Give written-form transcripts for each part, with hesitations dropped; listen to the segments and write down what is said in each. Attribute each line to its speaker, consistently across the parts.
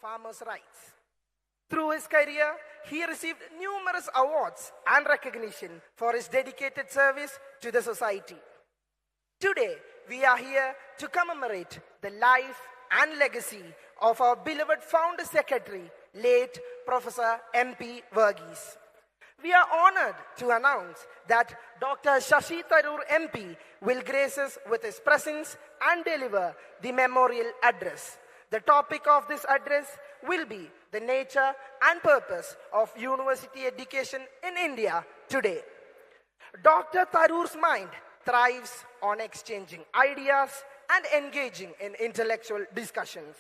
Speaker 1: farmers' rights. Through his career, he received numerous awards and recognition for his dedicated service to the society. Today, we are here to commemorate the life and legacy of our beloved founder secretary, late Professor M.P. Varghese. We are honored to announce that Dr. Shashi Tharoor MP will grace us with his presence and deliver the memorial address. The topic of this address will be the nature and purpose of university education in India today. Dr. Tharoor's mind thrives on exchanging ideas and engaging in intellectual discussions.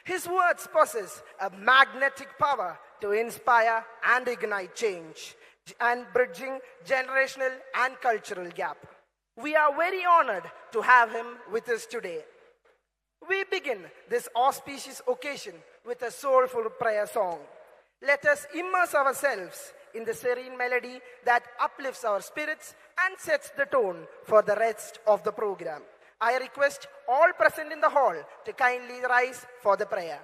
Speaker 1: His words possess a magnetic power to inspire and ignite change and bridging generational and cultural gap. We are very honored to have him with us today. We begin this auspicious occasion with a soulful prayer song. Let us immerse ourselves in the serene melody that uplifts our spirits and sets the tone for the rest of the program. I request all present in the hall to kindly rise for the prayer.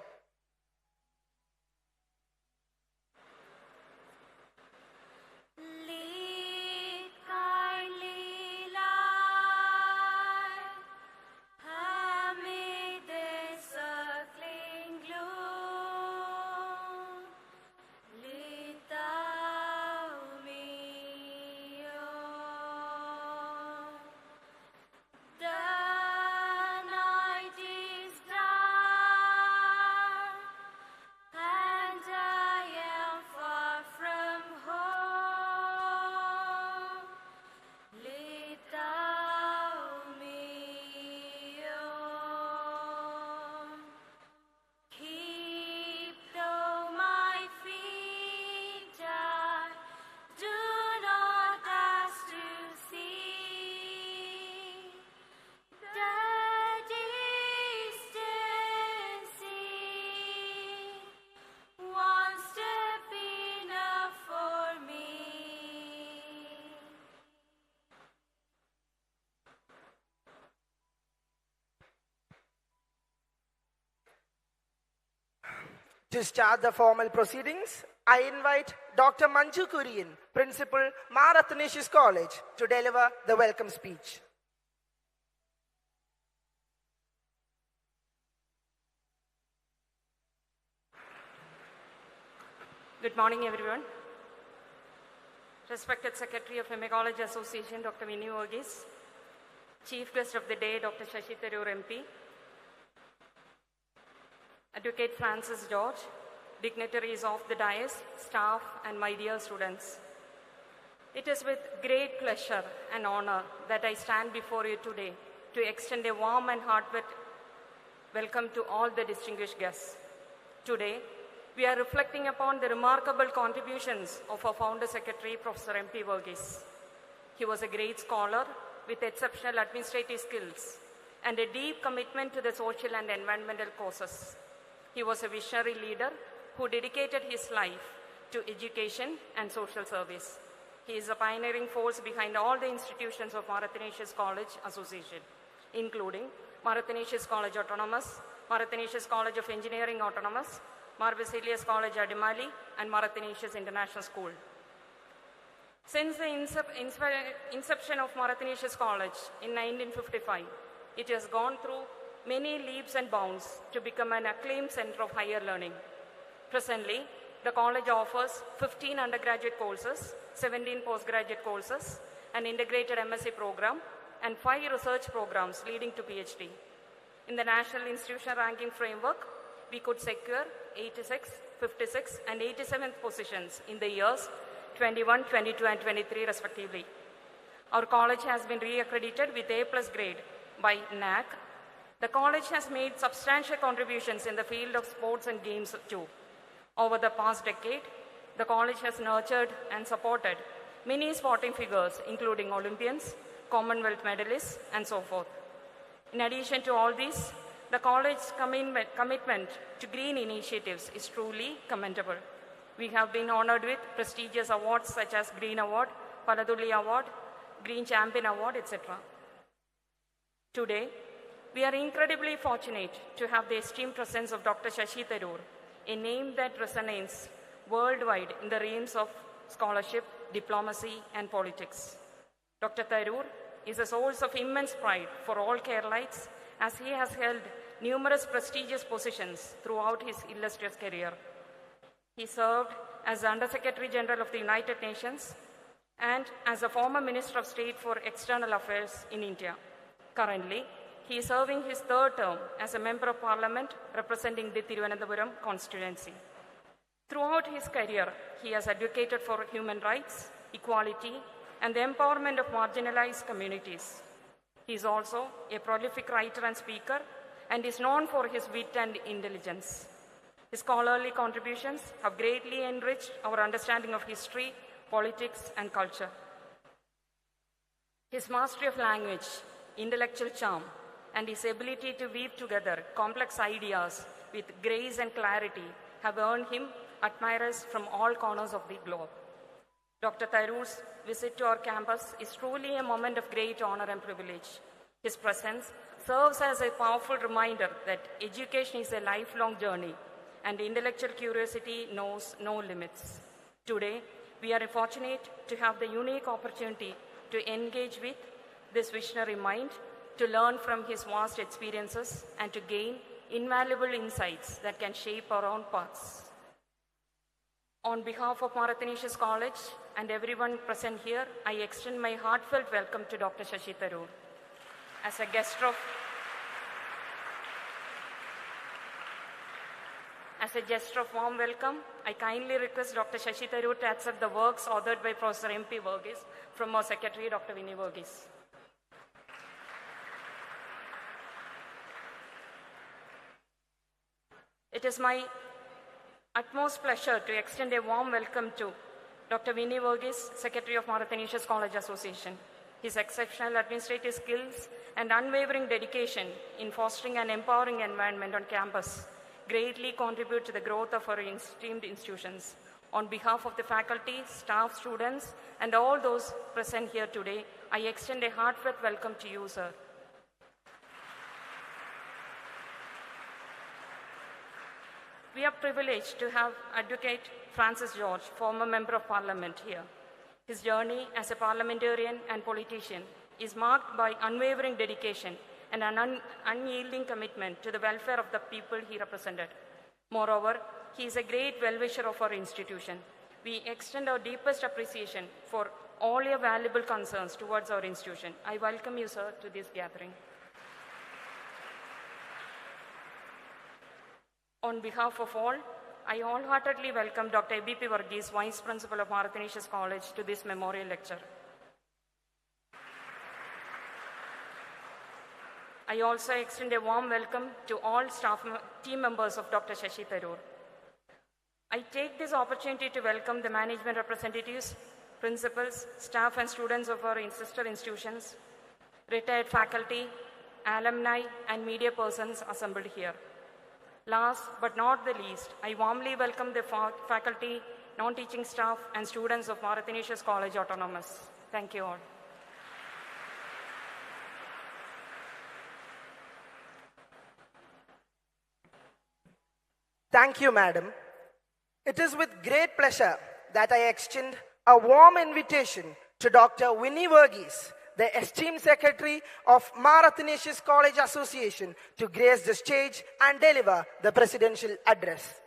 Speaker 1: To start the formal proceedings, I invite Dr. Manju Kurian, Principal, Mar Athanasius College, to deliver the welcome speech.
Speaker 2: Good morning, everyone. Respected Secretary of MA College Association, Dr. Varghese, Chief Guest of the Day, Dr. Shashi Tharoor MP, Advocate Francis George, dignitaries of the dais, staff, and my dear students. It is with great pleasure and honor that I stand before you today to extend a warm and heartfelt welcome to all the distinguished guests. Today, we are reflecting upon the remarkable contributions of our founder secretary, Professor M.P. Varghese. He was a great scholar with exceptional administrative skills and a deep commitment to the social and environmental causes. He was a visionary leader who dedicated his life to education and social service. He is a pioneering force behind all the institutions of Mar Athanasius College Association, including Mar Athanasius College Autonomous, Mar Athanasius College of Engineering Autonomous, Mar Basilius College Adimali, and Mar Athanasius International School. Since the inception of Mar Athanasius College in 1955, it has gone through many leaps and bounds to become an acclaimed center of higher learning. Presently, the college offers 15 undergraduate courses, 17 postgraduate courses, an integrated MSc program, and 5 research programs leading to PhD. In the National Institution Ranking Framework, we could secure 86, 56, and 87th positions in the years 21, 22, and 23 respectively. Our college has been re-accredited with A+ grade by NAC. The college has made substantial contributions in the field of sports and games too. Over the past decade, the college has nurtured and supported many sporting figures, including Olympians, Commonwealth medalists, and so forth. In addition to all these, the college's commitment to green initiatives is truly commendable. We have been honored with prestigious awards such as Green Award, Paladulli Award, Green Champion Award, etc. Today, we are incredibly fortunate to have the esteemed presence of Dr. Shashi Tharoor, a name that resonates worldwide in the realms of scholarship, diplomacy, and politics. Dr. Tharoor is a source of immense pride for all Keralites as he has held numerous prestigious positions throughout his illustrious career. He served as the Under-Secretary General of the United Nations and as a former Minister of State for External Affairs in India. Currently, he is serving his third term as a Member of Parliament representing the Thiruvananthapuram constituency. Throughout his career, he has advocated for human rights, equality, and the empowerment of marginalized communities. He is also a prolific writer and speaker and is known for his wit and intelligence. His scholarly contributions have greatly enriched our understanding of history, politics, and culture. His mastery of language, intellectual charm, and his ability to weave together complex ideas with grace and clarity have earned him admirers from all corners of the globe. Dr. Tharoor's visit to our campus is truly a moment of great honor and privilege. His presence serves as a powerful reminder that education is a lifelong journey and intellectual curiosity knows no limits. Today, we are fortunate to have the unique opportunity to engage with this visionary mind, to learn from his vast experiences, and to gain invaluable insights that can shape our own paths. On behalf of Marathanesius College and everyone present here, I extend my heartfelt welcome to Dr. Shashi Tharoor. As a gesture of warm welcome, I kindly request Dr. Shashi Tharoor to accept the works authored by Professor M.P. Varghese from our Secretary, Dr. Vinny Varghese. It is my utmost pleasure to extend a warm welcome to Dr. Vinny Varghese, Secretary of Marathanesius College Association. His exceptional administrative skills and unwavering dedication in fostering an empowering environment on campus greatly contribute to the growth of our esteemed institutions. On behalf of the faculty, staff, students, and all those present here today, I extend a heartfelt welcome to you, sir. We are privileged to have Advocate Francis George, former Member of Parliament, here. His journey as a parliamentarian and politician is marked by unwavering dedication and an unyielding commitment to the welfare of the people he represented. Moreover, he is a great well-wisher of our institution. We extend our deepest appreciation for all your valuable concerns towards our institution. I welcome you, sir, to this gathering. On behalf of all, I wholeheartedly welcome Dr. A.B.P. Varghese, Vice Principal of Marathanesius College, to this memorial lecture. I also extend a warm welcome to all team members of Dr. Shashi Tharoor. I take this opportunity to welcome the management representatives, principals, staff and students of our sister institutions, retired faculty, alumni and media persons assembled here. Last but not the least, I warmly welcome the faculty, non-teaching staff and students of Marathanesius College Autonomous. Thank you all.
Speaker 1: Thank you, Madam. It is with great pleasure that I extend a warm invitation to Dr. Vinny Varghese, the esteemed Secretary of Marathanesius College Association, to grace the stage and deliver the presidential address.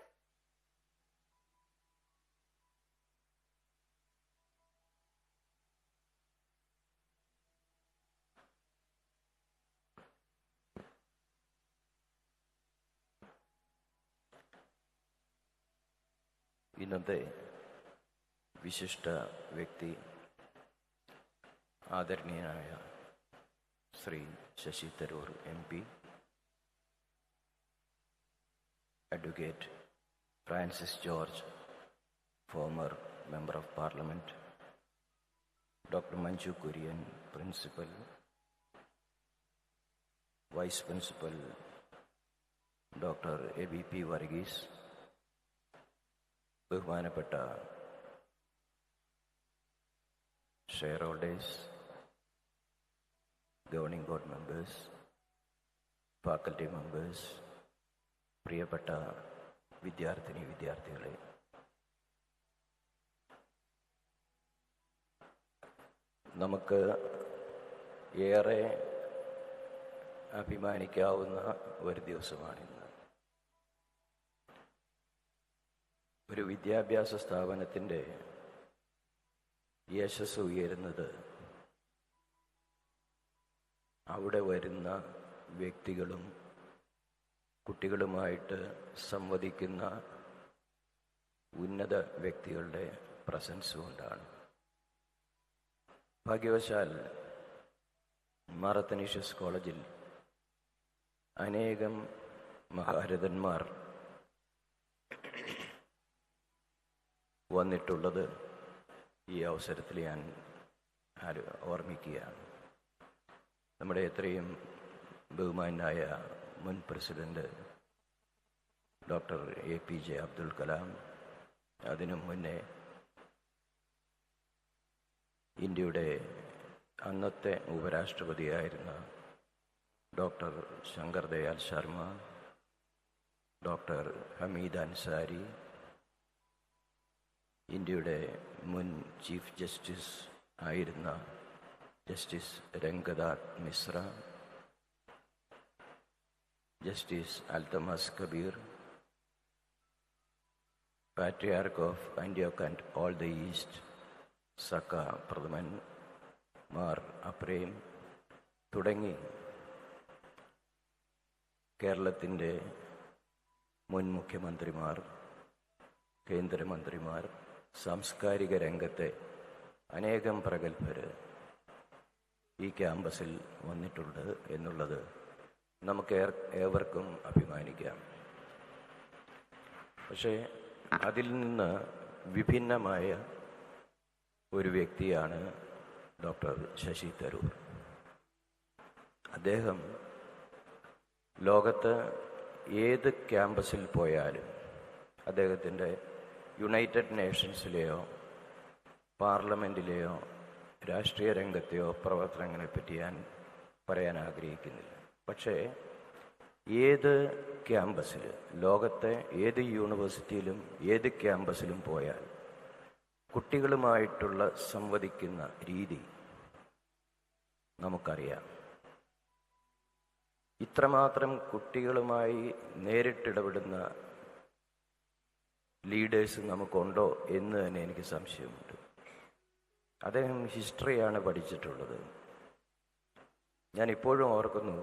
Speaker 3: ഇന്നത്തെ വിശിഷ്ട വ്യക്തി ആദരണീയനായ Shri Sasi Tharoor MP, Advocate Francis George, former Member of Parliament, Dr. Manju Kurian, Principal, Vice Principal, Dr. A.B.P. Varghese, ബഹുമാനപ്പെട്ട shareholders, governing board members, faculty members, പ്രിയപ്പെട്ട വിദ്യാർത്ഥികളെ, നമുക്ക് ഏറെ അഭിമാനിക്കാവുന്ന ഒരു ദിവസമാണിന്ന്. ഒരു വിദ്യാഭ്യാസ സ്ഥാപനത്തിൻ്റെ യശസ് ഉയരുന്നത് അവിടെ വരുന്ന വ്യക്തികളും കുട്ടികളുമായിട്ട് സംവദിക്കുന്ന ഉന്നത വ്യക്തികളുടെ പ്രസൻസ് കൊണ്ടാണ്. ഭാഗ്യവശാൽ മാർ അത്തനേഷ്യസ് കോളേജിൽ അനേകം മഹാരഥന്മാർ വന്നിട്ടുള്ളത് ഈ അവസരത്തിൽ ഞാൻ ഓർമ്മിക്കുകയാണ്. നമ്മുടെ എത്രയും ബഹുമാനായ മുൻ president doctor APJ Abdul Kalam, അതിനു മുന്നേ ഇന്ത്യയുടെ അന്നത്തെ ഉപരാഷ്ട്രപതിയായിരുന്ന ഡോക്ടർ ശങ്കർ ദയാൽ ശർമ്മ, ഡോക്ടർ ഹമീദ് അൻസാരി, ഇന്ത്യയുടെ മുൻ ചീഫ് ജസ്റ്റിസ് ആയിരുന്ന justice Ranganath Mishra, justice Altamas Kabir, patriarch of ആന്റിയോക്ക് and all the East Zakka പ്രഥമൻ മാർ അപ്രേം തുടങ്ങി കേരളത്തിൻ്റെ മുൻ മുഖ്യമന്ത്രിമാർ, കേന്ദ്രമന്ത്രിമാർ, സാംസ്കാരിക രംഗത്തെ അനേകം പ്രഗത്ഭർ ഈ ക്യാമ്പസിൽ വന്നിട്ടുണ്ട് എന്നുള്ളത് നമുക്ക് ഏവർക്കും അഭിമാനിക്കാം. പക്ഷേ അതിൽ നിന്ന് വിഭിന്നമായ ഒരു വ്യക്തിയാണ് ഡോക്ടർ ശശി തരൂർ. അദ്ദേഹം ലോകത്ത് ഏത് ക്യാമ്പസിൽ പോയാലും അദ്ദേഹത്തിൻ്റെ യുണൈറ്റഡ് നേഷൻസിലെയോ പാർലമെൻറ്റിലെയോ രാഷ്ട്രീയ രംഗത്തെയോ പ്രവർത്തനങ്ങളെപ്പറ്റി ഞാൻ പറയാൻ ആഗ്രഹിക്കുന്നില്ല. പക്ഷേ ഏത് ക്യാമ്പസിൽ, ലോകത്തെ ഏത് യൂണിവേഴ്സിറ്റിയിലും ഏത് ക്യാമ്പസിലും പോയാൽ കുട്ടികളുമായിട്ടുള്ള സംവദിക്കുന്ന രീതി നമുക്കറിയാം. ഇത്രമാത്രം കുട്ടികളുമായി നേരിട്ടിടപെടുന്ന ലീഡേഴ്സ് നമുക്കുണ്ടോ എന്ന് തന്നെ എനിക്ക് സംശയമുണ്ട്. അദ്ദേഹം ഹിസ്റ്ററിയാണ് പഠിച്ചിട്ടുള്ളത്. ഞാൻ ഇപ്പോഴും ഓർക്കുന്നു,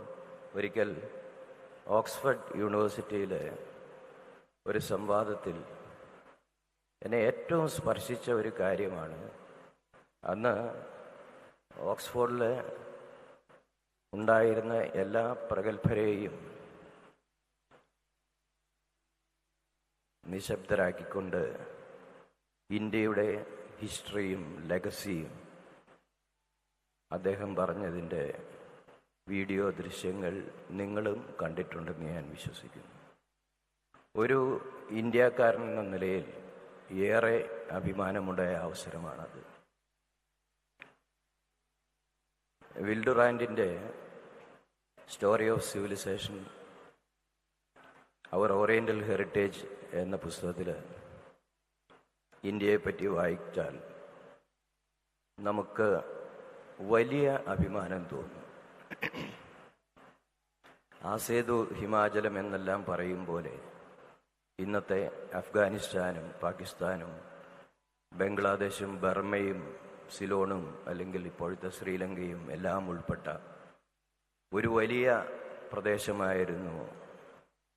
Speaker 3: ഒരിക്കൽ ഓക്സ്ഫോർഡ് യൂണിവേഴ്സിറ്റിയിലെ ഒരു സംവാദത്തിൽ എന്നെ ഏറ്റവും സ്പർശിച്ച ഒരു കാര്യമാണ്, അന്ന് ഓക്സ്ഫോർഡിൽ ഉണ്ടായിരുന്ന എല്ലാ പ്രഗത്ഭരെയും നിശബ്ദരാക്കിക്കൊണ്ട് ഇന്ത്യയുടെ ഹിസ്റ്ററിയും ലെഗസിയും അദ്ദേഹം പറഞ്ഞതിൻ്റെ വീഡിയോ ദൃശ്യങ്ങൾ നിങ്ങളും കണ്ടിട്ടുണ്ടെന്ന് ഞാൻ വിശ്വസിക്കുന്നു. ഒരു ഇന്ത്യക്കാരൻ എന്ന നിലയിൽ ഏറെ അഭിമാനമുണ്ടായ അവസരമാണത്. വിൽഡുറാൻഡിൻ്റെ story of civilisation, our oriental heritage എന്ന പുസ്തകത്തിൽ ഇന്ത്യയെപ്പറ്റി വായിച്ചാൽ നമുക്ക് വലിയ അഭിമാനം തോന്നും. ആസേതു ഹിമാചലം എന്നെല്ലാം പറയും പോലെ ഇന്നത്തെ അഫ്ഗാനിസ്ഥാനും പാകിസ്ഥാനും ബംഗ്ലാദേശും ബർമയും സിലോണും അല്ലെങ്കിൽ ഇപ്പോഴത്തെ ശ്രീലങ്കയും എല്ലാം ഉൾപ്പെട്ട ഒരു വലിയ പ്രദേശമായിരുന്നു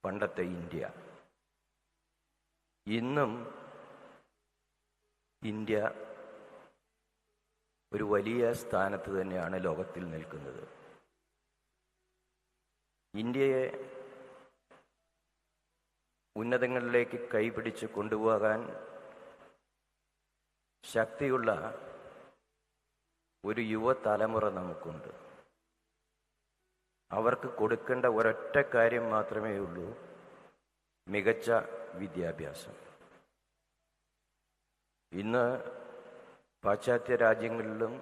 Speaker 3: പണ്ടത്തെ ഇന്ത്യ. ഇന്നും ഇന്ത്യ ഒരു വലിയ സ്ഥാനത്ത് തന്നെയാണ് ലോകത്തിൽ നിൽക്കുന്നത്. ഇന്ത്യയെ ഉന്നതങ്ങളിലേക്ക് കൈപിടിച്ച് കൊണ്ടുപോകാൻ ശക്തിയുള്ള ഒരു യുവതലമുറ നമുക്കുണ്ട്. അവർക്ക് കൊടുക്കേണ്ട ഒരൊറ്റ കാര്യം മാത്രമേ ഉള്ളൂ, മികച്ച വിദ്യാഭ്യാസം. ഇന്ന് പാശ്ചാത്യ രാജ്യങ്ങളിലും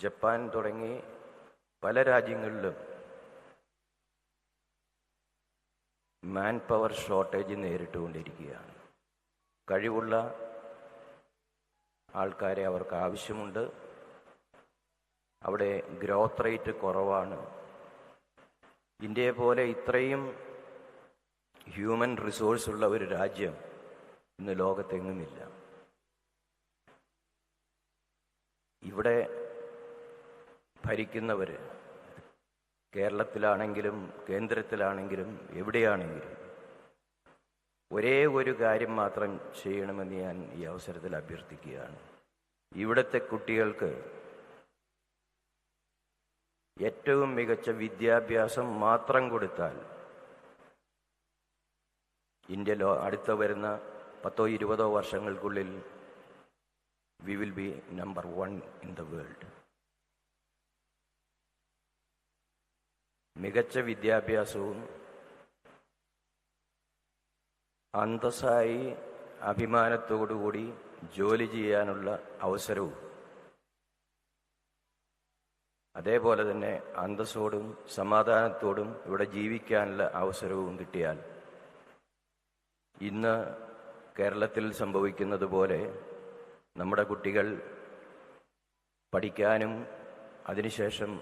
Speaker 3: ജപ്പാൻ തുടങ്ങി പല രാജ്യങ്ങളിലും മാൻ പവർ ഷോർട്ടേജ് നേരിട്ടുകൊണ്ടിരിക്കുകയാണ്. കഴിവുള്ള ആൾക്കാരെ അവർക്ക് ആവശ്യമുണ്ട്. അവിടെ ഗ്രോത്ത് റേറ്റ് കുറവാണ്. ഇന്ത്യയെ പോലെ ഇത്രയും ഹ്യൂമൻ റിസോഴ്സ് ഉള്ള ഒരു രാജ്യം ഇന്ന് ലോകത്തെങ്ങുമില്ല. ഇവിടെ ഭരിക്കുന്നവർ കേരളത്തിലാണെങ്കിലും കേന്ദ്രത്തിലാണെങ്കിലും എവിടെയാണെങ്കിലും ഒരേ ഒരു കാര്യം മാത്രം ചെയ്യണമെന്ന് ഞാൻ ഈ അവസരത്തിൽ അഭ്യർത്ഥിക്കുകയാണ്. ഇവിടുത്തെ കുട്ടികൾക്ക് ഏറ്റവും മികച്ച വിദ്യാഭ്യാസം മാത്രം കൊടുത്താൽ ഇന്ത്യ അടുത്ത വരുന്ന 10-20 വർഷങ്ങൾക്കുള്ളിൽ we will be number 1 in the world. മികച്ച വിദ്യാഭ്യാസവും അന്തസ്സായി അഭിമാനത്തോടുകൂടി ജോലി ചെയ്യാനുള്ള അവസരവും അതേപോലെ തന്നെ അന്തസ്സോടും സമാധാനത്തോടും ഇവിടെ ജീവിക്കാനുള്ള അവസരവും കിട്ടിയാൽ ഇന്ന് കേരളത്തിൽ സംഭവിക്കുന്നത് പോലെ നമ്മുടെ കുട്ടികൾ പഠിക്കാനും അതിനുശേഷം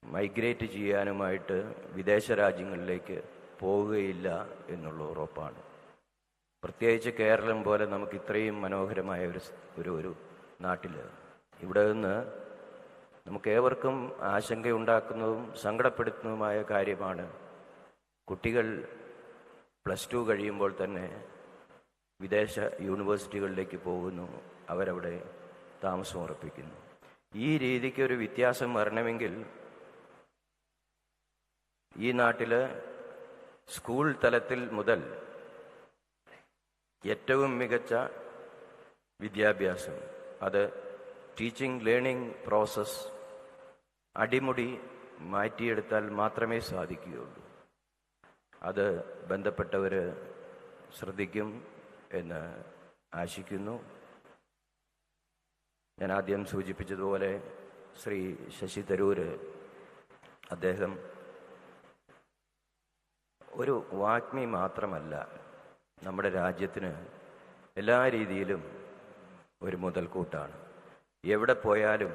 Speaker 3: മൈഗ്രേറ്റ് ചെയ്യാനുമായിട്ട് വിദേശ രാജ്യങ്ങളിലേക്ക് പോവുകയില്ല എന്നുള്ള ഉറപ്പാണ്. പ്രത്യേകിച്ച് കേരളം പോലെ നമുക്ക് ഇത്രയും മനോഹരമായ ഒരു നാട്ടിൽ ഇവിടെ നിന്ന് നമുക്ക് ഏവർക്കും ആശങ്കയുണ്ടാക്കുന്നതും സങ്കടപ്പെടുത്തുന്നതുമായ കാര്യമാണ് കുട്ടികൾ +2 കഴിയുമ്പോൾ തന്നെ വിദേശ യൂണിവേഴ്സിറ്റികളിലേക്ക് പോകുന്നു, അവരവിടെ താമസം ഉറപ്പിക്കുന്നു. ഈ രീതിക്ക് ഒരു വ്യത്യാസം വരണമെങ്കിൽ ഈ നാട്ടിൽ സ്കൂൾ തലത്തിൽ മുതൽ ഏറ്റവും മികച്ച വിദ്യാഭ്യാസം, അത് ടീച്ചിങ് ലേണിംഗ് പ്രോസസ് അടിമുടി മാറ്റിയെടുത്താൽ മാത്രമേ സാധിക്കുകയുള്ളൂ. അത് ബന്ധപ്പെട്ടവർ ശ്രദ്ധിക്കും എന്ന് ആശിക്കുന്നു. ഞാൻ ആദ്യം സൂചിപ്പിച്ചതുപോലെ ശ്രീ ശശി തരൂർ അദ്ദേഹം ഒരു വാഗ്മി മാത്രമല്ല, നമ്മുടെ രാജ്യത്തിന് എല്ലാ രീതിയിലും ഒരു മുതൽക്കൂട്ടാണ്. എവിടെ പോയാലും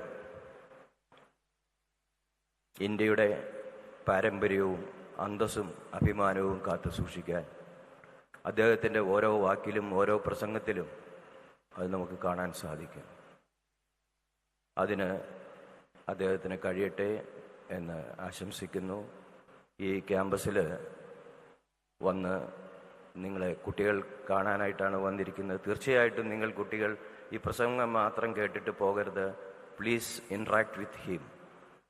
Speaker 3: ഇന്ത്യയുടെ പാരമ്പര്യവും അന്തസ്സും അഭിമാനവും കാത്തു സൂക്ഷിക്കാൻ അദ്ദേഹത്തിൻ്റെ ഓരോ വാക്കിലും ഓരോ പ്രസംഗത്തിലും അത് നമുക്ക് കാണാൻ സാധിക്കും. അതിന് അദ്ദേഹത്തിന് കഴിയട്ടെ എന്ന് ആശംസിക്കുന്നു. ഈ ക്യാമ്പസിൽ വന്ന് നിങ്ങളെ കുട്ടികൾ കാണാനായിട്ടാണ് വന്നിരിക്കുന്നത്. തീർച്ചയായിട്ടും നിങ്ങൾ കുട്ടികൾ ഈ പ്രസംഗം മാത്രം കേട്ടിട്ട് പോകരുത്. Please interact with him.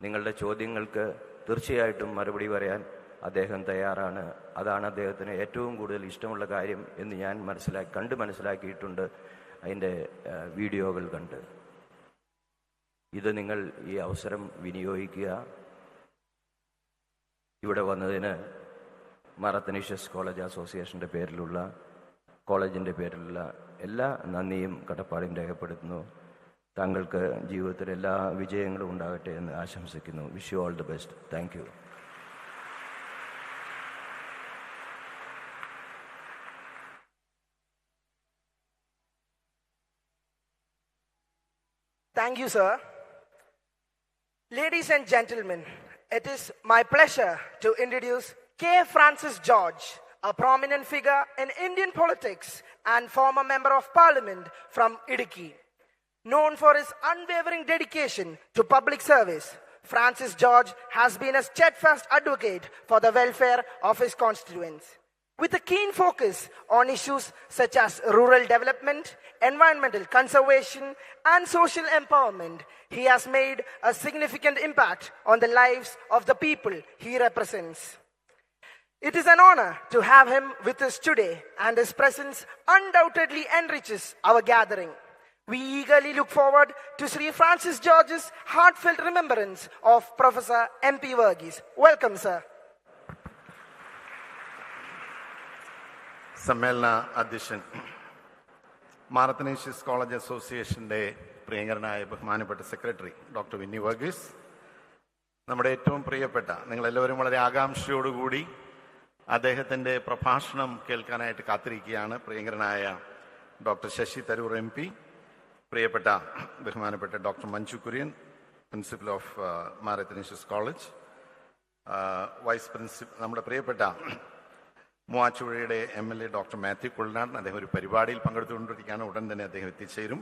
Speaker 3: നിങ്ങളുടെ ചോദ്യങ്ങൾക്ക് തീർച്ചയായിട്ടും മറുപടി പറയാൻ അദ്ദേഹം തയ്യാറാണ്. അതാണ് അദ്ദേഹത്തിന് ഏറ്റവും കൂടുതൽ ഇഷ്ടമുള്ള കാര്യം എന്ന് ഞാൻ മനസ്സിലാക്കിയിട്ടുണ്ട് അതിൻ്റെ വീഡിയോകൾ കണ്ട്. ഇത് നിങ്ങൾ ഈ അവസരം വിനിയോഗിക്കുക. ഇവിടെ വന്നതിന് മാറത്തനീഷ്യസ് കോളേജ് അസോസിയേഷൻ്റെ കോളേജിൻ്റെ പേരിലുള്ള എല്ലാ നന്ദിയും കടപ്പാടും രേഖപ്പെടുത്തുന്നു. താങ്കൾക്ക് ജീവിതത്തിൽ എല്ലാ വിജയങ്ങളും ഉണ്ടാകട്ടെ എന്ന് ആശംസിക്കുന്നു. Wish you all the best. Thank you.
Speaker 1: Thank you, sir. Ladies and gentlemen, it is my pleasure to introduce K. Francis George, a prominent figure in Indian politics and former member of parliament from Idukki. Known for his unwavering dedication to public service, Francis George has been a steadfast advocate for the welfare of his constituents. With a keen focus on issues such as rural development, environmental conservation, and social empowerment, he has made a significant impact on the lives of the people he represents. It is an honor to have him with us today, and his presence undoubtedly enriches our gathering. We eagerly look forward to Sri Francis George's heartfelt remembrance of Professor M.P. Varghese. Welcome, sir.
Speaker 4: സമ്മേളന അധ്യക്ഷൻ, മാറത്തനീഷ്യസ് college അസോസിയേഷൻ്റെ പ്രിയങ്കരനായ ബഹുമാനപ്പെട്ട secretary doctor Winnie Varghese, നമ്മുടെ ഏറ്റവും പ്രിയപ്പെട്ട, നിങ്ങളെല്ലാവരും വളരെ ആകാംക്ഷയോടുകൂടി അദ്ദേഹത്തിൻ്റെ പ്രഭാഷണം കേൾക്കാനായിട്ട് കാത്തിരിക്കുകയാണ് പ്രിയങ്കരനായ ഡോക്ടർ ശശി തരൂർ MP, പ്രിയപ്പെട്ട ബഹുമാനപ്പെട്ട doctor Manju Kurian, principal of Mar Athanasius college, vice principal നമ്മുടെ പ്രിയപ്പെട്ട മൂവാറ്റുപുഴയുടെ MLA ഡോക്ടർ മാത്യു കുളനാടൻ, അദ്ദേഹം ഒരു പരിപാടിയിൽ പങ്കെടുത്തുകൊണ്ടിരിക്കുകയാണ്, ഉടൻ തന്നെ അദ്ദേഹം എത്തിച്ചേരും.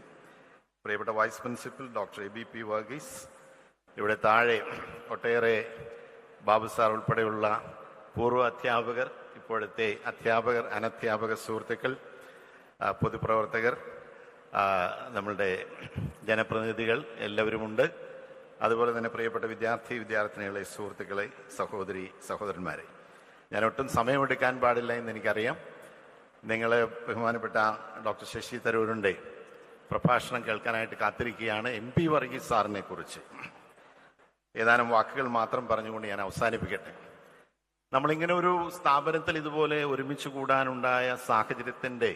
Speaker 4: പ്രിയപ്പെട്ട vice principal doctor ABP Varghese, ഇവിടെ താഴെ ഒട്ടേറെ ബാബു സാർ ഉൾപ്പെടെയുള്ള പൂർവ്വ അധ്യാപകർ, ഇപ്പോഴത്തെ അധ്യാപകർ, അനധ്യാപക സുഹൃത്തുക്കൾ, പൊതുപ്രവർത്തകർ, നമ്മളുടെ ജനപ്രതിനിധികൾ എല്ലാവരുമുണ്ട്. അതുപോലെ തന്നെ പ്രിയപ്പെട്ട വിദ്യാർത്ഥിനികളെ, സുഹൃത്തുക്കളെ, സഹോദരന്മാരെ, ഞാൻ ഒട്ടും സമയമെടുക്കാൻ പാടില്ല എന്ന് എനിക്കറിയാം. നിങ്ങൾ ബഹുമാനപ്പെട്ട ഡോക്ടർ ശശി തരൂരിൻ്റെ പ്രഭാഷണം കേൾക്കാനായിട്ട് കാത്തിരിക്കുകയാണ്. MP വർഗീസ് സാറിനെ കുറിച്ച് ഏതാനും വാക്കുകൾ മാത്രം പറഞ്ഞുകൊണ്ട് ഞാൻ അവസാനിപ്പിക്കട്ടെ. നമ്മളിങ്ങനെ ഒരു സ്ഥാപനത്തിൽ ഇതുപോലെ ഒരുമിച്ച് കൂടാനുണ്ടായ സാഹചര്യത്തിൻ്റെ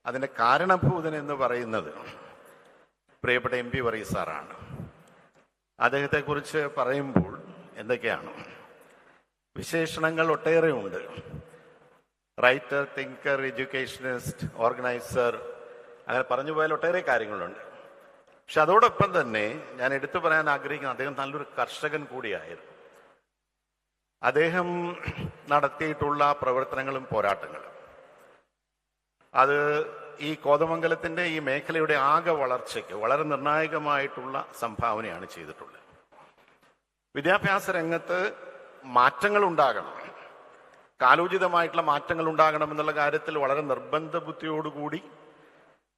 Speaker 4: അതിൻ്റെ കാരണഭൂതൻ എന്ന് പറയുന്നത് പ്രിയപ്പെട്ട MP വർഗീസ് സാറാണ്. അദ്ദേഹത്തെക്കുറിച്ച് പറയുമ്പോൾ എന്തൊക്കെയാണ് വിശേഷണങ്ങൾ ഒട്ടേറെ ഉണ്ട്. റൈറ്റർ, തിങ്കർ, എഡ്യൂക്കേഷനിസ്റ്റ്, ഓർഗനൈസർ, അങ്ങനെ പറഞ്ഞു പോയാൽ ഒട്ടേറെ കാര്യങ്ങളുണ്ട്. പക്ഷെ അതോടൊപ്പം തന്നെ ഞാൻ എടുത്തു പറയാൻ ആഗ്രഹിക്കുന്നത് അദ്ദേഹം നല്ലൊരു കർഷകൻ കൂടിയായിരുന്നു. അദ്ദേഹം നടത്തിയിട്ടുള്ള പ്രവർത്തനങ്ങളും പോരാട്ടങ്ങളും അത് ഈ കോതമംഗലത്തിൻ്റെ ഈ മേഖലയുടെ ആകെ വളർച്ചയ്ക്ക് വളരെ നിർണായകമായിട്ടുള്ള സംഭാവനയാണ് ചെയ്തിട്ടുള്ളത്. വിദ്യാഭ്യാസ രംഗത്ത് മാറ്റങ്ങൾ ഉണ്ടാകണം, കാലോചിതമായിട്ടുള്ള മാറ്റങ്ങൾ ഉണ്ടാകണം എന്നുള്ള കാര്യത്തിൽ വളരെ നിർബന്ധ ബുദ്ധിയോടുകൂടി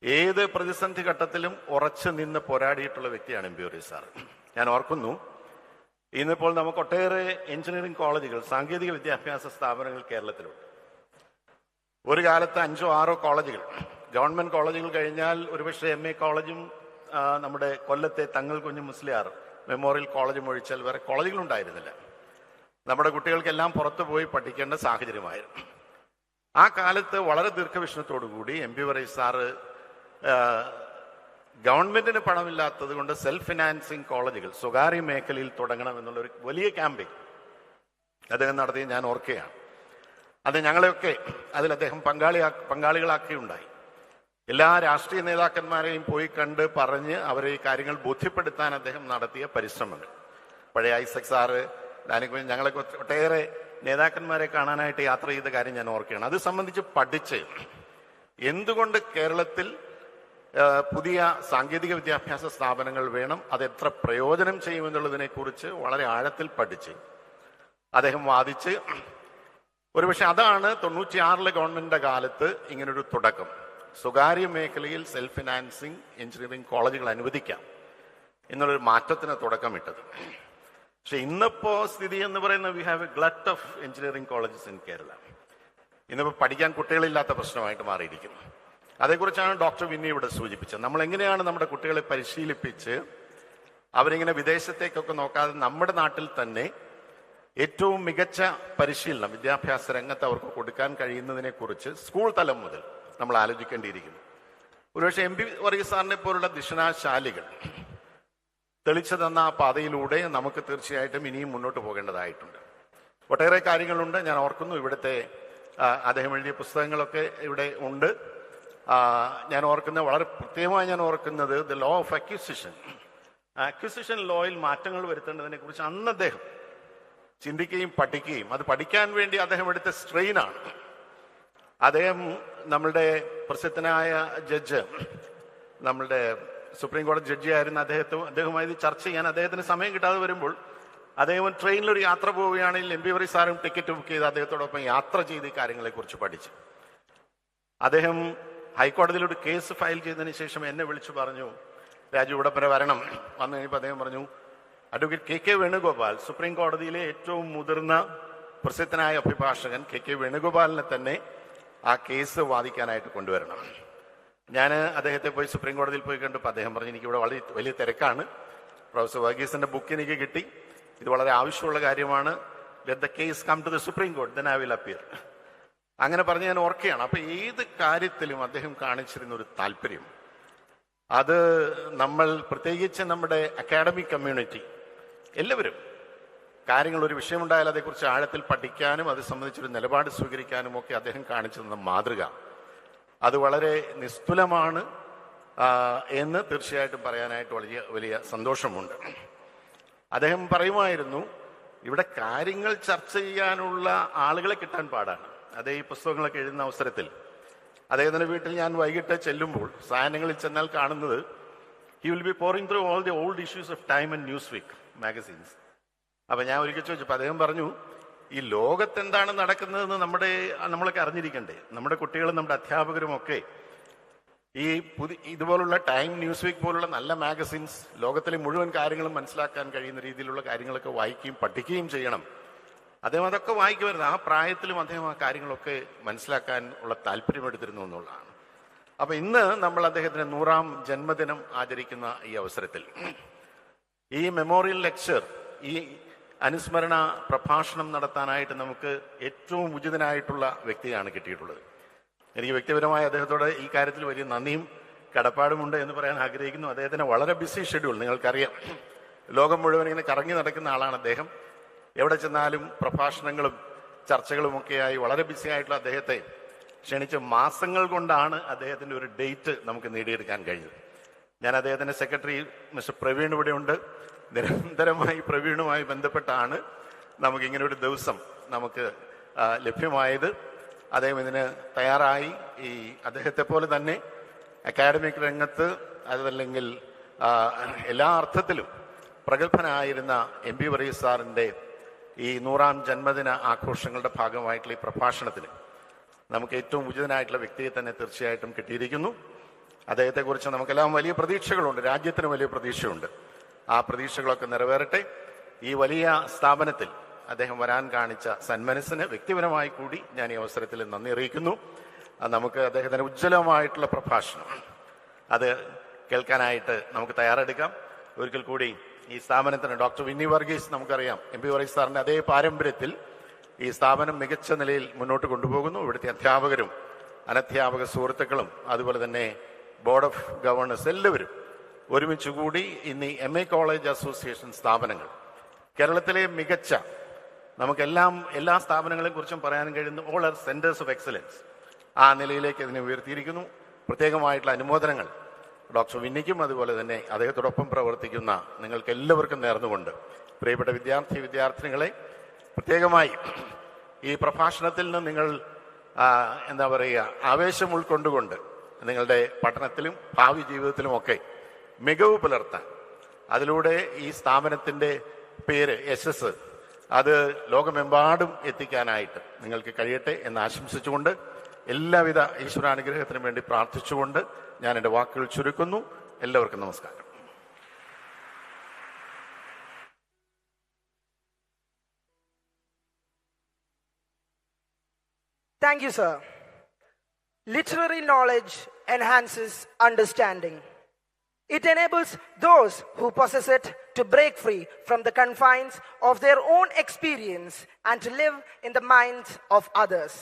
Speaker 4: ഏത് പ്രതിസന്ധി ഘട്ടത്തിലും ഉറച്ചു നിന്ന് പോരാടിയിട്ടുള്ള വ്യക്തിയാണ് MP വർഗീസ് സാർ. ഞാൻ ഓർക്കുന്നു, ഇന്നിപ്പോൾ നമുക്ക് ഒട്ടേറെ എഞ്ചിനീയറിംഗ് കോളേജുകൾ, സാങ്കേതിക വിദ്യാഭ്യാസ സ്ഥാപനങ്ങൾ കേരളത്തിലുണ്ട്. ഒരു കാലത്ത് 5 or 6 കോളേജുകൾ, ഗവൺമെന്റ് കോളേജുകൾ കഴിഞ്ഞാൽ ഒരുപക്ഷെ MA കോളേജും നമ്മുടെ കൊല്ലത്തെ തങ്ങൾ കുഞ്ഞു മുസ്ലിയാർ മെമ്മോറിയൽ കോളേജും ഒഴിച്ചാൽ വേറെ കോളേജുകളുണ്ടായിരുന്നില്ല. നമ്മുടെ കുട്ടികൾക്കെല്ലാം പുറത്തു പോയി പഠിക്കേണ്ട സാഹചര്യമായിരുന്നു. ആ കാലത്ത് വളരെ ദീർഘവീക്ഷണത്തോടു കൂടി MP വർഗീസ് സാറ് ഗവൺമെന്റിന് പണമില്ലാത്തത് കൊണ്ട് സെൽഫ് ഫിനാൻസിങ് കോളേജുകൾ സ്വകാര്യ മേഖലയിൽ തുടങ്ങണം എന്നുള്ളൊരു വലിയ ക്യാമ്പയിൻ അദ്ദേഹം നടത്തി ഞാൻ ഓർക്കുകയാണ്. അത് ഞങ്ങളെയൊക്കെ അതിൽ അദ്ദേഹം പങ്കാളികളാക്കിയുണ്ടായി. എല്ലാ രാഷ്ട്രീയ നേതാക്കന്മാരെയും പോയി കണ്ട് പറഞ്ഞ് അവരെ ഈ കാര്യങ്ങൾ ബോധ്യപ്പെടുത്താൻ അദ്ദേഹം നടത്തിയ പരിശ്രമങ്ങൾ, പഴയ ഐസക് സാറ്, ഞങ്ങളൊക്കെ ഒട്ടേറെ നേതാക്കന്മാരെ കാണാനായിട്ട് യാത്ര ചെയ്ത കാര്യം ഞാൻ ഓർക്കുകയാണ്. അത് സംബന്ധിച്ച് പഠിച്ച് എന്തുകൊണ്ട് കേരളത്തിൽ പുതിയ സാങ്കേതിക വിദ്യാഭ്യാസ സ്ഥാപനങ്ങൾ വേണം, അതെത്ര പ്രയോജനം ചെയ്യുമെന്നുള്ളതിനെ കുറിച്ച് വളരെ ആഴത്തിൽ പഠിച്ച് അദ്ദേഹം വാദിച്ച്, ഒരുപക്ഷെ അതാണ് 96 ഗവൺമെന്റിന്റെ കാലത്ത് ഇങ്ങനൊരു തുടക്കം, സ്വകാര്യ മേഖലയിൽ സെൽഫ് ഫിനാൻസിങ് എഞ്ചിനീയറിംഗ് കോളേജുകൾ അനുവദിക്കാം എന്നുള്ളൊരു മാറ്റത്തിന് തുടക്കമിട്ടത്. പക്ഷെ ഇന്നിപ്പോ സ്ഥിതി എന്ന് പറയുന്നത് we have a glut of engineering colleges in Kerala. ഇന്നിപ്പോൾ പഠിക്കാൻ കുട്ടികളില്ലാത്ത പ്രശ്നമായിട്ട് മാറിയിരിക്കുന്നു. അതേക്കുറിച്ചാണ് ഡോക്ടർ വിന്നി ഇവിടെ സൂചിപ്പിച്ചത്. നമ്മൾ എങ്ങനെയാണ് നമ്മുടെ കുട്ടികളെ പരിശീലിപ്പിച്ച് അവരിങ്ങനെ വിദേശത്തേക്കൊക്കെ നോക്കാതെ നമ്മുടെ നാട്ടിൽ തന്നെ ഏറ്റവും മികച്ച പരിശീലനം വിദ്യാഭ്യാസ രംഗത്ത് അവർക്ക് കൊടുക്കാൻ കഴിയുന്നതിനെ കുറിച്ച് സ്കൂൾ തലം മുതൽ നമ്മൾ ആലോചിക്കേണ്ടിയിരിക്കുന്നു. ഒരുപക്ഷെ MP വർഗീസ് സാറിനെ പോലുള്ള ദിഷണാശാലികൾ തെളിച്ചു തന്ന ആ പാതയിലൂടെ നമുക്ക് തീർച്ചയായിട്ടും ഇനിയും മുന്നോട്ട് പോകേണ്ടതായിട്ടുണ്ട്. ഒട്ടേറെ കാര്യങ്ങളുണ്ട്. ഞാൻ ഓർക്കുന്നു, ഇവിടുത്തെ അദ്ദേഹം എഴുതിയ പുസ്തകങ്ങളൊക്കെ ഇവിടെ ഉണ്ട്. ഞാൻ ഓർക്കുന്നത്, വളരെ പ്രത്യേകമായി ഞാൻ ഓർക്കുന്നത് ദ ലോ ഓഫ് അക്വിസിഷൻ ലോയിൽ മാറ്റങ്ങൾ വരുത്തേണ്ടതിനെ കുറിച്ച് അന്ന് അദ്ദേഹം ചിന്തിക്കുകയും പഠിക്കുകയും അത് പഠിക്കാൻ വേണ്ടി അദ്ദേഹം എടുത്ത സ്ട്രെയിനാണ്. അദ്ദേഹം നമ്മളുടെ പ്രസിദ്ധനായ ജഡ്ജ്, നമ്മളുടെ സുപ്രീം കോടതി ജഡ്ജിയായിരുന്ന അദ്ദേഹവുമായി ഇത് ചർച്ച ചെയ്യാൻ അദ്ദേഹത്തിന് സമയം കിട്ടാതെ വരുമ്പോൾ അദ്ദേഹം ട്രെയിനിലൊരു യാത്ര പോവുകയാണെങ്കിൽ MP വർഗീസ് സാറും ടിക്കറ്റ് ബുക്ക് ചെയ്ത് അദ്ദേഹത്തോടൊപ്പം യാത്ര ചെയ്ത് ഈ കാര്യങ്ങളെക്കുറിച്ച് പഠിച്ചു. അദ്ദേഹം ഹൈക്കോടതിയിൽ ഒരു കേസ് ഫയൽ ചെയ്തതിന് ശേഷം എന്നെ വിളിച്ചു പറഞ്ഞു, രാജു ഇവിടെ വരെ വരണം. വന്നു കഴിഞ്ഞപ്പോൾ അദ്ദേഹം പറഞ്ഞു, അഡ്വക്കേറ്റ് KK വേണുഗോപാൽ, സുപ്രീം കോടതിയിലെ ഏറ്റവും മുതിർന്ന പ്രസിദ്ധനായ അഭിഭാഷകൻ KK വേണുഗോപാലിനെ തന്നെ ആ കേസ് വാദിക്കാനായിട്ട് കൊണ്ടുവരണം. ഞാൻ അദ്ദേഹത്തെ പോയി സുപ്രീം കോടതിയിൽ പോയി കണ്ടപ്പോൾ അദ്ദേഹം പറഞ്ഞു, എനിക്കിവിടെ വളരെ വലിയ തിരക്കാണ്, പ്രൊഫസർ വർഗീസിന്റെ ബുക്ക് എനിക്ക് കിട്ടി, ഇത് വളരെ ആവശ്യമുള്ള കാര്യമാണ്, let the case come to the Supreme Court, then I will appear. അങ്ങനെ പറഞ്ഞ് ഞാൻ ഓർക്കുകയാണ്. അപ്പൊ ഏത് കാര്യത്തിലും അദ്ദേഹം കാണിച്ചിരുന്ന ഒരു താല്പര്യം, അത് നമ്മൾ പ്രത്യേകിച്ച് നമ്മുടെ അക്കാഡമിക് കമ്മ്യൂണിറ്റി എല്ലാവരും കാര്യങ്ങൾ ഒരു വിഷയമുണ്ടായാൽ അതേക്കുറിച്ച് ആഴത്തിൽ പഠിക്കാനും അത് സംബന്ധിച്ചൊരു നിലപാട് സ്വീകരിക്കാനും ഒക്കെ അദ്ദേഹം കാണിച്ചു തന്ന മാതൃക അത് വളരെ നിസ്തുലമാണ് എന്ന് തീർച്ചയായിട്ടും പറയാനായിട്ട് വലിയ വലിയ സന്തോഷമുണ്ട്. അദ്ദേഹം പറയുമായിരുന്നു, ഇവിടെ കാര്യങ്ങൾ ചർച്ച ചെയ്യാനുള്ള ആളുകളെ കിട്ടാൻ പാടാണ്. അതേ ഈ പുസ്തകങ്ങളൊക്കെ എഴുതുന്ന അവസരത്തിൽ അദ്ദേഹത്തിൻ്റെ വീട്ടിൽ ഞാൻ വൈകിട്ട് ചെല്ലുമ്പോൾ സായാഹ്നങ്ങളിൽ ചെന്നാൽ കാണുന്നത് he will be pouring through all the old issues of Time and Newsweek magazines. അപ്പം ഞാൻ ഒരിക്കൽ ചോദിച്ചപ്പോൾ അദ്ദേഹം പറഞ്ഞു, ഈ ലോകത്ത് എന്താണ് നടക്കുന്നതെന്ന് നമ്മളൊക്കെ അറിഞ്ഞിരിക്കണ്ടേ? നമ്മുടെ കുട്ടികളും നമ്മുടെ അധ്യാപകരും ഒക്കെ ഈ ഇതുപോലുള്ള ടൈം, ന്യൂസ് വീക്ക് പോലുള്ള നല്ല മാഗസിൻസ്, ലോകത്തിലെ മുഴുവൻ കാര്യങ്ങളും മനസ്സിലാക്കാൻ കഴിയുന്ന രീതിയിലുള്ള കാര്യങ്ങളൊക്കെ വായിക്കുകയും പഠിക്കുകയും ചെയ്യണം. അദ്ദേഹം അതൊക്കെ വായിക്കുമായിരുന്നു. ആ പ്രായത്തിലും അദ്ദേഹം ആ കാര്യങ്ങളൊക്കെ മനസ്സിലാക്കാൻ ഉള്ള താല്പര്യമെടുത്തിരുന്നു എന്നുള്ളതാണ്. അപ്പം ഇന്ന് നമ്മൾ അദ്ദേഹത്തിന് 100ാം ജന്മദിനം ആചരിക്കുന്ന ഈ അവസരത്തിൽ ഈ മെമ്മോറിയൽ ലെക്ചർ, ഈ അനുസ്മരണ പ്രഭാഷണം നടത്താനായിട്ട് നമുക്ക് ഏറ്റവും ഉചിതനായിട്ടുള്ള വ്യക്തിയാണ് കിട്ടിയിട്ടുള്ളത്. എനിക്ക് വ്യക്തിപരമായി അദ്ദേഹത്തോട് ഈ കാര്യത്തിൽ വലിയ നന്ദിയും കടപ്പാടുമുണ്ട് എന്ന് പറയാൻ ആഗ്രഹിക്കുന്നു. അദ്ദേഹത്തിന് വളരെ ബിസി ഷെഡ്യൂൾ, നിങ്ങൾക്കറിയാം. ലോകം മുഴുവൻ ഇങ്ങനെ കറങ്ങി നടക്കുന്ന ആളാണ് അദ്ദേഹം. എവിടെ ചെന്നാലും പ്രഭാഷണങ്ങളും ചർച്ചകളുമൊക്കെയായി വളരെ ബിസി ആയിട്ടുള്ള അദ്ദേഹത്തെ ക്ഷണിച്ച് മാസങ്ങൾ കൊണ്ടാണ് അദ്ദേഹത്തിൻ്റെ ഒരു ഡേറ്റ് നമുക്ക് നേടിയെടുക്കാൻ കഴിഞ്ഞത്. ഞാൻ അദ്ദേഹത്തിൻ്റെ സെക്രട്ടറി മിസ്റ്റർ പ്രവീൺ ഇവിടെയുണ്ട്. നിരന്തരമായി പ്രവീണുമായി ബന്ധപ്പെട്ടാണ് നമുക്കിങ്ങനെ ഒരു ദിവസം നമുക്ക് ലഭ്യമായത്. അദ്ദേഹം ഇതിന് തയ്യാറായി. ഈ അദ്ദേഹത്തെ പോലെ തന്നെ അക്കാഡമിക് രംഗത്ത് അതല്ലെങ്കിൽ എല്ലാ അർത്ഥത്തിലും പ്രഗത്ഭനായിരുന്ന MP വർഗീസ് സാറിൻ്റെ ഈ 100ാം ജന്മദിന ആഘോഷങ്ങളുടെ ഭാഗമായിട്ടുള്ള ഈ പ്രഭാഷണത്തിന് നമുക്ക് ഏറ്റവും ഉചിതനായിട്ടുള്ള വ്യക്തിയെ തന്നെ തീർച്ചയായിട്ടും കിട്ടിയിരിക്കുന്നു. അദ്ദേഹത്തെക്കുറിച്ച് നമുക്കെല്ലാം വലിയ പ്രതീക്ഷകളുണ്ട്, രാജ്യത്തിന് വലിയ പ്രതീക്ഷയുണ്ട്. ആ പ്രതീക്ഷകളൊക്കെ നിറവേറട്ടെ. ഈ വലിയ സ്ഥാപനത്തിൽ അദ്ദേഹം വരാൻ കാണിച്ച സന്മനസ്സിന് വ്യക്തിപരമായി കൂടി ഞാൻ ഈ അവസരത്തിൽ നന്ദി അറിയിക്കുന്നു. നമുക്ക് അദ്ദേഹത്തിൻ്റെ ഉജ്ജ്വലമായിട്ടുള്ള പ്രഭാഷണം അത് കേൾക്കാനായിട്ട് നമുക്ക് തയ്യാറെടുക്കാം. ഒരിക്കൽ കൂടി ഈ സ്ഥാപനത്തിന് ഡോക്ടർ വിന്നി വർഗീസ്, നമുക്കറിയാം MP വർഗീസ് സാറിൻ്റെ അതേ പാരമ്പര്യത്തിൽ ഈ സ്ഥാപനം മികച്ച നിലയിൽ മുന്നോട്ട് കൊണ്ടുപോകുന്നു. ഇവിടുത്തെ അധ്യാപകരും അനധ്യാപക സുഹൃത്തുക്കളും അതുപോലെ തന്നെ ബോർഡ് ഓഫ് ഗവർണേഴ്സ് എല്ലാവരും ഒരുമിച്ച് കൂടി ഇന്ന് ഈ MA കോളേജ് അസോസിയേഷൻ സ്ഥാപനങ്ങൾ കേരളത്തിലെ മികച്ച, നമുക്കെല്ലാം എല്ലാ സ്ഥാപനങ്ങളെക്കുറിച്ചും പറയാൻ കഴിയുന്ന all are centres of excellence, ആ നിലയിലേക്ക് ഇതിനെ ഉയർത്തിയിരിക്കുന്നു. പ്രത്യേകമായിട്ടുള്ള അനുമോദനങ്ങൾ ഡോക്ടർ വിന്നിക്കും അതുപോലെ തന്നെ അദ്ദേഹത്തോടൊപ്പം പ്രവർത്തിക്കുന്ന നിങ്ങൾക്ക് എല്ലാവർക്കും നേർന്നുകൊണ്ട്, പ്രിയപ്പെട്ട വിദ്യാർത്ഥിനികളെ പ്രത്യേകമായി ഈ പ്രഭാഷണത്തിൽ നിന്ന് നിങ്ങൾ എന്താ പറയുക, ആവേശം ഉൾക്കൊണ്ടുകൊണ്ട് നിങ്ങളുടെ പഠനത്തിലും ഭാവി ജീവിതത്തിലുമൊക്കെ മികവ് പുലർത്താൻ, അതിലൂടെ ഈ സ്ഥാപനത്തിൻ്റെ പേര് യശസ് അത് ലോകമെമ്പാടും എത്തിക്കാനായിട്ട് നിങ്ങൾക്ക് കഴിയട്ടെ എന്ന് ആശംസിച്ചുകൊണ്ട് എല്ലാവിധ ഈശ്വരാനുഗ്രഹത്തിനും വേണ്ടി പ്രാർത്ഥിച്ചുകൊണ്ട് ഞാൻ എൻ്റെ വാക്കുകൾ ചുരുക്കുന്നു. എല്ലാവർക്കും നമസ്കാരം.
Speaker 1: Thank you, sir. Literary knowledge enhances understanding. It enables those who possess it to break free from the confines of their own experience and to live in the minds of others.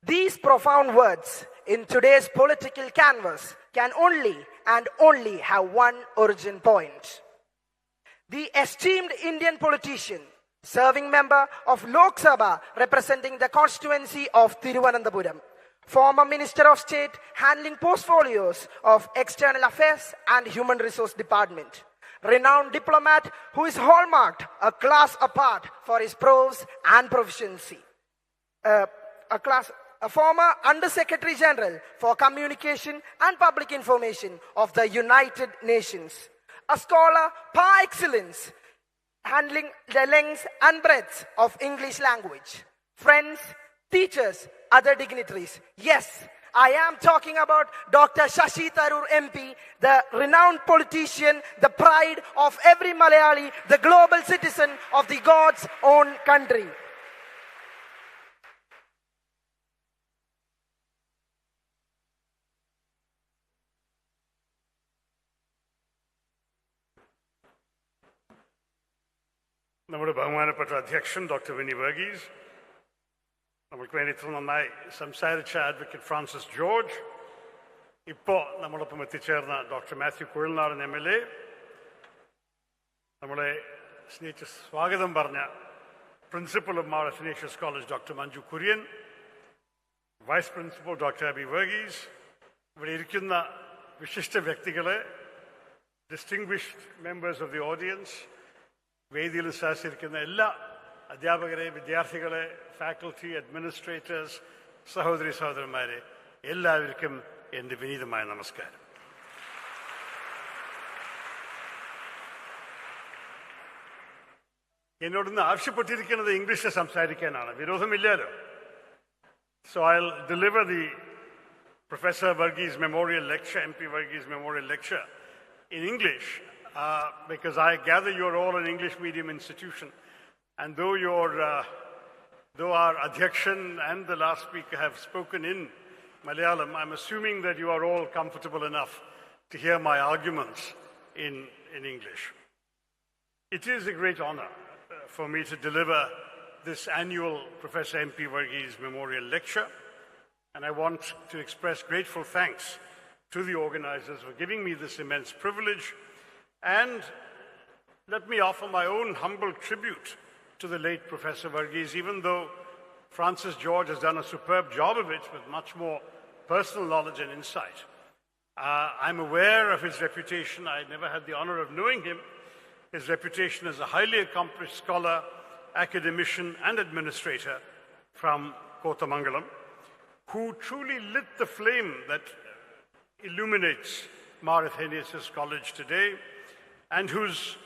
Speaker 1: These profound words in today's political canvas can only and only have one origin point. The esteemed Indian politician, serving member of Lok Sabha representing the constituency of Thiruvananthapuram, former Minister of State handling portfolios of External Affairs and Human Resource Department, renowned diplomat who is hallmarked a class apart for his prose and proficiency, a former Under-Secretary General for Communication and Public Information of the United Nations, a scholar par excellence, handling the length and breadth of English language. Friends, teachers, other dignitaries. Yes, I am talking about Dr. Shashi Tharoor MP, the renowned politician, the pride of every Malayali, the global citizen of the God's own country.
Speaker 5: നമ്മുടെ ബഹുമാനപ്പെട്ട അധ്യക്ഷൻ doctor Winnie Varghese, നമുക്ക് വേണ്ടി ഇത്ര നന്നായി സംസാരിച്ച advocate Francis George, ഇപ്പോൾ നമ്മളൊപ്പം എത്തിച്ചേർന്ന ഡോക്ടർ മാത്യു കുഴൽനാടൻ MLA, നമ്മളെ സ്നേഹിച്ച് സ്വാഗതം പറഞ്ഞ principal of Mar Athanasius college doctor Manju Kurian, vice principal doctor Abi Varghese, ഇവിടെ ഇരിക്കുന്ന വിശിഷ്ട വ്യക്തികളെ, distinguished members of the audience, വേദിയിൽ സഹകരിക്കുന്ന എല്ലാ അധ്യാപകരെ, വിദ്യാർത്ഥികളെ, ഫാക്കൽറ്റി, അഡ്മിനിസ്ട്രേറ്റേഴ്സ്, സഹോദരി സഹോദരന്മാരെ, എല്ലാവർക്കും എൻ്റെ വിനീതമായ നമസ്കാരം. എന്നോടൊന്ന് ആവശ്യപ്പെട്ടിരിക്കുന്നത് ഇംഗ്ലീഷിൽ സംസാരിക്കാനാണ്, വിരോധമില്ലല്ലോ. So I'll deliver the Professor Varghese Memorial Lecture, MP Varghese Memorial Lecture in English because I gather you're all an English medium institution, and though our Adhyakshan and the last speaker have spoken in Malayalam, I'm assuming that you are all comfortable enough to hear my arguments in English. It is a great honor for me to deliver this annual Professor M.P. Varghese Memorial Lecture, and I want to express grateful thanks to the organizers for giving me this immense privilege, and let me offer my own humble tribute to the late Professor Varghese, even though Francis George has done a superb job of it with much more personal knowledge and insight. I'm aware of his reputation. I never had the honor of knowing him. His reputation as a highly accomplished scholar, academician, and administrator from Kotamangalam, who truly lit the flame that illuminates Mar Athanasius College today, and whose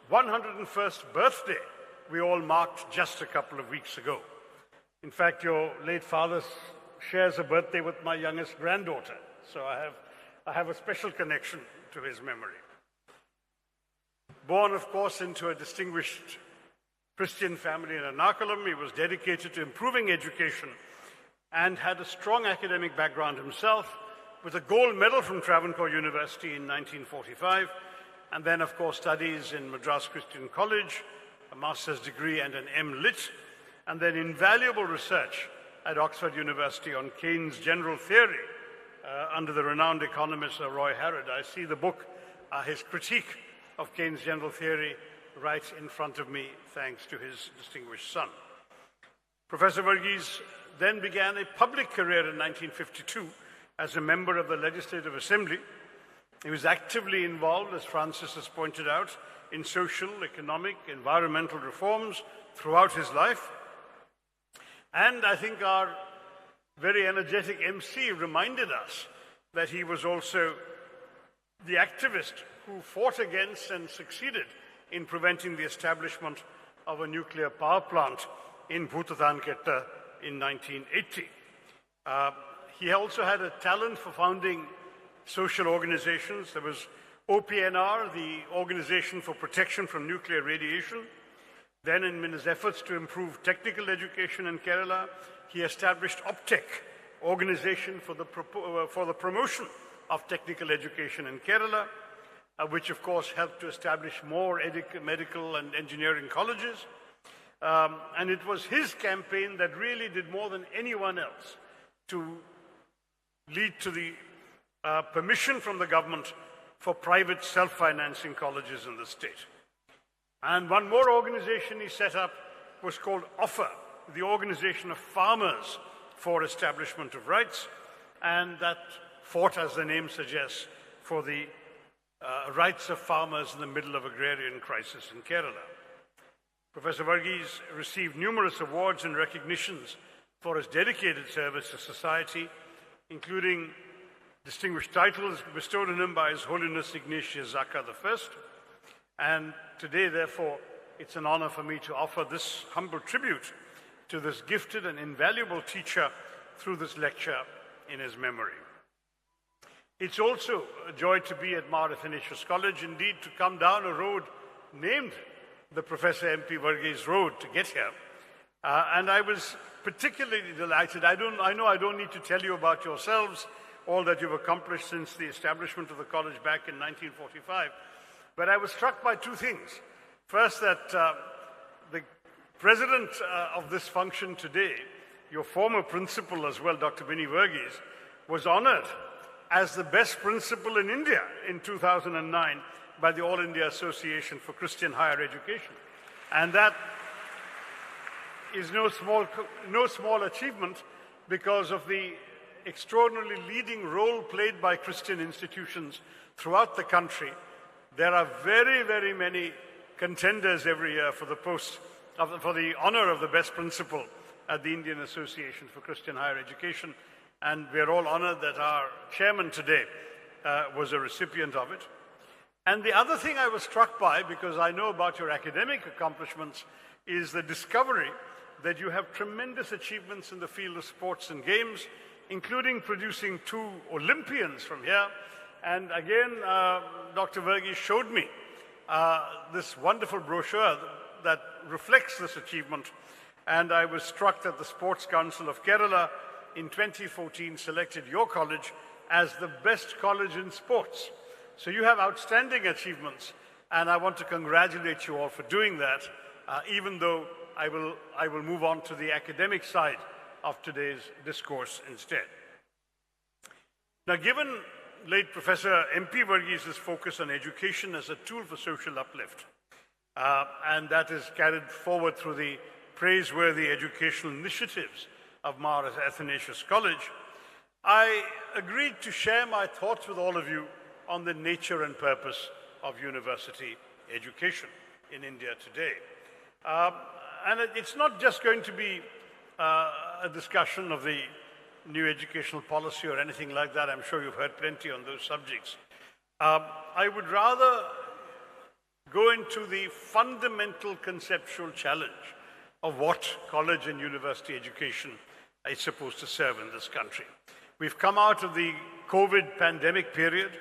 Speaker 5: 101st birthday we all marked just a couple of weeks ago. In fact, your late father shares a birthday with my youngest granddaughter, so I have a special connection to his memory. Born, of course, into a distinguished Christian family in Ernakulam, he was dedicated to improving education and had a strong academic background himself, with a gold medal from Travancore University in 1945, and then, of course, studies in Madras Christian College, a master's degree and an M. Lit, and then invaluable research at Oxford University on Keynes' general theory under the renowned economist Roy Harrod. I see the book, his critique of Keynes' general theory, right in front of me, thanks to his distinguished son. Professor Varghese then began a public career in 1952 as a member of the Legislative Assembly. He was actively involved, as Francis has pointed out, in social, economic, environmental reforms throughout his life. And I think our very energetic MC reminded us that he was also the activist who fought against and succeeded in preventing the establishment of a nuclear power plant in Bhutatanketta in 1980. He also had a talent for founding social organizations. There was OPNR, the Organization for Protection from Nuclear Radiation. Then, in his efforts to improve technical education in Kerala, he established OPTEC, Organization for the Promotion of Technical Education in Kerala, which, of course, helped to establish more medical and engineering colleges. And it was his campaign that really did more than anyone else to lead to the permission from the government for private self-financing colleges in the state. And one more organization he set up was called OFFER, the Organization of Farmers for Establishment of Rights, and that fought, as the name suggests, for the rights of farmers in the middle of agrarian crisis in Kerala. Professor Varghese received numerous awards and recognitions for his dedicated service to society, including distinguished titles bestowed on him by His Holiness Ignatius Zaka I. And today, therefore, it's an honor for me to offer this humble tribute to this gifted and invaluable teacher through this lecture in his memory. It's also a joy to be at Mar Athanasius College, indeed, to come down a road named the Professor M.P. Varghese Road to get here. And I was particularly delighted. I know I don't need to tell you about yourselves, all that you've accomplished since the establishment of the college back in 1945. But I was struck by two things. First, that the president of this function today, your former principal as well, Dr. Vinny Varghese, was honored as the best principal in India in 2009 by the All India Association for Christian Higher Education. And that is no small achievement because of the extraordinarily leading role played by Christian institutions throughout the country. There are very, very many contenders every year for the for the honor of the best principal at the Indian Association for Christian Higher Education. And we are all honored that our chairman today was a recipient of it. And the other thing I was struck by, because I know about your academic accomplishments, is the discovery that you have tremendous achievements in the field of sports and games, including producing 2 Olympians from here. And again, Dr. Varghese showed me this wonderful brochure that reflects this achievement. And I was struck that the Sports Council of Kerala in 2014 selected your college as the best college in sports. So you have outstanding achievements, and I want to congratulate you all for doing that, even though I will move on to the academic side of today's discourse instead. Now, given late Professor M.P. Varghese's focus on education as a tool for social uplift, and that is carried forward through the praiseworthy educational initiatives of Mar Athanasius College, I agreed to share my thoughts with all of you on the nature and purpose of university education in India today. And it's not just going to be a discussion of the new educational policy or anything like that. I'm sure you've heard plenty on those subjects. I would rather go into the fundamental conceptual challenge of what college and university education is supposed to serve in this country. We've come out of the COVID pandemic period,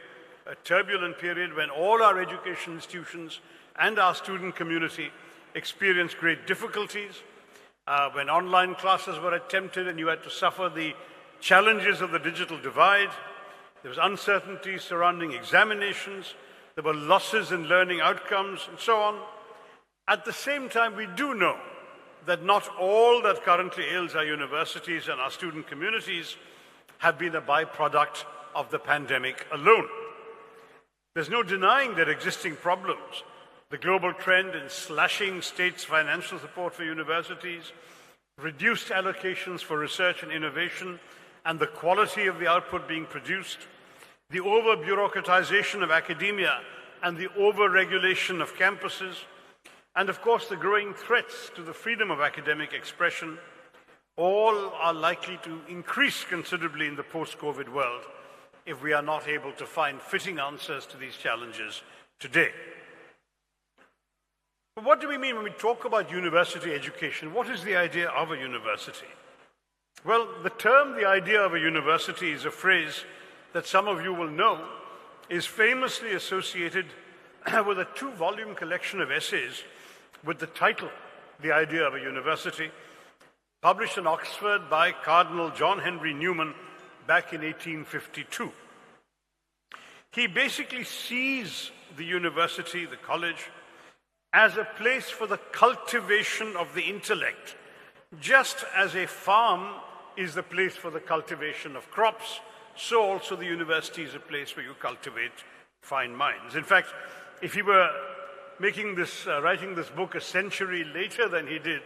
Speaker 5: a turbulent period when all our education institutions and our student community experienced great difficulties, when online classes were attempted and you had to suffer the challenges of the digital divide. There was uncertainty surrounding examinations, there were losses in learning outcomes, and so on. At the same time, we do know that not all that currently ails our universities and our student communities have been a byproduct of the pandemic alone. There's no denying their existing problems. The global trend in slashing states' financial support for universities, reduced allocations for research and innovation, and the quality of the output being produced, the over-bureaucratization of academia and the over-regulation of campuses, and of course the growing threats to the freedom of academic expression, all are likely to increase considerably in the post-COVID world if we are not able to find fitting answers to these challenges today. But what do we mean when we talk about university education? What is the idea of a university? Well, the term, the idea of a university, is a phrase that some of you will know is famously associated with a 2-volume collection of essays with the title, The Idea of a University, published in Oxford by Cardinal John Henry Newman back in 1852. He basically sees the university, the college, as a place for the cultivation of the intellect, just as a farm is the place for the cultivation of crops, so also the university is a place where you cultivate fine minds. In fact, if he were making this, writing this book a century later than he did,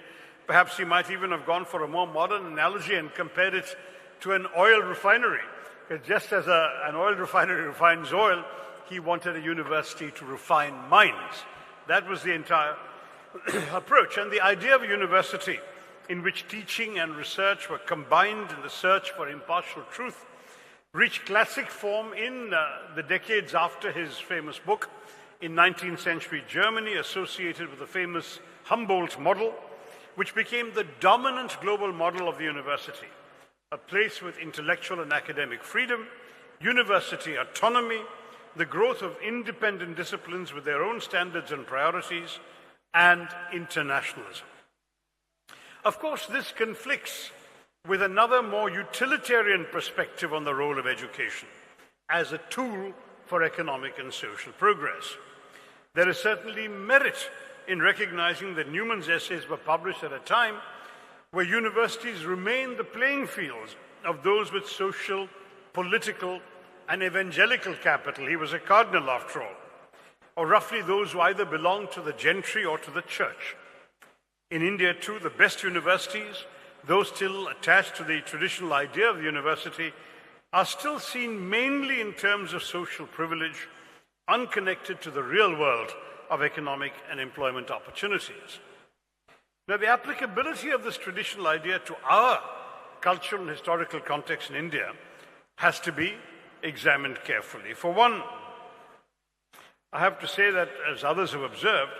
Speaker 5: perhaps he might even have gone for a more modern analogy and compared it to an oil refinery. Because just as an oil refinery refines oil, he wanted a university to refine minds. That was the entire approach. And the idea of a university in which teaching and research were combined in the search for impartial truth reached classic form in the decades after his famous book in 19th century Germany, associated with the famous Humboldt model, which became the dominant global model of the university, a place with intellectual and academic freedom, university autonomy, the growth of independent disciplines with their own standards and priorities, and internationalism. Of course, this conflicts with another more utilitarian perspective on the role of education as a tool for economic and social progress. There is certainly merit in recognizing that Newman's essays were published at a time where universities remained the playing fields of those with social, political, and evangelical capital. He was a cardinal, after all, or roughly those who either belonged to the gentry or to the church. In India, too, the best universities, those still attached to the traditional idea of the university, are still seen mainly in terms of social privilege, unconnected to the real world of economic and employment opportunities. Now, the applicability of this traditional idea to our cultural and historical context in India has to be examined carefully. For one, I have to say that, as others have observed,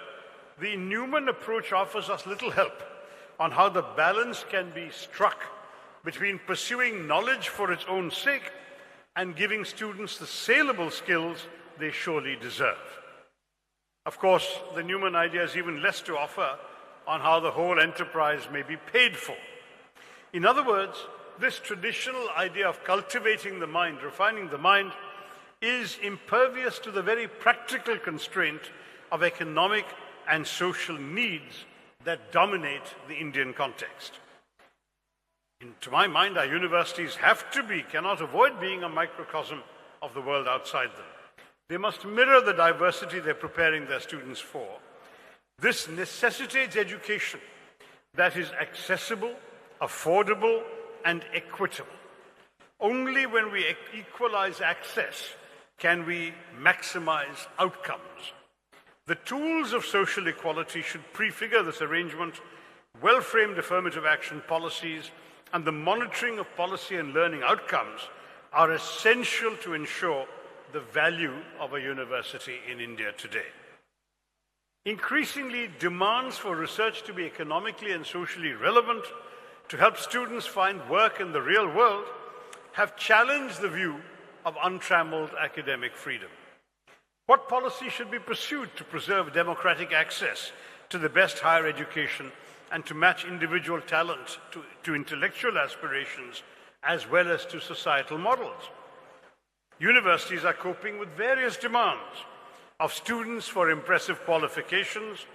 Speaker 5: the Newman approach offers us little help on how the balance can be struck between pursuing knowledge for its own sake and giving students the saleable skills they surely deserve. Of course, the Newman idea has even less to offer on how the whole enterprise may be paid for. In other words, this traditional idea of cultivating the mind, refining the mind, is impervious to the very practical constraint of economic and social needs that dominate the Indian context. To my mind, our universities cannot avoid being a microcosm of the world outside them. They must mirror the diversity they're preparing their students for. This necessitates education that is accessible, affordable, and equitable. Only when we equalize access can we maximize outcomes. The tools of social equality should prefigure this arrangement. Well-framed affirmative action policies and the monitoring of policy and learning outcomes are essential to ensure the value of a university in India today. Increasingly, demands for research to be economically and socially relevant to help students find work in the real world have challenged the view of untrammeled academic freedom. What policy should be pursued to preserve democratic access to the best higher education and to match individual talent to intellectual aspirations as well as to societal models? Universities are coping with various demands of students for impressive qualifications,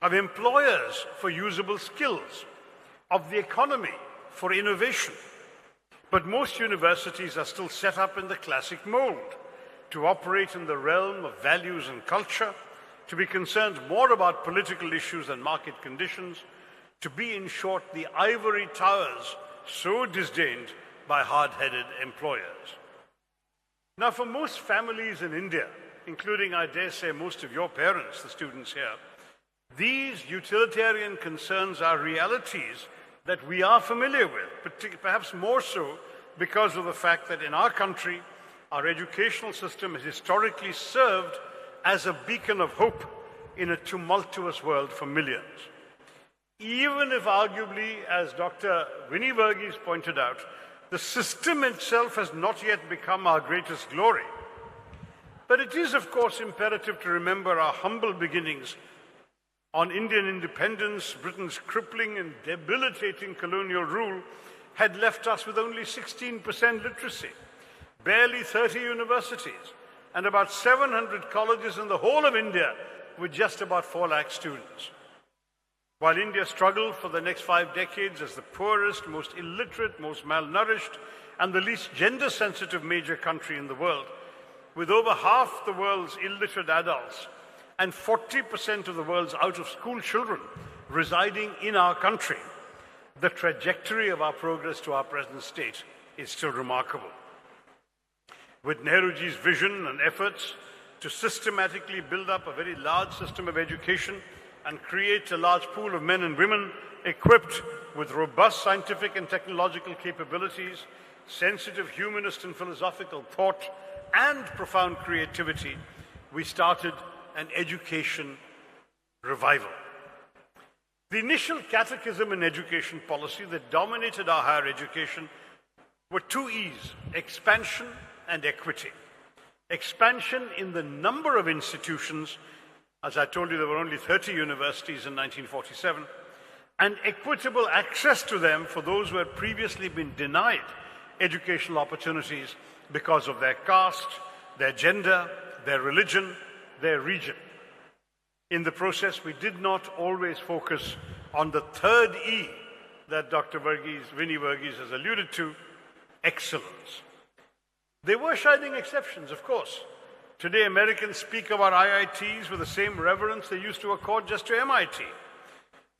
Speaker 5: of employers for usable skills, of the economy for innovation. But most universities are still set up in the classic mold, to operate in the realm of values and culture, to be concerned more about political issues and market conditions, to be, in short, the ivory towers so disdained by hard-headed employers. Now, for most families in India, including, I dare say, most of your parents, the students here, these utilitarian concerns are realities that we are familiar with, perhaps more so because of the fact that in our country, our educational system has historically served as a beacon of hope in a tumultuous world for millions. Even if arguably, as Dr. Varghese pointed out, the system itself has not yet become our greatest glory. But it is, of course, imperative to remember our humble beginnings. On Indian independence, Britain's crippling and debilitating colonial rule had left us with only 16% literacy, barely 30 universities, and about 700 colleges in the whole of India with just about 4 lakh students. While India struggled for the next 5 decades as the poorest, most illiterate, most malnourished, and the least gender-sensitive major country in the world, with over half the world's illiterate adults and 40% of the world's out-of-school children residing in our country, the trajectory of our progress to our present state is still remarkable. With Nehruji's vision and efforts to systematically build up a very large system of education and create a large pool of men and women equipped with robust scientific and technological capabilities, sensitive humanist and philosophical thought, and profound creativity, we started an education revival. The initial catechism in education policy that dominated our higher education were 2 E's: expansion and equity. Expansion in the number of institutions. As I told you, there were only 30 universities in 1947, and equitable access to them for those who had previously been denied educational opportunities because of their caste, their gender, their religion, their region. In the process, we did not always focus on the 3rd E that Dr. Varghese has alluded to, excellence. There were shining exceptions, of course. Today, Americans speak about IITs with the same reverence they used to accord just to MIT.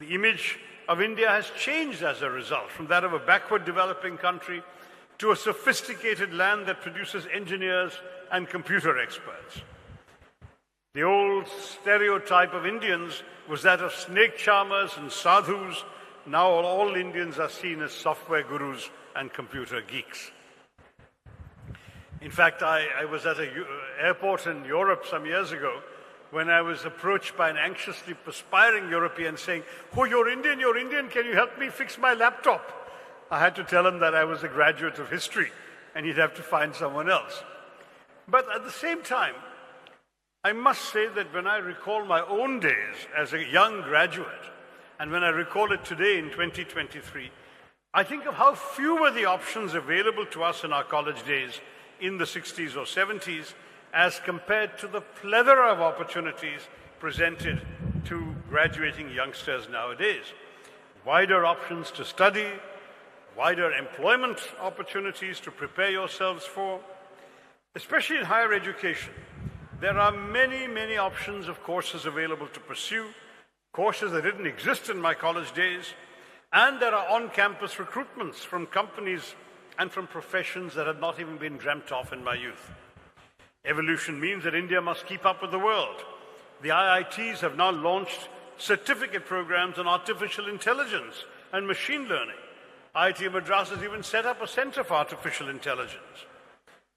Speaker 5: The image of India has changed as a result, from that of a backward developing country to a sophisticated land that produces engineers and computer experts. The old stereotype of Indians was that of snake charmers and sadhus. Now all Indians are seen as software gurus and computer geeks. In fact, I was at an airport in Europe some years ago when I was approached by an anxiously perspiring European saying, "Oh, you're Indian, can you help me fix my laptop?" I had to tell him that I was a graduate of history and he'd have to find someone else. But at the same time, I must say that when I recall my own days as a young graduate, and when I recall it today in 2023, I think of how few were the options available to us in our college days in the 60s or 70s as compared to the plethora of opportunities presented to graduating youngsters nowadays. Wider options to study, wider employment opportunities to prepare yourselves for, especially in higher education. There are many, many options of courses available to pursue, courses that didn't exist in my college days, and there are on-campus recruitments from companies and from professions that had not even been dreamt of in my youth. Evolution means that India must keep up with the world. The IITs have now launched certificate programs on artificial intelligence and machine learning. IIT Madras has even set up a center for artificial intelligence.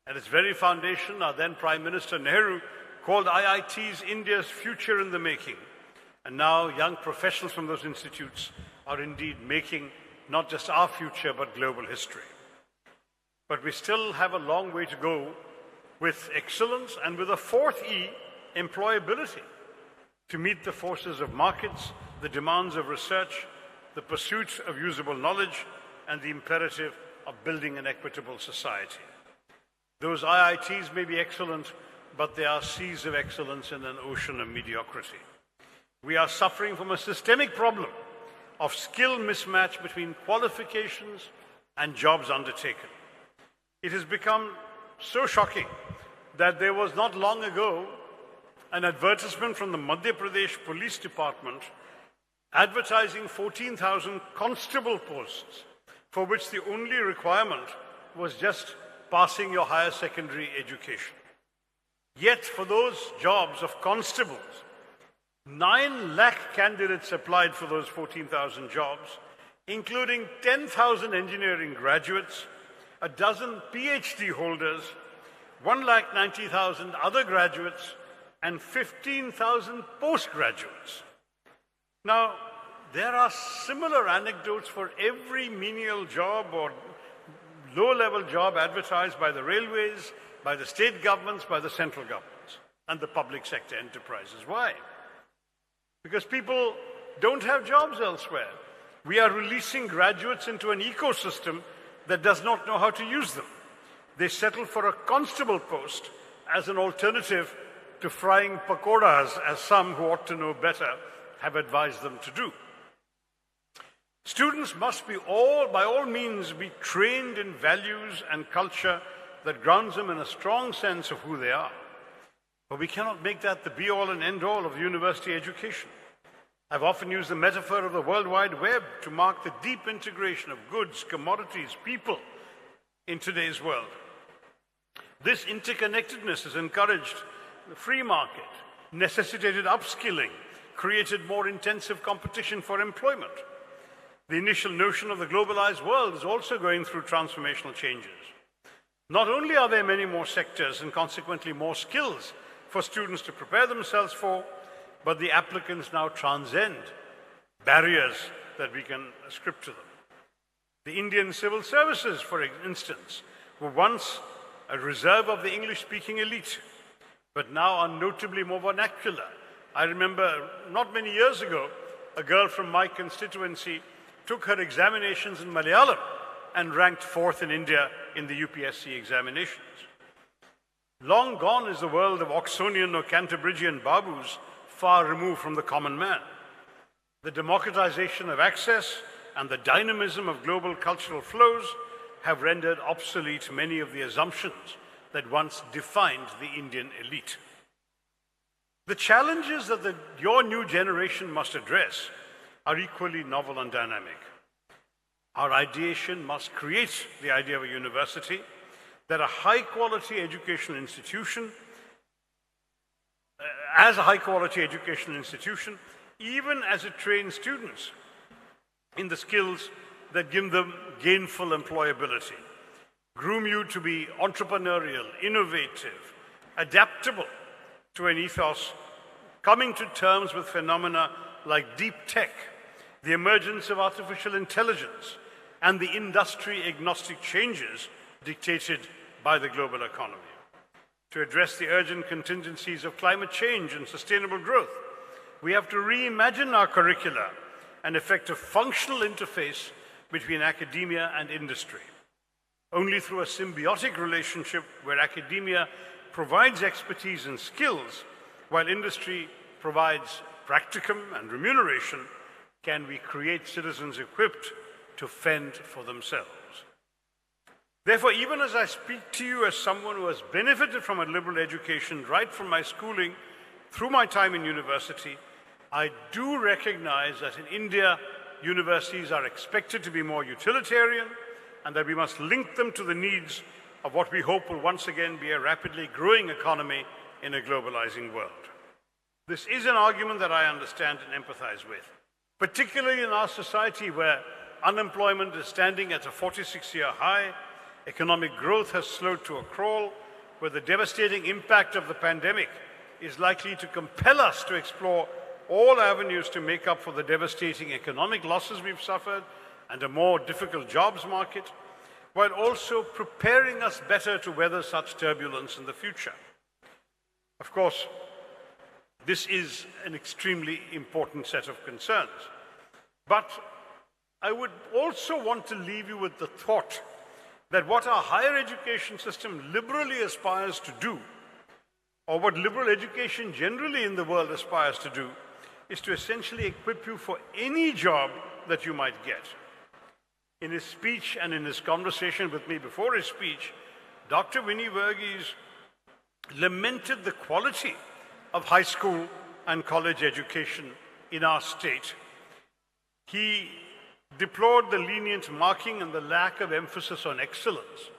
Speaker 5: At its very foundation, our then Prime Minister Nehru called IITs India's future in the making. And now young professionals from those institutes are indeed making not just our future, but global history. But we still have a long way to go with excellence and with a fourth E, employability, to meet the forces of markets, the demands of research, the pursuit of usable knowledge, and the imperative of building an equitable society. Those IITs may be excellent, but they are seas of excellence in an ocean of mediocrity. We are suffering from a systemic problem of skill mismatch between qualifications and jobs undertaken. It has become so shocking that there was not long ago an advertisement from the Madhya Pradesh Police Department advertising 14,000 constable posts for which the only requirement was just passing your higher secondary education. Yet for those jobs of constables, 9 lakh candidates applied for those 14,000 jobs, including 10,000 engineering graduates, a dozen PhD holders, 1,90,000 other graduates, and 15,000 postgraduates. Now, there are similar anecdotes for every menial job or low-level job advertised by the railways, by the state governments, by the central governments, and the public sector enterprises. Why? Because people don't have jobs elsewhere. We are releasing graduates into an ecosystem that does not know how to use them. They settle for a constable post as an alternative to frying pakoras, as some who ought to know better have advised them to do. Students must be by all means be trained in values and culture that grounds them in a strong sense of who they are. But we cannot make that the be-all and end-all of university education. I've often used the metaphor of the World Wide Web to mark the deep integration of goods, commodities, people in today's world. This interconnectedness has encouraged the free market, necessitated upskilling, created more intensive competition for employment. The initial notion of the globalized world is also going through transformational changes. Not only are there many more sectors and consequently more skills for students to prepare themselves for, but the applicants now transcend barriers that we can ascribe to them. The Indian civil services, for instance, were once a reserve of the English-speaking elite, but now are notably more vernacular. I remember not many years ago, a girl from my constituency took her examinations in Malayalam and ranked 4th in India in the UPSC examinations. Long gone is the world of Oxonian or Cantabrigian Babus, far removed from the common man. The democratization of access and the dynamism of global cultural flows have rendered obsolete many of the assumptions that once defined the Indian elite. The challenges that your new generation must address are equally novel and dynamic. Our ideation must create the idea of a university, that a high-quality educational institution, even as it trains students in the skills that give them gainful employability, groom you to be entrepreneurial, innovative, adaptable to an ethos, coming to terms with phenomena like deep tech, the emergence of artificial intelligence, and the industry-agnostic changes dictated by the global economy. To address the urgent contingencies of climate change and sustainable growth, we have to reimagine our curricula and effect a functional interface between academia and industry. Only through a symbiotic relationship where academia provides expertise and skills, while industry provides practicum and remuneration, can we create citizens equipped to fend for themselves. Therefore, even as I speak to you as someone who has benefited from a liberal education right from my schooling through my time in university, I do recognize that in India, universities are expected to be more utilitarian and that we must link them to the needs of what we hope will once again be a rapidly growing economy in a globalizing world. This is an argument that I understand and empathize with, particularly in our society where unemployment is standing at a 46-year high, economic growth has slowed to a crawl, where the devastating impact of the pandemic is likely to compel us to explore all avenues to make up for the devastating economic losses we've suffered and a more difficult jobs market, while also preparing us better to weather such turbulence in the future. Of course, this is an extremely important set of concerns. But I would also want to leave you with the thought that what our higher education system liberally aspires to do, or what liberal education generally in the world aspires to do, is to essentially equip you for any job that you might get. In his speech and in his conversation with me before his speech, Dr. Varghese lamented the quality of high school and college education in our state. He deplored the lenient marking and the lack of emphasis on excellence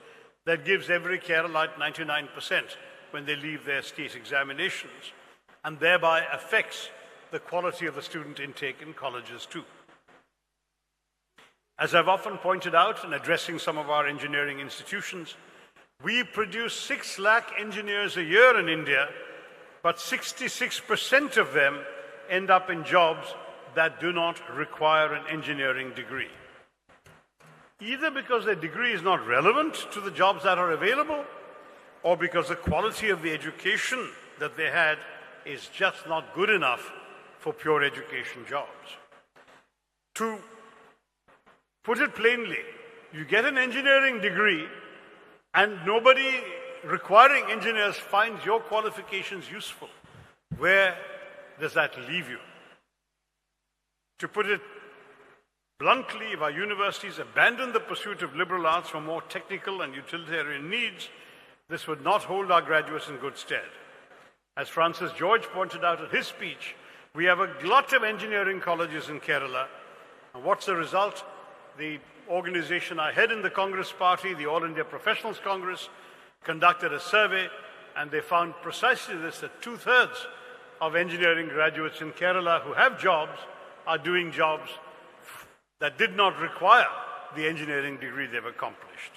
Speaker 5: that gives every Keralite 99% when they leave their state examinations, and thereby affects the quality of the student intake in colleges too. As I've often pointed out in addressing some of our engineering institutions, we produce 6 lakh engineers a year in India, but 66% of them end up in jobs that do not require an engineering degree. Either because their degree is not relevant to the jobs that are available, or because the quality of the education that they had is just not good enough for pure education jobs. To put it plainly, you get an engineering degree and nobody requiring engineers finds your qualifications useful. Where does that leave you? To put it bluntly, if our universities abandon the pursuit of liberal arts for more technical and utilitarian needs, this would not hold our graduates in good stead. As Francis George pointed out in his speech, we have a glut of engineering colleges in Kerala. And what's the result? The organization I head in the Congress Party, the All India Professionals Congress, conducted a survey, and they found precisely this, that 2/3 of engineering graduates in Kerala who have jobs are doing jobs that did not require the engineering degree they've accomplished.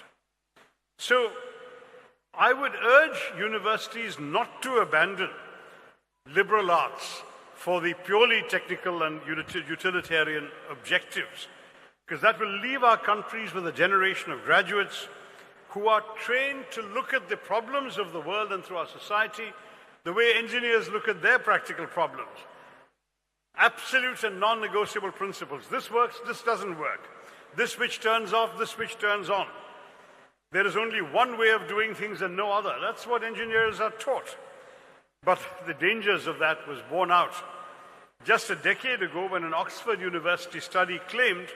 Speaker 5: So I would urge universities not to abandon liberal arts for the purely technical and utilitarian objectives, because that will leave our countries with a generation of graduates who are trained to look at the problems of the world and through our society the way engineers look at their practical problems. Absolute and non-negotiable principles. This works, this doesn't work. This switch turns off, this switch turns on. There is only one way of doing things and no other. That's what engineers are taught. But the dangers of that was borne out just a decade ago when an Oxford University study claimed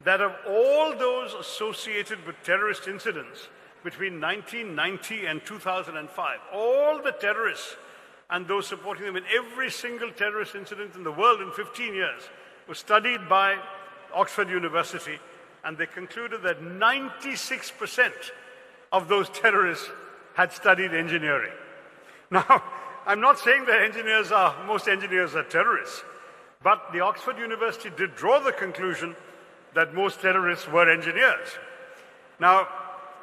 Speaker 5: that of all those associated with terrorist incidents between 1990 and 2005, all the terrorists and those supporting them in every single terrorist incident in the world in 15 years, was studied by Oxford University, and they concluded that 96% of those terrorists had studied engineering. Now, I'm not saying that most engineers are terrorists, but the Oxford University did draw the conclusion that most terrorists were engineers. Now,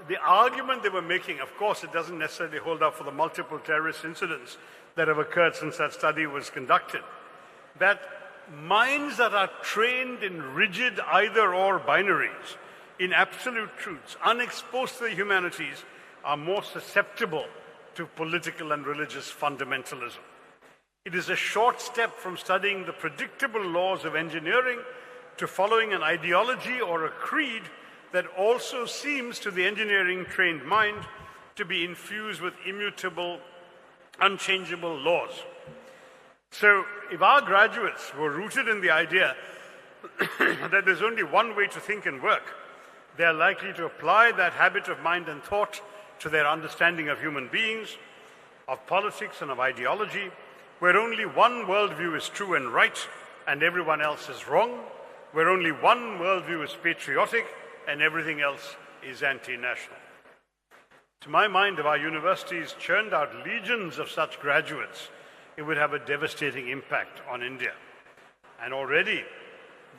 Speaker 5: the argument they were making, of course, it doesn't necessarily hold up for the multiple terrorist incidents that have occurred since that study was conducted, that minds that are trained in rigid either-or binaries, in absolute truths, unexposed to the humanities, are more susceptible to political and religious fundamentalism. It is a short step from studying the predictable laws of engineering to following an ideology or a creed that also seems to the engineering-trained mind to be infused with immutable, unchangeable laws. So if our graduates were rooted in the idea that there's only one way to think and work, they are likely to apply that habit of mind and thought to their understanding of human beings, of politics and of ideology, where only one worldview is true and right and everyone else is wrong, where only one worldview is patriotic and everything else is anti-national. To my mind, if our universities churned out legions of such graduates, it would have a devastating impact on India. And already,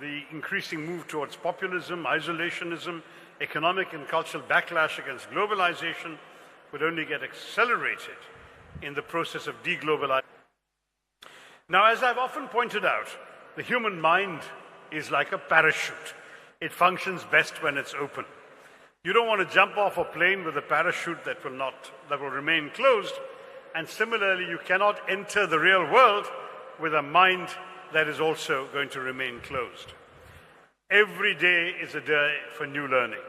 Speaker 5: the increasing move towards populism, isolationism, economic and cultural backlash against globalization would only get accelerated in the process of deglobalization. Now, as I've often pointed out, the human mind is like a parachute. It functions best when it's open. You don't want to jump off a plane with a parachute that will remain closed, and similarly, you cannot enter the real world with a mind that is also going to remain closed. Every day is a day for new learnings.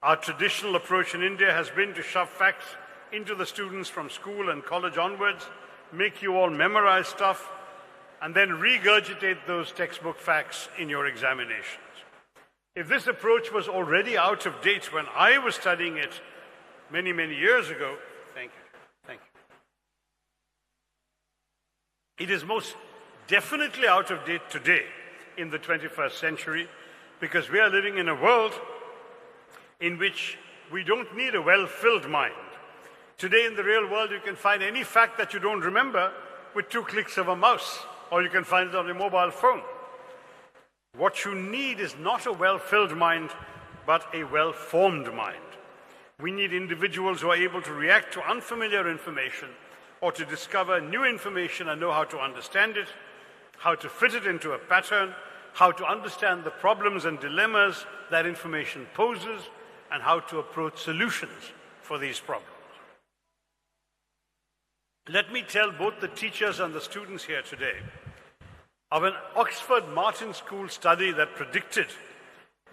Speaker 5: Our traditional approach in India has been to shove facts into the students from school and college onwards, make you all memorize stuff, and then regurgitate those textbook facts in your examinations. If this approach was already out of date when I was studying it many, many years ago, thank you. It is most definitely out of date today in the 21st century, because we are living in a world in which we don't need a well-filled mind. Today in the real world, you can find any fact that you don't remember with 2 clicks of a mouse, or you can find it on your mobile phone. What you need is not a well-filled mind, but a well-formed mind. We need individuals who are able to react to unfamiliar information or to discover new information and know how to understand it, how to fit it into a pattern, how to understand the problems and dilemmas that information poses, and how to approach solutions for these problems. Let me tell both the teachers and the students here today of an Oxford Martin School study that predicted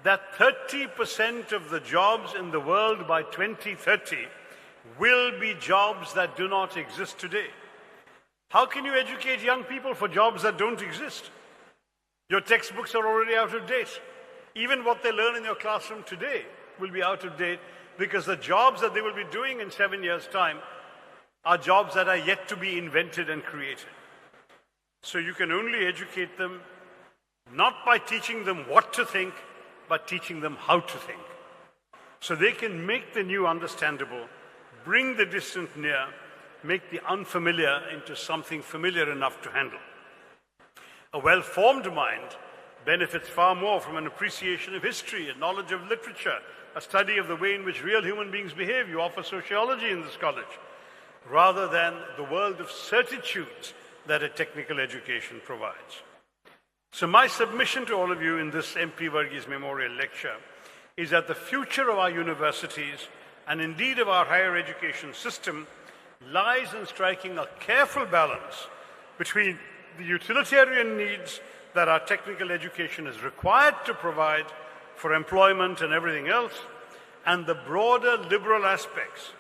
Speaker 5: that 30% of the jobs in the world by 2030 will be jobs that do not exist today. How can you educate young people for jobs that don't exist? Your textbooks are already out of date. Even what they learn in your classroom today will be out of date, because the jobs that they will be doing in 7 years' time are jobs that are yet to be invented and created. So you can only educate them not by teaching them what to think, but teaching them how to think. So they can make the new understandable, bring the distant near, make the unfamiliar into something familiar enough to handle. A well-formed mind benefits far more from an appreciation of history, a knowledge of literature, a study of the way in which real human beings behave. You offer sociology in this college, rather than the world of certitudes that a technical education provides. So my submission to all of you in this MP Varghese Memorial Lecture is that the future of our universities, and indeed of our higher education system, lies in striking a careful balance between the utilitarian needs that our technical education is required to provide for employment and everything else, and the broader liberal aspects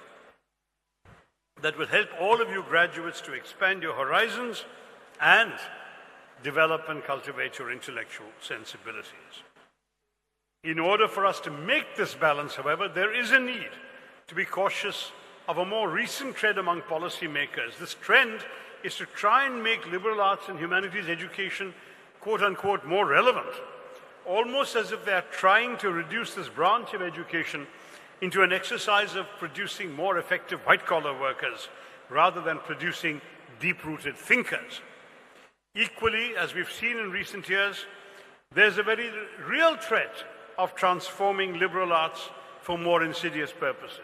Speaker 5: that will help all of you graduates to expand your horizons and develop and cultivate your intellectual sensibilities. In order for us to make this balance, however, there is a need to be cautious of a more recent trend among policymakers. This trend is to try and make liberal arts and humanities education quote-unquote more relevant, almost as if they are trying to reduce this branch of education into an exercise of producing more effective white-collar workers rather than producing deep-rooted thinkers. Equally, as we've seen in recent years, there's a very real threat of transforming liberal arts for more insidious purposes.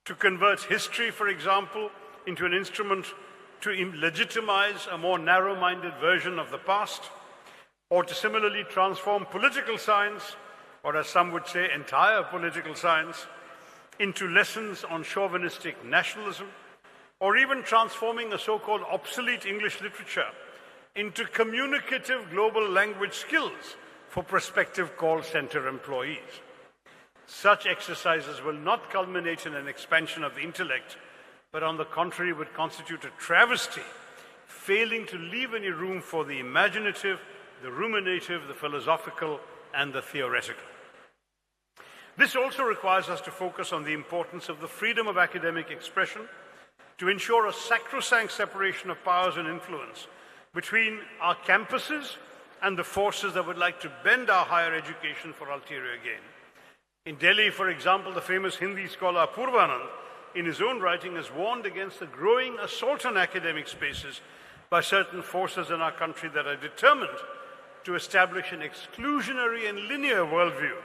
Speaker 5: To convert history, for example, into an instrument to legitimize a more narrow-minded version of the past, or to similarly transform political science, or as some would say, entire political science, into lessons on chauvinistic nationalism, or even transforming a so-called obsolete English literature into communicative global language skills for prospective call center employees. Such exercises will not culminate in an expansion of the intellect, but on the contrary would constitute a travesty, failing to leave any room for the imaginative, the ruminative, the philosophical, and the theoretical. This also requires us to focus on the importance of the freedom of academic expression to ensure a sacrosanct separation of powers and influence between our campuses and the forces that would like to bend our higher education for ulterior gain. In Delhi, for example, the famous Hindi scholar Purvanand, in his own writing, has warned against the growing assault on academic spaces by certain forces in our country that are determined to establish an exclusionary and linear worldview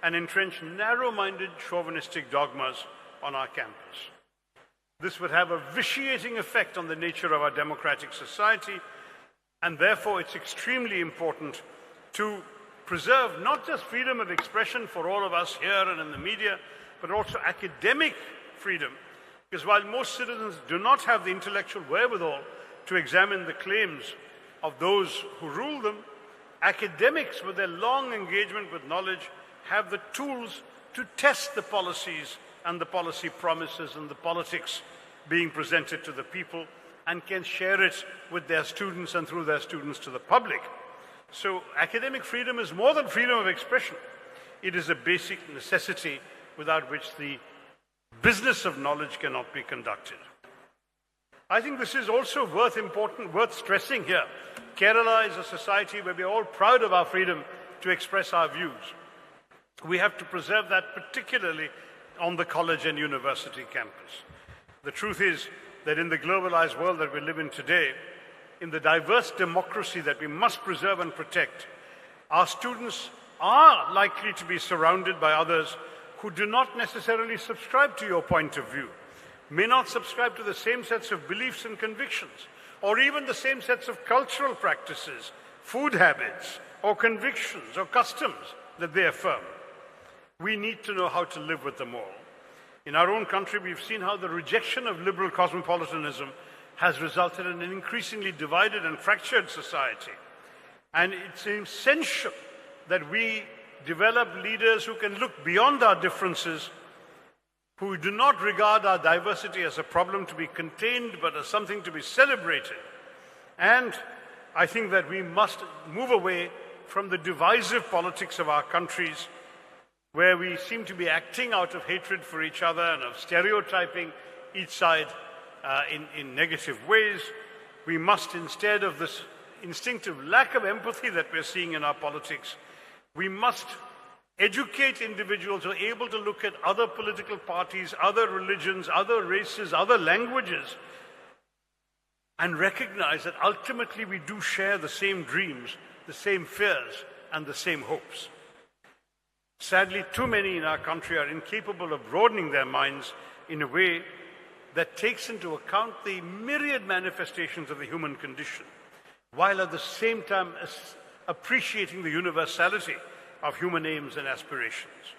Speaker 5: and entrench narrow-minded chauvinistic dogmas on our campus. This would have a vitiating effect on the nature of our democratic society, and therefore it's extremely important to preserve not just freedom of expression for all of us here and in the media, but also academic freedom. Because while most citizens do not have the intellectual wherewithal to examine the claims of those who rule them, academics, with their long engagement with knowledge, have the tools to test the policies and the policy promises and the politics being presented to the people, and can share it with their students and through their students to the public. So academic freedom is more than freedom of expression. It is a basic necessity without which the business of knowledge cannot be conducted. I think this is also worth stressing here. Kerala is a society where we are all proud of our freedom to express our views. We have to preserve that, particularly on the college and university campus. The truth is that in the globalized world that we live in today, in the diverse democracy that we must preserve and protect, our students are likely to be surrounded by others who do not necessarily subscribe to your point of view, may not subscribe to the same sets of beliefs and convictions, or even the same sets of cultural practices, food habits, or convictions, or customs that they affirm. We need to know how to live with them all. In our own country, we've seen how the rejection of liberal cosmopolitanism has resulted in an increasingly divided and fractured society. And it's essential that we develop leaders who can look beyond our differences, who do not regard our diversity as a problem to be contained, but as something to be celebrated. And I think that we must move away from the divisive politics of our countries, where we seem to be acting out of hatred for each other and of stereotyping each side in negative ways. We must, instead of this instinctive lack of empathy that we're seeing in our politics, we must educate individuals who are able to look at other political parties, other religions, other races, other languages, and recognize that ultimately we do share the same dreams, the same fears, and the same hopes. Sadly, too many in our country are incapable of broadening their minds in a way that takes into account the myriad manifestations of the human condition, while at the same time appreciating the universality of human aims and aspirations.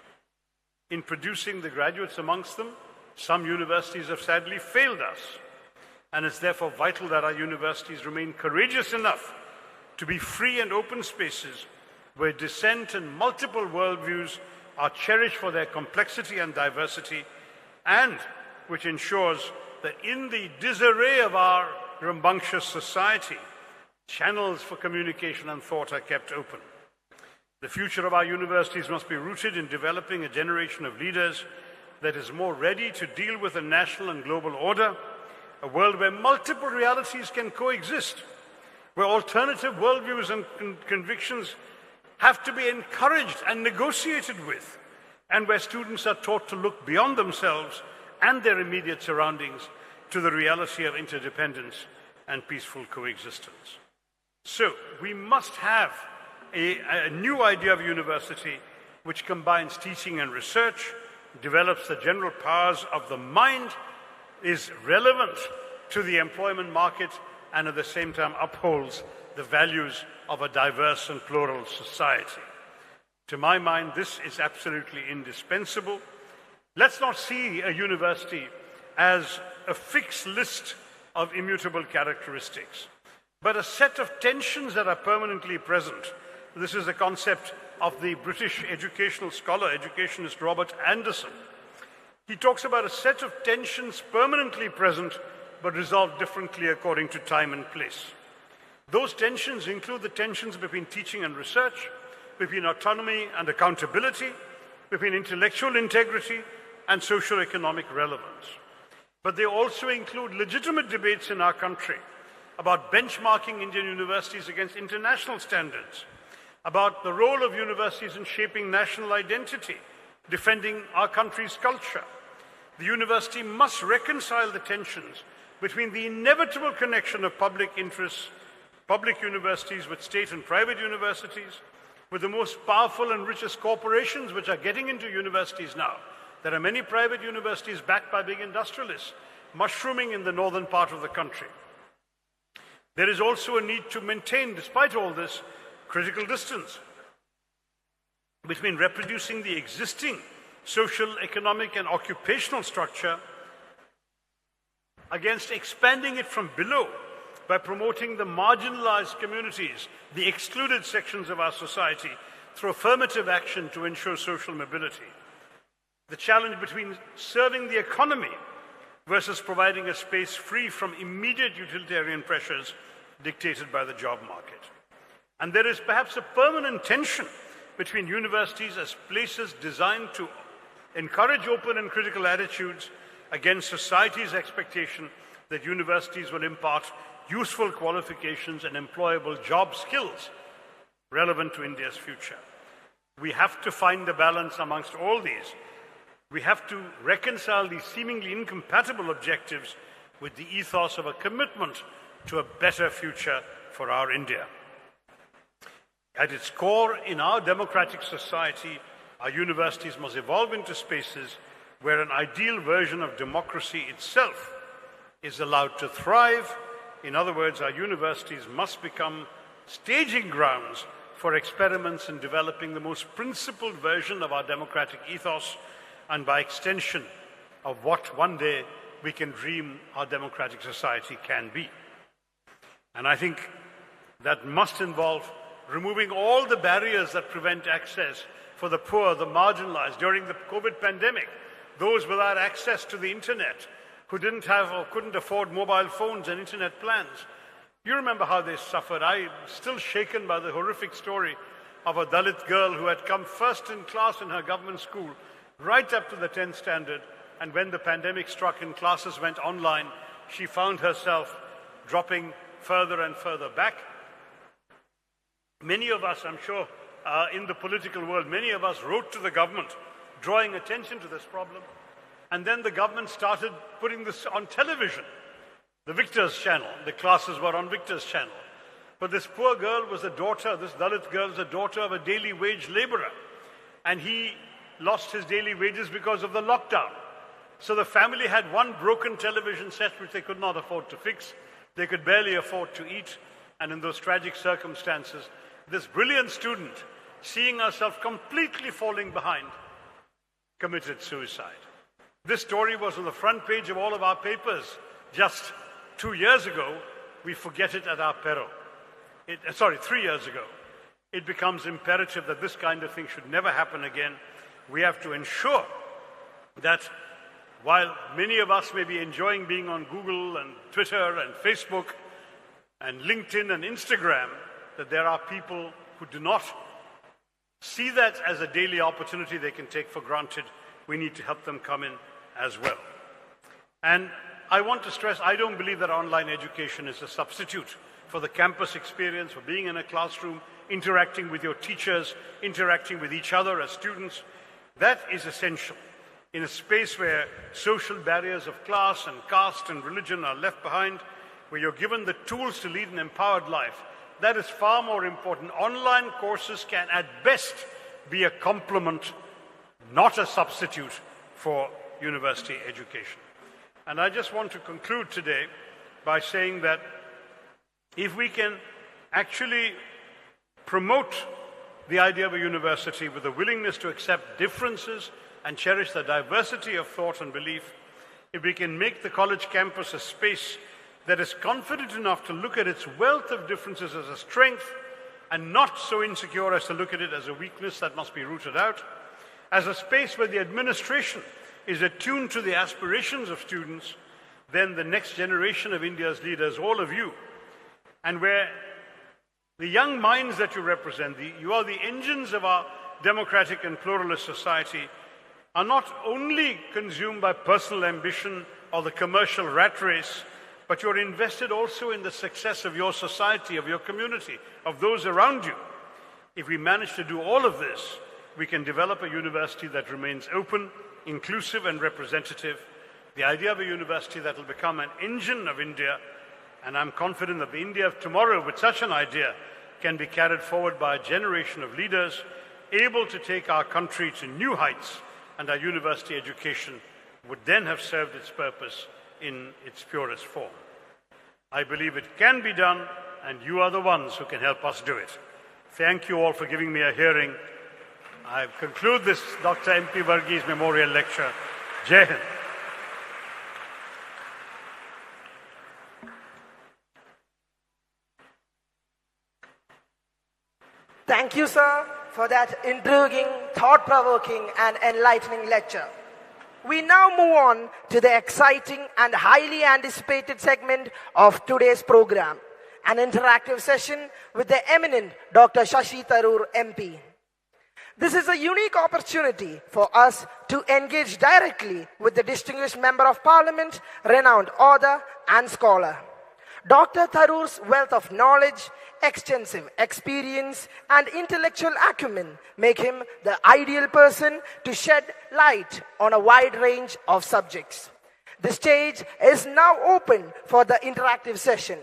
Speaker 5: In producing the graduates amongst them, some universities have sadly failed us, and it's therefore vital that our universities remain courageous enough to be free and open spaces where dissent and multiple worldviews are cherished for their complexity and diversity, and which ensures that in the disarray of our rambunctious society, channels for communication and thought are kept open. The future of our universities must be rooted in developing a generation of leaders that is more ready to deal with a national and global order, a world where multiple realities can coexist, where alternative worldviews and convictions have to be encouraged and negotiated with, and where students are taught to look beyond themselves and their immediate surroundings to the reality of interdependence and peaceful coexistence. So we must have a new idea of university which combines teaching and research, develops the general powers of the mind, is relevant to the employment market, and at the same time upholds the values of a diverse and plural society. To my mind, this is absolutely indispensable. Let's not see a university as a fixed list of immutable characteristics, but a set of tensions that are permanently present. This is the concept of the British educational scholar, educationist Robert Anderson. He talks about a set of tensions permanently present but resolved differently according to time and place. Those tensions include the tensions between teaching and research, between autonomy and accountability, between intellectual integrity and socio-economic relevance. But they also include legitimate debates in our country about benchmarking Indian universities against international standards, about the role of universities in shaping national identity, defending our country's culture. The university must reconcile the tensions between the inevitable connection of public interests, public universities with state and private universities, with the most powerful and richest corporations which are getting into universities now. There are many private universities backed by big industrialists mushrooming in the northern part of the country. There is also a need to maintain, despite all this, critical distance between reproducing the existing social, economic, and occupational structure against expanding it from below by promoting the marginalized communities, the excluded sections of our society, through affirmative action to ensure social mobility. The challenge between serving the economy versus providing a space free from immediate utilitarian pressures dictated by the job market. And there is perhaps a permanent tension between universities as places designed to encourage open and critical attitudes against society's expectation that universities will impart useful qualifications and employable job skills relevant to India's future. We have to find the balance amongst all these. We have to reconcile these seemingly incompatible objectives with the ethos of a commitment to a better future for our India. At its core, in our democratic society, our universities must evolve into spaces where an ideal version of democracy itself is allowed to thrive. In other words, our universities must become staging grounds for experiments in developing the most principled version of our democratic ethos, and by extension of what one day we can dream our democratic society can be. And I think that must involve removing all the barriers that prevent access for the poor, the marginalized. During the COVID pandemic, those without access to the internet, who didn't have or couldn't afford mobile phones and internet plans. You remember how they suffered. I'm still shaken by the horrific story of a Dalit girl who had come first in class in her government school, right up to the 10th standard, and when the pandemic struck and classes went online, she found herself dropping further and further back. Many of us, I'm sure, in the political world, many of us wrote to the government drawing attention to this problem. And then the government started putting this on television, the Victor's channel. The classes were on Victor's channel. But this poor girl was the daughter, this Dalit girl was the daughter of a daily wage laborer. And he lost his daily wages because of the lockdown. So the family had one broken television set which they could not afford to fix. They could barely afford to eat. And in those tragic circumstances, this brilliant student, seeing herself completely falling behind, committed suicide. This story was on the front page of all of our papers just 2 years ago. We forget it at our peril. 3 years ago. It becomes imperative that this kind of thing should never happen again. We have to ensure that while many of us may be enjoying being on Google and Twitter and Facebook and LinkedIn and Instagram, that there are people who do not see that as a daily opportunity they can take for granted. We need to help them come in as well. And I want to stress, I don't believe that online education is a substitute for the campus experience, for being in a classroom, interacting with your teachers, interacting with each other as students. That is essential. In a space where social barriers of class and caste and religion are left behind, where you're given the tools to lead an empowered life, that is far more important. Online courses can at best be a complement, not a substitute for university education. And I just want to conclude today by saying that if we can actually promote the idea of a university with a willingness to accept differences and cherish the diversity of thought and belief, if we can make the college campus a space that is confident enough to look at its wealth of differences as a strength and not so insecure as to look at it as a weakness that must be rooted out, as a space where the administration is attuned to the aspirations of students, then the next generation of India's leaders, all of you, and where the young minds that you represent, you are the engines of our democratic and pluralist society, are not only consumed by personal ambition or the commercial rat race, but you're invested also in the success of your society, of your community, of those around you. If we manage to do all of this, we can develop a university that remains open, inclusive, and representative. The idea of a university that will become an engine of India, and I'm confident that the India of tomorrow with such an idea can be carried forward by a generation of leaders able to take our country to new heights, and our university education would then have served its purpose in its purest form. I believe it can be done, and you are the ones who can help us do it. Thank you all for giving me a hearing. I conclude this Dr. M.P. Varghese Memorial Lecture. Jai Hind.
Speaker 1: Thank you, sir, for that intriguing, thought-provoking, and enlightening lecture. We now move on to the exciting and highly anticipated segment of today's program, an interactive session with the eminent Dr. Shashi Tharoor, MP. This is a unique opportunity for us to engage directly with the distinguished Member of Parliament, renowned author and scholar. Dr. Tharoor's wealth of knowledge, extensive experience, and intellectual acumen make him the ideal person to shed light on a wide range of subjects. The stage is now open for the interactive session.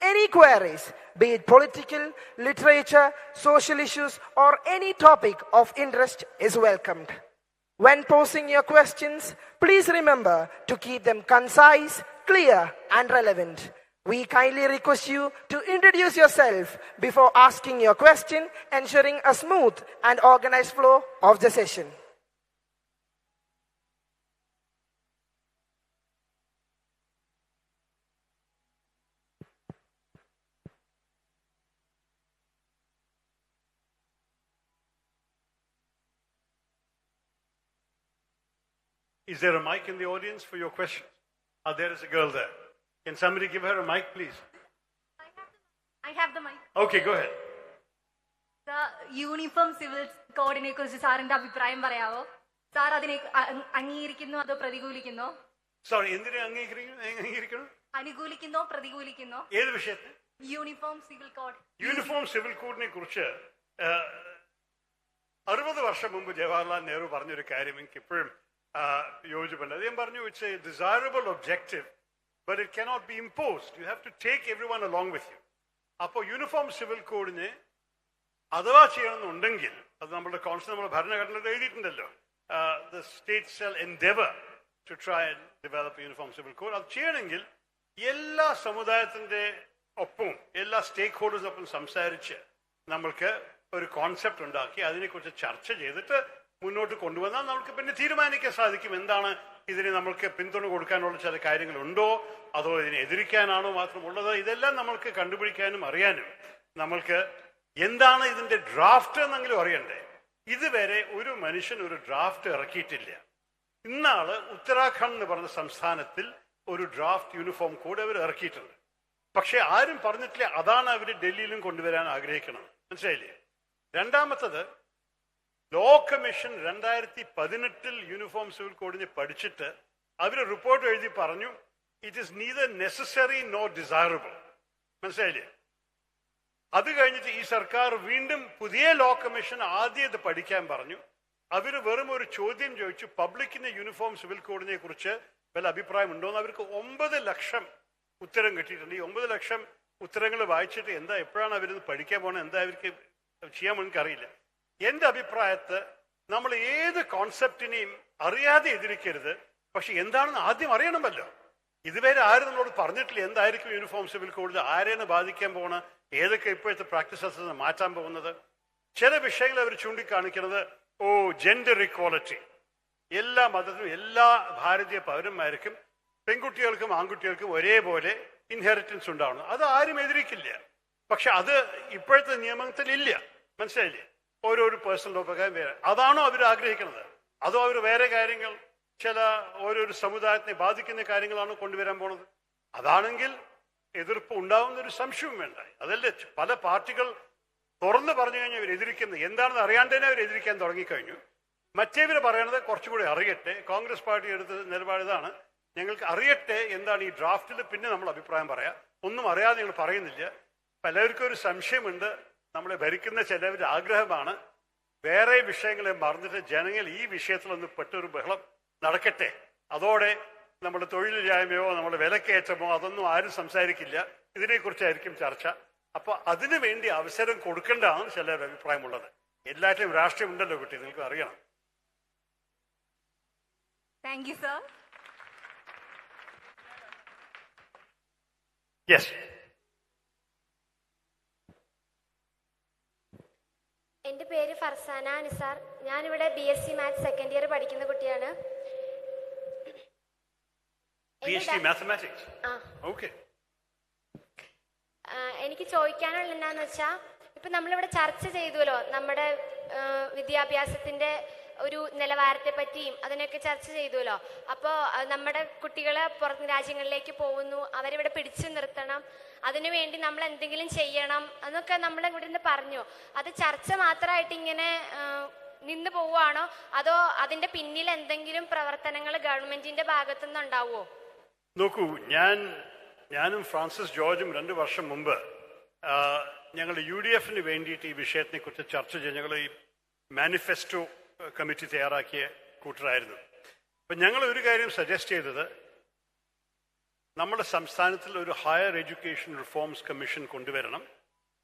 Speaker 1: Any queries, be it political, literature, social issues, or any topic of interest is welcomed. When posing your questions, please remember to keep them concise, clear, and relevant. We kindly request you to introduce yourself before asking your question, ensuring a smooth and organized flow of the session.
Speaker 5: Is there a mic in the audience for your question? There is a girl there. Can somebody give her a mic, please?
Speaker 6: I have the mic.
Speaker 5: Okay, go ahead.
Speaker 6: The uniform civil coordinator കുറിച്ച് സാറിന്റെ അഭിപ്രായം പറയാവോ? Sir അതിനെ അംഗീകരിക്കുന്നോ അതോ പ്രതികൂലിക്കുന്നോ?
Speaker 5: Sorry, എന്തിനെ അംഗീകരിക്കണം?
Speaker 6: അനുകൂലിക്കുന്നോ പ്രതികൂലിക്കുന്നോ?
Speaker 5: ഏത് വിഷയത്തെ?
Speaker 6: Uniform civil code.
Speaker 5: Uniform civil കോഡിനെ കുറിച്ച് 60 വർഷം മുമ്പ് ജവഹർലാൽ നെഹ്റു പറഞ്ഞൊരു കാര്യം എനിക്ക് ഇപ്പോഴും യോജിപ്പുണ്ട്. അദ്ദേഹം പറഞ്ഞു, it's A desirable objective, but it cannot be imposed. You have to take everyone along with you. അപ്പോൾ യൂണിഫോം സിവിൽ കോഡിനെ അഥവാ ചെയ്യണമെന്നുണ്ടെങ്കിൽ അത് നമ്മുടെ ഭരണഘടനയിൽ എഴുതിയിട്ടുണ്ടല്ലോ, the states shall endeavor to try and develop a uniform civil code. അത് ചെയ്യണമെങ്കിൽ എല്ലാ സമുദായത്തിന്റെ ഒപ്പവും എല്ലാ സ്റ്റേക്ക് ഹോൾഡേഴ്സൊപ്പം സംസാരിച്ച് നമ്മൾക്ക് ഒരു കോൺസെപ്റ്റ് ഉണ്ടാക്കി അതിനെക്കുറിച്ച് ചർച്ച ചെയ്തിട്ട് മുന്നോട്ട് കൊണ്ടുവന്നാൽ നമുക്ക് പിന്നെ തീരുമാനിക്കാൻ സാധിക്കും എന്താണ് ഇതിന് നമ്മൾക്ക് പിന്തുണ കൊടുക്കാനുള്ള ചില കാര്യങ്ങളുണ്ടോ അതോ ഇതിനെ എതിരിക്കാനാണോ മാത്രമുള്ളത്. ഇതെല്ലാം നമ്മൾക്ക് കണ്ടുപിടിക്കാനും അറിയാനും നമ്മൾക്ക് എന്താണ് ഇതിന്റെ ഡ്രാഫ്റ്റ് എന്നെങ്കിലും അറിയണ്ടേ. ഇതുവരെ ഒരു മനുഷ്യൻ ഒരു ഡ്രാഫ്റ്റ് ഇറക്കിയിട്ടില്ല. ഇന്നാള് ഉത്തരാഖണ്ഡ് എന്ന് പറഞ്ഞ സംസ്ഥാനത്തിൽ ഒരു ഡ്രാഫ്റ്റ് യൂണിഫോം കോഡ് അവർ ഇറക്കിയിട്ടുണ്ട്. പക്ഷെ ആരും പറഞ്ഞിട്ടില്ല അതാണ് അവർ ഡൽഹിയിലും കൊണ്ടുവരാൻ ആഗ്രഹിക്കുന്നത്. മനസ്സിലായില്ലേ? രണ്ടാമത്തത്, ലോ കമ്മീഷൻ 2018 യൂണിഫോം സിവിൽ കോഡിനെ പഠിച്ചിട്ട് അവർ റിപ്പോർട്ട് എഴുതി പറഞ്ഞു, it is neither necessary no desirable. മനസ്സിലായില്ലേ? അത് കഴിഞ്ഞിട്ട് ഈ സർക്കാർ വീണ്ടും പുതിയ ലോ കമ്മീഷൻ ആദ്യം ഇത് പഠിക്കാൻ പറഞ്ഞു. അവർ വെറും ഒരു ചോദ്യം ചോദിച്ചു, പബ്ലിക്കിന്റെ യൂണിഫോം സിവിൽ കോഡിനെ കുറിച്ച് വല്ല അഭിപ്രായം ഉണ്ടോ എന്ന്. അവർക്ക് 9 ലക്ഷം ഉത്തരം കിട്ടിയിട്ടുണ്ട്. ഈ 9 ലക്ഷം ഉത്തരങ്ങൾ വായിച്ചിട്ട് എന്താ എപ്പോഴാണ് അവരിത് പഠിക്കാൻ പോകുന്നത്, എന്താ അവർക്ക് ചെയ്യാൻ പോകുന്നത് എനിക്കറിയില്ല. എന്റെ അഭിപ്രായത്തിൽ നമ്മൾ ഏത് കോൺസെപ്റ്റിനെയും അറിയാതെ എതിരിക്കരുത്, പക്ഷെ എന്താണെന്ന് ആദ്യം അറിയണമല്ലോ. ഇതുവരെ ആരും നമ്മളോട് പറഞ്ഞിട്ടില്ല എന്തായിരിക്കും യൂണിഫോം സിവിൽ കോഡിൽ, ആരെയാണ് ബാധിക്കാൻ പോകുന്നത്, ഏതൊക്കെ ഇപ്പോഴത്തെ പ്രാക്ടീസസ് മാറ്റാൻ പോകുന്നത്. ചില വിഷയങ്ങൾ അവർ ചൂണ്ടിക്കാണിക്കുന്നത്, ജെൻഡർ ഇക്വാളിറ്റി, എല്ലാ മതത്തിലും എല്ലാ ഭാരതീയ പൗരന്മാർക്കും പെൺകുട്ടികൾക്കും ആൺകുട്ടികൾക്കും ഒരേപോലെ ഇൻഹെറിറ്റൻസ് ഉണ്ടാവണം. അത് ആരും എതിരിക്കില്ല, പക്ഷെ അത് ഇപ്പോഴത്തെ നിയമത്തിൽ ഇല്ല. മനസ്സിലായില്ലേ? ഓരോരോ പേഴ്സണൽ ഉപകാരം വേറെ. അതാണോ അവർ ആഗ്രഹിക്കുന്നത്, അതോ അവർ വേറെ കാര്യങ്ങൾ, ചില ഓരോരോ സമുദായത്തിനെ ബാധിക്കുന്ന കാര്യങ്ങളാണോ കൊണ്ടുവരാൻ പോണത്? അതാണെങ്കിൽ എതിർപ്പ് ഉണ്ടാവുന്നൊരു സംശയവും വേണ്ട. അതല്ലേ പല പാർട്ടികൾ തുറന്ന് പറഞ്ഞു കഴിഞ്ഞാൽ അവർ എതിരിക്കുന്നത് എന്താണെന്ന് അറിയാണ്ട് തന്നെ അവർ എതിരിക്കാൻ തുടങ്ങിക്കഴിഞ്ഞു. മറ്റേവർ പറയണത് കുറച്ചുകൂടി അറിയട്ടെ. കോൺഗ്രസ് പാർട്ടി എടുത്ത നിലപാട് ഇതാണ്, ഞങ്ങൾക്ക് അറിയട്ടെ എന്താണ് ഈ ഡ്രാഫ്റ്റിൽ, പിന്നെ നമ്മൾ അഭിപ്രായം പറയാം. ഒന്നും അറിയാതെ ഞങ്ങൾ പറയുന്നില്ല. പലർക്കും ഒരു സംശയമുണ്ട്, നമ്മളെ ഭരിക്കുന്ന ചിലവരുടെ ആഗ്രഹമാണ് വേറെ വിഷയങ്ങളെ മറന്നിട്ട് ജനങ്ങൾ ഈ വിഷയത്തിലൊന്ന് പെട്ടൊരു ബഹളം നടക്കട്ടെ, അതോടെ നമ്മുടെ തൊഴിലില്ലായ്മയോ നമ്മുടെ വിലക്കയറ്റമോ അതൊന്നും ആരും സംസാരിക്കില്ല, ഇതിനെക്കുറിച്ചായിരിക്കും ചർച്ച. അപ്പൊ അതിനു വേണ്ടി അവസരം കൊടുക്കേണ്ടതാണ് ചിലരുടെ അഭിപ്രായമുള്ളത്. എല്ലാറ്റിലും രാഷ്ട്രീയം ഉണ്ടല്ലോ കുട്ടി, നിങ്ങൾക്ക് അറിയണം.
Speaker 6: Thank you sir.
Speaker 5: യെസ്.
Speaker 7: എൻ്റെ പേര് ഫർസാന നിസാർ. ഞാനിവിടെ BSc മാത്സ് സെക്കൻഡ് ഇയർ പഠിക്കുന്ന കുട്ടിയാണ്.
Speaker 5: BSc mathematics. ഓക്കെ.
Speaker 7: എനിക്ക് ചോദിക്കാനുള്ള എന്താന്ന് വെച്ചാൽ, ഇപ്പൊ നമ്മളിവിടെ ചർച്ച ചെയ്തുവല്ലോ നമ്മുടെ വിദ്യാഭ്യാസത്തിന്റെ ഒരു നിലവാരത്തെ പറ്റിയും അതിനൊക്കെ ചർച്ച ചെയ്തുവല്ലോ. അപ്പോൾ നമ്മുടെ കുട്ടികളെ പുറത്ത് രാജ്യങ്ങളിലേക്ക് പോകുന്നു, അവരിവിടെ പിടിച്ചു നിർത്തണം, അതിനുവേണ്ടി നമ്മൾ എന്തെങ്കിലും ചെയ്യണം എന്നൊക്കെ നമ്മൾ ഇവിടെ നിന്ന് പറഞ്ഞു. അത് ചർച്ച മാത്രമായിട്ട് ഇങ്ങനെ നിന്ന് പോവുകയാണോ, അതോ അതിന്റെ പിന്നിൽ എന്തെങ്കിലും പ്രവർത്തനങ്ങൾ ഗവൺമെന്റിന്റെ ഭാഗത്തുനിന്ന് ഉണ്ടാവുമോ?
Speaker 5: നോക്കൂ, ഞാനും ഫ്രാൻസിസ് ജോർജും 2 വർഷം മുമ്പ് ഞങ്ങൾ UDFന് വേണ്ടിയിട്ട് ഈ വിഷയത്തിനെ കുറിച്ച് ചർച്ച ചെയ്ത് ഞങ്ങൾ ഈ മാനിഫെസ്റ്റോ കമ്മിറ്റി തയ്യാറാക്കിയ കൂട്ടരായിരുന്നു. അപ്പം ഞങ്ങൾ ഒരു കാര്യം സജസ്റ്റ് ചെയ്തത്, നമ്മുടെ സംസ്ഥാനത്തിൽ ഒരു ഹയർ എഡ്യൂക്കേഷൻ റിഫോംസ് കമ്മീഷൻ കൊണ്ടുവരണം.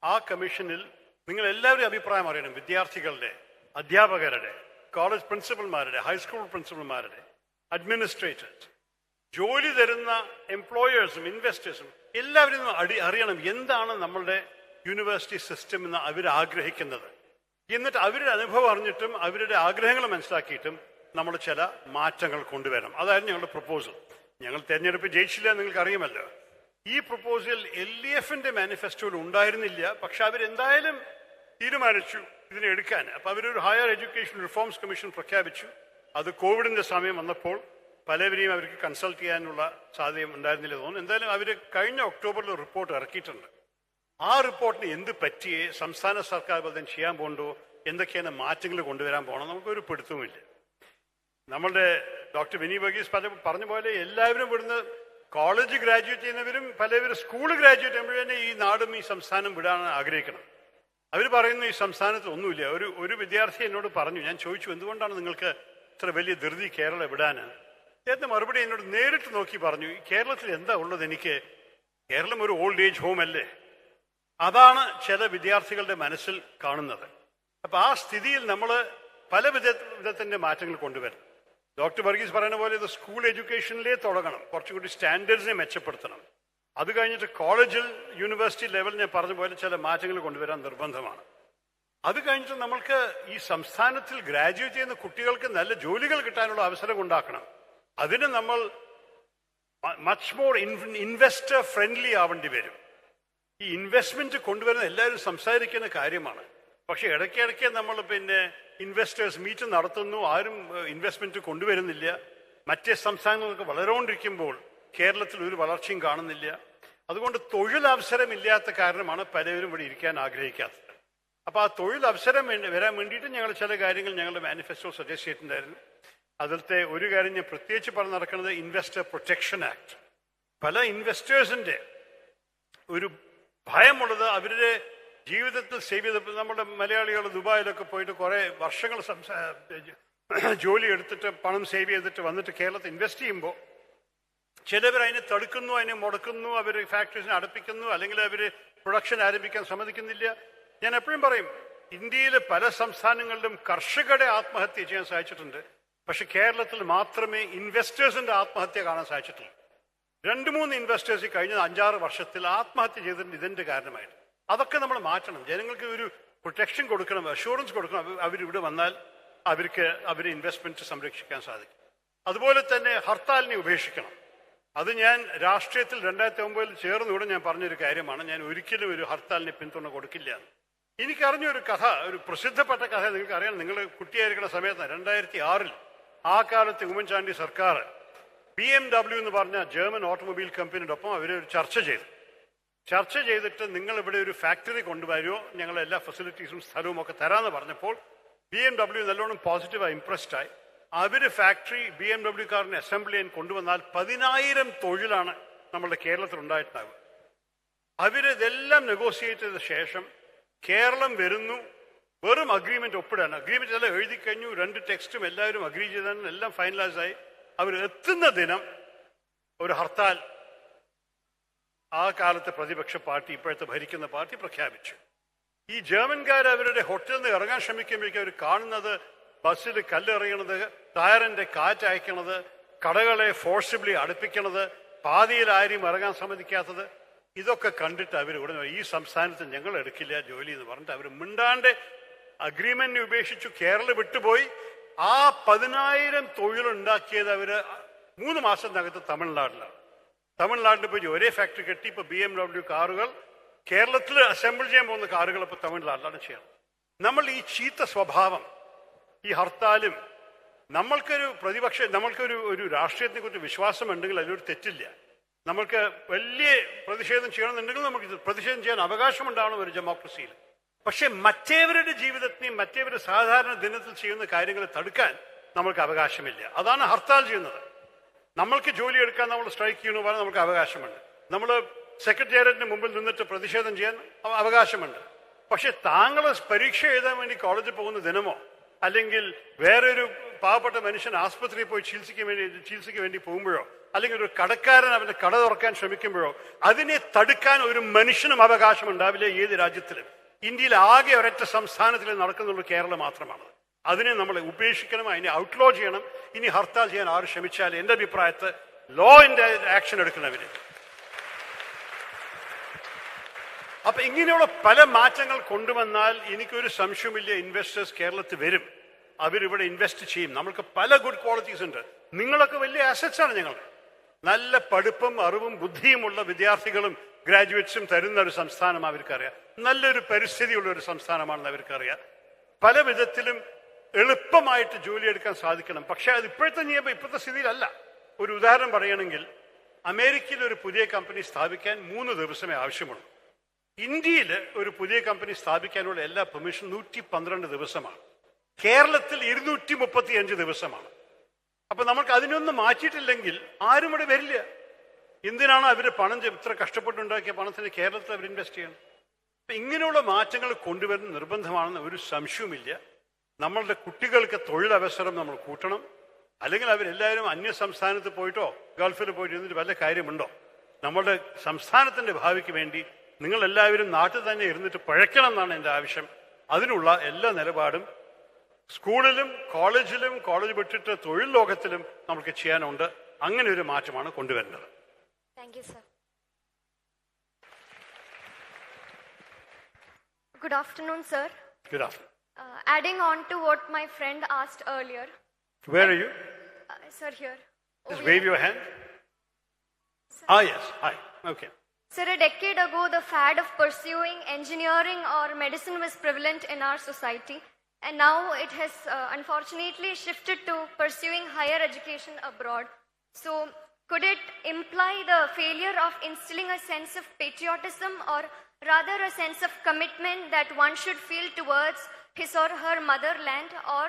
Speaker 5: ആ കമ്മീഷനിൽ നിങ്ങൾ എല്ലാവരും അഭിപ്രായം അറിയണം, വിദ്യാർത്ഥികളുടെ, അധ്യാപകരുടെ, കോളേജ് പ്രിൻസിപ്പൽമാരുടെ, ഹൈസ്കൂൾ പ്രിൻസിപ്പൽമാരുടെ, അഡ്മിനിസ്ട്രേറ്റേഴ്സ്, ജോലി തരുന്ന എംപ്ലോയേഴ്സും ഇൻവെസ്റ്റേഴ്സും എല്ലാവരും അറിയണം എന്താണ് നമ്മളുടെ യൂണിവേഴ്സിറ്റി സിസ്റ്റം എന്ന് അവർ ആഗ്രഹിക്കുന്നത്. എന്നിട്ട് അവരുടെ അനുഭവം അറിഞ്ഞിട്ടും അവരുടെ ആഗ്രഹങ്ങൾ മനസ്സിലാക്കിയിട്ടും നമ്മൾ ചില മാറ്റങ്ങൾ കൊണ്ടുവരണം. അതായിരുന്നു ഞങ്ങളുടെ പ്രപ്പോസൽ. ഞങ്ങൾ തെരഞ്ഞെടുപ്പ് ജയിച്ചില്ല, നിങ്ങൾക്ക് അറിയുമല്ലോ. ഈ പ്രപ്പോസൽ LDFന്റെ മാനിഫെസ്റ്റോയിൽ ഉണ്ടായിരുന്നില്ല, പക്ഷെ അവരെന്തായാലും തീരുമാനിച്ചു ഇതിനെ എടുക്കാൻ. അപ്പൊ അവരൊരു ഹയർ എഡ്യൂക്കേഷൻ റിഫോംസ് കമ്മീഷൻ പ്രഖ്യാപിച്ചു. അത് കോവിഡിന്റെ സമയം വന്നപ്പോൾ പലവരെയും അവർക്ക് കൺസൾട്ട് ചെയ്യാനുള്ള സാധ്യത ഉണ്ടായിരുന്നില്ല തോന്നുന്നു. എന്തായാലും അവർ കഴിഞ്ഞ ഒക്ടോബറിൽ റിപ്പോർട്ട് ഇറക്കിയിട്ടുണ്ട്. ആ റിപ്പോർട്ടിന് എന്ത് പറ്റിയേ, സംസ്ഥാന സർക്കാർ ബന്ധം ചെയ്യാൻ പോകണ്ടോ, എന്തൊക്കെയാണ് മാറ്റങ്ങൾ കൊണ്ടുവരാൻ പോകണം, നമുക്കൊരു പിടുത്തവുമില്ല. നമ്മളുടെ ഡോക്ടർ വിനി വർഗീസ് പറഞ്ഞ പോലെ എല്ലാവരും ഇവിടുന്ന് കോളേജ് ഗ്രാജുവേറ്റ് ചെയ്യുന്നവരും പലവരും സ്കൂൾ ഗ്രാജുവേറ്റ് ചെയ്യുമ്പോൾ തന്നെ ഈ നാടും ഈ സംസ്ഥാനം വിടാൻ ആഗ്രഹിക്കണം. അവർ പറയുന്നു ഈ സംസ്ഥാനത്ത് ഒന്നുമില്ല. ഒരു വിദ്യാർത്ഥി എന്നോട് പറഞ്ഞു, ഞാൻ ചോദിച്ചു എന്തുകൊണ്ടാണ് നിങ്ങൾക്ക് ഇത്ര വലിയ ധൃതി കേരളം വിടാൻ. അദ്ദേഹത്തെ മറുപടി എന്നോട് നേരിട്ട് നോക്കി പറഞ്ഞു, ഈ കേരളത്തിൽ എന്താ ഉള്ളത്, എനിക്ക് കേരളം ഒരു ഓൾഡ് ഏജ് ഹോം അല്ലേ. അതാണ് ചില വിദ്യാർത്ഥികളുടെ മനസ്സിൽ കാണുന്നത്. അപ്പൊ ആ സ്ഥിതിയിൽ നമ്മൾ പല വിധത്തിന്റെ മാറ്റങ്ങൾ കൊണ്ടുവരണം. ഡോക്ടർ വർഗീസ് പറയുന്ന പോലെ ഇത് സ്കൂൾ എഡ്യൂക്കേഷനിലേ തുടങ്ങണം, കുറച്ചുകൂടി സ്റ്റാൻഡേർഡ്സിനെ മെച്ചപ്പെടുത്തണം. അത് കഴിഞ്ഞിട്ട് കോളേജിൽ, യൂണിവേഴ്സിറ്റി ലെവലിൽ ഞാൻ പറഞ്ഞ പോലെ ചില മാറ്റങ്ങൾ കൊണ്ടുവരാൻ നിർബന്ധമാണ്. അത് കഴിഞ്ഞിട്ട് നമ്മൾക്ക് ഈ സംസ്ഥാനത്തിൽ ഗ്രാജുവേറ്റ് ചെയ്യുന്ന കുട്ടികൾക്ക് നല്ല ജോലികൾ കിട്ടാനുള്ള അവസരം ഉണ്ടാക്കണം. അതിന് നമ്മൾ മച്ച് മോർ ഇൻവെസ്റ്റർ ഫ്രണ്ട്ലി ആവേണ്ടി വരും. ഈ ഇൻവെസ്റ്റ്മെന്റ് കൊണ്ടുവരുന്ന എല്ലാവരും സംസാരിക്കുന്ന കാര്യമാണ്, പക്ഷെ ഇടയ്ക്കിടയ്ക്ക് നമ്മൾ ഇൻവെസ്റ്റേഴ്സ് മീറ്റ് നടത്തുന്നു, ആരും ഇൻവെസ്റ്റ്മെന്റ് കൊണ്ടുവരുന്നില്ല. മറ്റേ സംസ്ഥാനങ്ങളൊക്കെ വളരുകൊണ്ടിരിക്കുമ്പോൾ കേരളത്തിൽ ഒരു വളർച്ചയും കാണുന്നില്ല. അതുകൊണ്ട് തൊഴിലവസരമില്ലാത്ത കാരണമാണ് പലരും ഇവിടെ ഇരിക്കാൻ ആഗ്രഹിക്കാത്തത്. അപ്പൊ ആ തൊഴിലവസരം വരാൻ വേണ്ടിയിട്ട് ഞങ്ങൾ ചില കാര്യങ്ങൾ ഞങ്ങളുടെ മാനിഫെസ്റ്റോ സജസ്റ്റ് ചെയ്തിട്ടുണ്ടായിരുന്നു. അതിലത്തെ ഒരു കാര്യം ഞാൻ പ്രത്യേകിച്ച് പറഞ്ഞ് നടക്കുന്നത് ഇൻവെസ്റ്റർ പ്രൊട്ടക്ഷൻ ആക്ട്. പല ഇൻവെസ്റ്റേഴ്സിന്റെ ഒരു ഭയമുള്ളത് അവരുടെ ജീവിതത്തിൽ സേവ് ചെയ്തപ്പോൾ നമ്മുടെ മലയാളികൾ ദുബായിലൊക്കെ പോയിട്ട് കുറേ വർഷങ്ങൾ ജോലി എടുത്തിട്ട് പണം സേവ് ചെയ്തിട്ട് വന്നിട്ട് കേരളത്തിൽ ഇൻവെസ്റ്റ് ചെയ്യുമ്പോൾ ചിലവർ അതിനെ തടുക്കുന്നു, അതിനെ മുടക്കുന്നു, അവർ ഫാക്ടറീസിനെ അടപ്പിക്കുന്നു, അല്ലെങ്കിൽ അവർ പ്രൊഡക്ഷൻ ആരംഭിക്കാൻ സമ്മതിക്കുന്നില്ല. ഞാൻ എപ്പോഴും പറയും, ഇന്ത്യയിലെ പല സംസ്ഥാനങ്ങളിലും കർഷകരുടെ ആത്മഹത്യ ചെയ്യാൻ സാധിച്ചിട്ടുണ്ട്. പക്ഷെ കേരളത്തിൽ മാത്രമേ ഇൻവെസ്റ്റേഴ്സിന്റെ ആത്മഹത്യ കാണാൻ സാധിച്ചിട്ടുള്ളൂ. 2-3 ഇൻവെസ്റ്റേഴ്സ് കഴിഞ്ഞ 5-6 വർഷത്തിൽ ആത്മഹത്യ ചെയ്തിട്ടുണ്ട് ഇതിന്റെ കാരണമായിട്ട്. അതൊക്കെ നമ്മൾ മാറ്റണം. ജനങ്ങൾക്ക് ഒരു പ്രൊട്ടക്ഷൻ കൊടുക്കണം, അഷുറൻസ് കൊടുക്കണം. അവരിവിടെ വന്നാൽ അവരുടെ ഇൻവെസ്റ്റ്മെന്റ് സംരക്ഷിക്കാൻ സാധിക്കും. അതുപോലെ തന്നെ ഹർത്താലിനെ ഉപേക്ഷിക്കണം. അത് ഞാൻ രാഷ്ട്രീയത്തിൽ 2009 ചേർന്നുകൂടെ ഞാൻ പറഞ്ഞൊരു കാര്യമാണ്. ഞാൻ ഒരിക്കലും ഒരു ഹർത്താലിന് പിന്തുണ കൊടുക്കില്ല. എനിക്കറിഞ്ഞൊരു കഥ, ഒരു പ്രസിദ്ധപ്പെട്ട കഥ നിങ്ങൾക്ക് അറിയാം. നിങ്ങൾ കുട്ടിയായിരിക്കുന്ന സമയത്ത് 2006 ആ കാലത്ത് ഉമ്മൻചാണ്ടി സർക്കാർ BMW എന്ന് പറഞ്ഞ ജർമ്മൻ ഓട്ടോമൊബൈൽ കമ്പനിയോടൊപ്പം അവരൊരു ചർച്ച ചെയ്തിട്ട് നിങ്ങൾ ഇവിടെ ഒരു ഫാക്ടറി കൊണ്ടുവരുമോ, ഞങ്ങൾ എല്ലാ ഫെസിലിറ്റീസും സ്ഥലവും ഒക്കെ തരാമെന്ന് പറഞ്ഞപ്പോൾ BMW നല്ലോണം പോസിറ്റീവായി ഇംപ്രസ്ഡായി. അവര് ഫാക്ടറി BMW കാറിന് അസംബിൾ ചെയ്യാൻ കൊണ്ടുവന്നാൽ 10,000 തൊഴിലാണ് നമ്മുടെ കേരളത്തിൽ ഉണ്ടായിട്ടുണ്ടാവുക. അവരിതെല്ലാം നെഗോഷിയേറ്റ് ചെയ്ത ശേഷം കേരളം വരുന്നു, വെറും അഗ്രിമെന്റ് ഒപ്പിടാണ്. അഗ്രിമെന്റ് എല്ലാം എഴുതി കഴിഞ്ഞു, 2 ടെക്സ്റ്റും എല്ലാവരും അഗ്രി ചെയ്താണ്, എല്ലാം ഫൈനലൈസ് ആയി. അവർ എത്തുന്ന ദിനം ഒരു ഹർത്താൽ ആ കാലത്തെ പ്രതിപക്ഷ പാർട്ടി, ഇപ്പോഴത്തെ ഭരിക്കുന്ന പാർട്ടി പ്രഖ്യാപിച്ചു. ഈ ജർമ്മൻകാർ അവരുടെ ഹോട്ടലിൽ നിന്ന് ഇറങ്ങാൻ ശ്രമിക്കുമ്പോഴേക്കും അവർ കാണുന്നത് ബസ്സിൽ കല്ലെറിയണത്, ടയറിന്റെ കാറ്റയക്കണത്, കടകളെ ഫോഴ്സിബിളി അടുപ്പിക്കണത്, പാതിയിൽ ആരും ഇറങ്ങാൻ സമ്മതിക്കാത്തത്. ഇതൊക്കെ കണ്ടിട്ട് അവർ ഉടനെ ഈ സംസ്ഥാനത്ത് ഞങ്ങൾ എടുക്കില്ല ജോലി എന്ന് പറഞ്ഞിട്ട് അവർ മിണ്ടാണ്ട് അഗ്രിമെന്റിനെ ഉപേക്ഷിച്ചു, കേരളം വിട്ടുപോയി. ആ 10,000 തൊഴിലുണ്ടാക്കിയത് അവര് 3 മാസത്തിനകത്ത് തമിഴ്നാട്ടിൽ പോയി ഒരേ ഫാക്ടറി കെട്ടി. ഇപ്പൊ BMW കാറുകൾ കേരളത്തിൽ അസംബിൾ ചെയ്യാൻ പോകുന്ന കാറുകൾ ഇപ്പൊ തമിഴ്നാട്ടിലാണ് ചെയ്യണം. നമ്മൾ ഈ ചീത്ത സ്വഭാവം, ഈ ഹർത്താലും, നമ്മൾക്കൊരു രാഷ്ട്രീയത്തെ കുറിച്ച് വിശ്വാസമുണ്ടെങ്കിൽ അതിലൊരു തെറ്റില്ല. നമ്മൾക്ക് വലിയ പ്രതിഷേധം ചെയ്യണമെന്നുണ്ടെങ്കിൽ നമുക്ക് പ്രതിഷേധം ചെയ്യാൻ അവകാശമുണ്ടാവണം ഒരു ഡെമോക്രസിയിൽ. പക്ഷെ മറ്റേവരുടെ ജീവിതത്തിനെയും മറ്റേവരുടെ സാധാരണ ദിനത്തിൽ ചെയ്യുന്ന കാര്യങ്ങളെ തടുക്കാൻ നമ്മൾക്ക് അവകാശമില്ല. അതാണ് ഹർത്താൽ ചെയ്യുന്നത്. നമ്മൾക്ക് ജോലി എടുക്കാൻ നമ്മൾ സ്ട്രൈക്ക് ചെയ്യണമെന്ന് പറഞ്ഞാൽ നമുക്ക് അവകാശമുണ്ട്. നമ്മൾ സെക്രട്ടേറിയറ്റിന് മുമ്പിൽ നിന്നിട്ട് പ്രതിഷേധം ചെയ്യാൻ അവകാശമുണ്ട്. പക്ഷെ താങ്കൾ പരീക്ഷ എഴുതാൻ വേണ്ടി കോളേജിൽ പോകുന്ന ദിനമോ, അല്ലെങ്കിൽ വേറൊരു പാവപ്പെട്ട മനുഷ്യൻ ആസ്പത്രിയിൽ പോയി ചികിത്സയ്ക്ക് വേണ്ടി പോകുമ്പോഴോ, അല്ലെങ്കിൽ ഒരു കടക്കാരൻ അവന്റെ കട തുറക്കാൻ ശ്രമിക്കുമ്പോഴോ അതിനെ തടുക്കാൻ ഒരു മനുഷ്യനും അവകാശം ഉണ്ടാവില്ല ഏത് രാജ്യത്തിലും. ഇന്ത്യയിൽ ആകെ ഒരൊറ്റ സംസ്ഥാനത്തിൽ നടക്കുന്നുള്ളൂ കേരളം മാത്രമാണ്. അതിനെ നമ്മൾ ഉപേക്ഷിക്കണം, അതിനെ ഔട്ട്ലോ ചെയ്യണം. ഇനി ഹർത്താൽ ചെയ്യാൻ ആര് ശ്രമിച്ചാൽ എന്റെ അഭിപ്രായത്തിൽ ലോന്റെ ആക്ഷൻ എടുക്കണവര്. അപ്പൊ ഇങ്ങനെയുള്ള പല മാറ്റങ്ങൾ കൊണ്ടുവന്നാൽ എനിക്കൊരു സംശയമില്ല, ഇൻവെസ്റ്റേഴ്സ് കേരളത്തിൽ വരും, അവരിവിടെ ഇൻവെസ്റ്റ് ചെയ്യും. നമ്മൾക്ക് പല ഗുഡ് ക്വാളിറ്റീസ് ഉണ്ട്. നിങ്ങളൊക്കെ വലിയ അസറ്റ്സ് ആണ്. ഞങ്ങൾ നല്ല പഠിപ്പും അറിവും ബുദ്ധിയുമുള്ള വിദ്യാർത്ഥികളും ഗ്രാജുവേറ്റ്സും തരുന്ന ഒരു സംസ്ഥാനം അവർക്കറിയാം. നല്ലൊരു പരിസ്ഥിതിയുള്ള ഒരു സംസ്ഥാനമാണെന്ന് അവർക്കറിയാം. പല വിധത്തിലും എളുപ്പമായിട്ട് ജോലിയെടുക്കാൻ സാധിക്കണം. പക്ഷെ അത് ഇപ്പോഴത്തെ നിയമം, ഇപ്പോഴത്തെ സ്ഥിതിയിലല്ല. ഒരു ഉദാഹരണം പറയുകയാണെങ്കിൽ, അമേരിക്കയിൽ ഒരു പുതിയ കമ്പനി സ്ഥാപിക്കാൻ 3 ദിവസമേ ആവശ്യമുള്ളൂ. ഇന്ത്യയിൽ ഒരു പുതിയ കമ്പനി സ്ഥാപിക്കാനുള്ള എല്ലാ പെർമിഷൻ 112 ദിവസമാണ്. കേരളത്തിൽ 235 ദിവസമാണ്. അപ്പൊ നമുക്ക് അതിനൊന്നും മാറ്റിയിട്ടില്ലെങ്കിൽ ആരും ഇവിടെ വരില്ല. എന്തിനാണ് അവര് പണം ഇത്ര കഷ്ടപ്പെട്ടുണ്ടാക്കിയ പണത്തിന് കേരളത്തിൽ അവർ ഇൻവെസ്റ്റ് ചെയ്യണം? അപ്പൊ ഇങ്ങനെയുള്ള മാറ്റങ്ങൾ കൊണ്ടുവരുന്ന നിർബന്ധമാണെന്ന് ഒരു സംശയവുമില്ല. നമ്മളുടെ കുട്ടികൾക്ക് തൊഴിലവസരം നമ്മൾ കൂട്ടണം. അല്ലെങ്കിൽ അവരെല്ലാവരും അന്യ സംസ്ഥാനത്ത് പോയിട്ടോ ഗൾഫിൽ പോയിട്ട് ഇരുന്നിട്ട് വല്ല കാര്യമുണ്ടോ? നമ്മളുടെ സംസ്ഥാനത്തിന്റെ ഭാവിക്ക് വേണ്ടി നിങ്ങളെല്ലാവരും നാട്ടിൽ തന്നെ ഇരുന്നിട്ട് പഴയ്ക്കണം എന്നാണ് എൻ്റെ ആവശ്യം. അതിനുള്ള എല്ലാ നിലപാടും സ്കൂളിലും കോളേജിലും, കോളേജ് വിട്ടിട്ട് തൊഴിൽ ലോകത്തിലും നമുക്ക് ചെയ്യാനുണ്ട്. അങ്ങനെ ഒരു മാറ്റമാണ് കൊണ്ടുവരേണ്ടത്.
Speaker 7: Thank you sir.
Speaker 6: Good afternoon, sir.
Speaker 5: Good afternoon.
Speaker 6: Adding on to what my friend asked earlier.
Speaker 5: Where are you?
Speaker 6: Sir, here.
Speaker 5: Just
Speaker 6: Over
Speaker 5: wave
Speaker 6: here.
Speaker 5: your hand.
Speaker 6: Sir.
Speaker 5: Yes. Hi. Okay.
Speaker 6: Sir, a decade ago, the fad of pursuing engineering or medicine was prevalent in our society. And now it has unfortunately shifted to pursuing higher education abroad. So could it imply the failure of instilling a sense of patriotism, or rather a sense of commitment that one should feel towards his or her motherland? Or,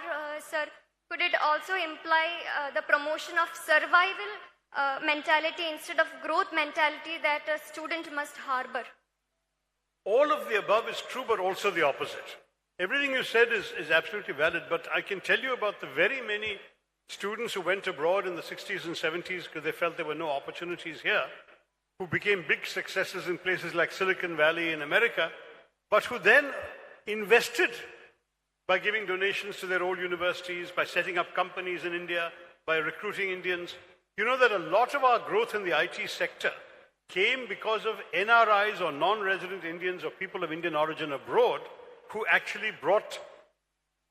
Speaker 6: sir, could it also imply the promotion of survival mentality instead of growth mentality that a student must harbor?
Speaker 5: All of the above is true, but also the opposite. Everything you said is absolutely valid, but I can tell you about the very many students who went abroad in the 60s and 70s because they felt there were no opportunities here, who became big successes in places like Silicon Valley in America, but who then invested by giving donations to their old universities, by setting up companies in India, by recruiting Indians. You know that a lot of our growth in the IT sector came because of NRIs or non-resident Indians or people of Indian origin abroad who actually brought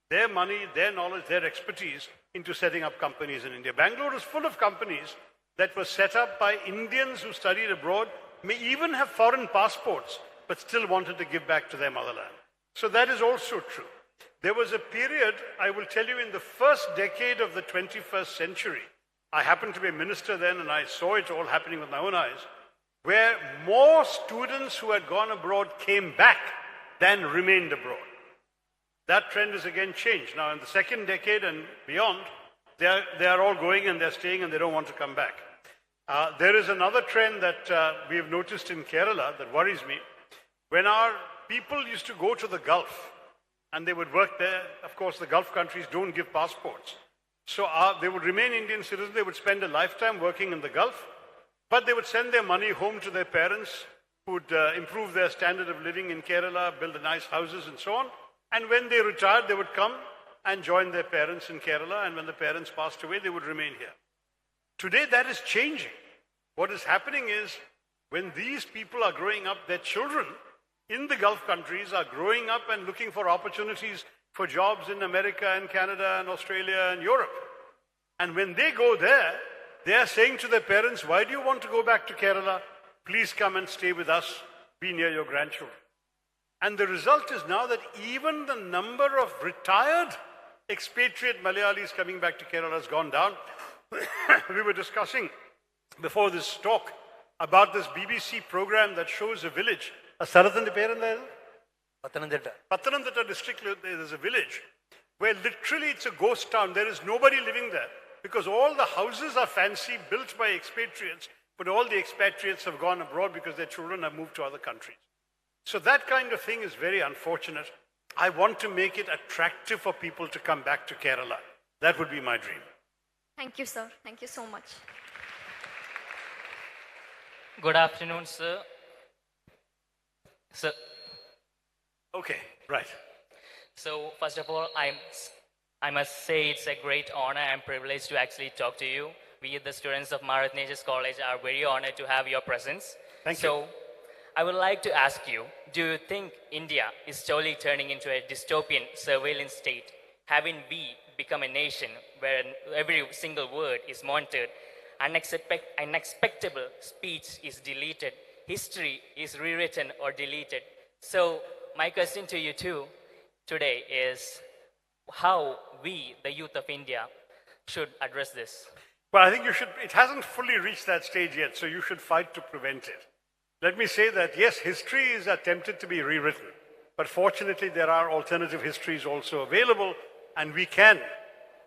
Speaker 5: their money, their knowledge, their expertise into setting up companies in India. Bangalore is full of companies that were set up by Indians who studied abroad, may even have foreign passports, but still wanted to give back to their motherland. So that is also true. There was a period, I will tell you, in the first decade of the 21st century, I happened to be a minister then and I saw it all happening with my own eyes, where more students who had gone abroad came back than remained abroad. That trend has again changed. Now in the second decade and beyond, they are all going and they're staying and they don't want to come back. There is another trend that we have noticed in Kerala that worries me. When our people used to go to the Gulf and they would work there, of course the Gulf countries don't give passports. So they would remain Indian citizens, they would spend a lifetime working in the Gulf, but they would send their money home to their parents who would improve their standard of living in Kerala, build nice houses and so on. And when they retired, they would come and join their parents in Kerala, and when the parents passed away, they would remain here. Today, that is changing. What is happening is, when these people are growing up, their children in the Gulf countries are growing up and looking for opportunities for jobs in America and Canada and Australia and Europe. And when they go there, they are saying to their parents, why do you want to go back to Kerala? Please come and stay with us, be near your grandchildren. And the result is now that even the number of retired expatriate Malayalis coming back to Kerala has gone down. We were discussing before this talk about this BBC program that shows a village. Pathanamthitta district, there is a village where literally it's a ghost town. There is nobody living there because all the houses are fancy, built by expatriates, but all the expatriates have gone abroad because their children have moved to other countries. So that kind of thing is very unfortunate. I want to make it attractive for people to come back to Kerala. That would be my dream.
Speaker 6: Thank you, sir. Thank you so much.
Speaker 8: Good afternoon, sir. Sir.
Speaker 5: Okay, right.
Speaker 8: So, first of all, I must say it's a great honor and privilege to actually talk to you. We, the students of Marathanejas College, are very honored to have your presence.
Speaker 5: Thank you.
Speaker 8: So, I would like to ask you, do you think India is slowly turning into a dystopian surveillance state? Haven't we become a nation where every single word is monitored, unexpectable speech is deleted, history is rewritten or deleted? So my question to you too today is how we, the youth of India, should address this.
Speaker 5: Well, I think it hasn't fully reached that stage yet, so you should fight to prevent it. Let me say that, yes, history is attempted to be rewritten, but fortunately there are alternative histories also available, and we can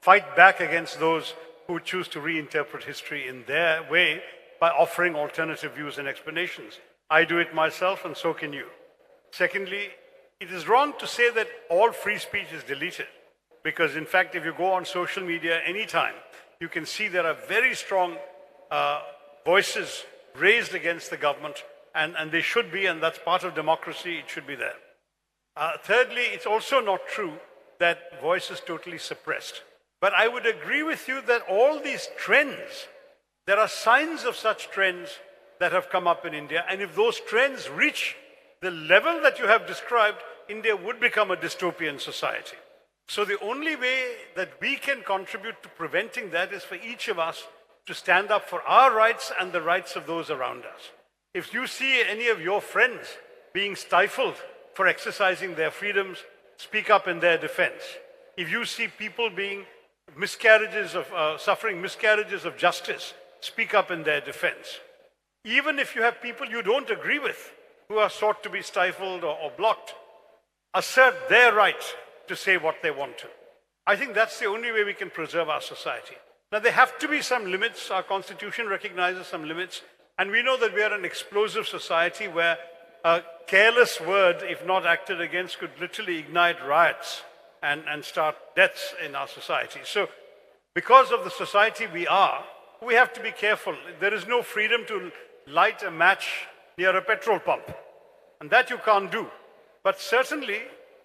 Speaker 5: fight back against those who choose to reinterpret history in their way by offering alternative views and explanations. I do it myself, and so can you. Secondly, it is wrong to say that all free speech is deleted, because in fact, if you go on social media anytime, you can see there are very strong voices raised against the government, and they should be, and that's part of democracy, it should be there. Thirdly, it's also not true that voice is totally suppressed. But I would agree with you that all these trends, there are signs of such trends that have come up in India, and if those trends reach the level that you have described, India would become a dystopian society. So the only way that we can contribute to preventing that is for each of us to stand up for our rights and the rights of those around us. If you see any of your friends being stifled for exercising their freedoms, speak up in their defense. If you see people being suffering miscarriages of justice, speak up in their defense. Even if you have people you don't agree with who are sought to be stifled or blocked, assert their right to say what they want to. I think that's the only way we can preserve our society. Now, there have to be some limits. Our constitution recognizes some limits. And we know that we are an explosive society where a careless word, if not acted against, could literally ignite riots and start deaths in our society. So because of the society we are, we have to be careful. There is no freedom to light a match near a petrol pump. And that you can't do. But certainly,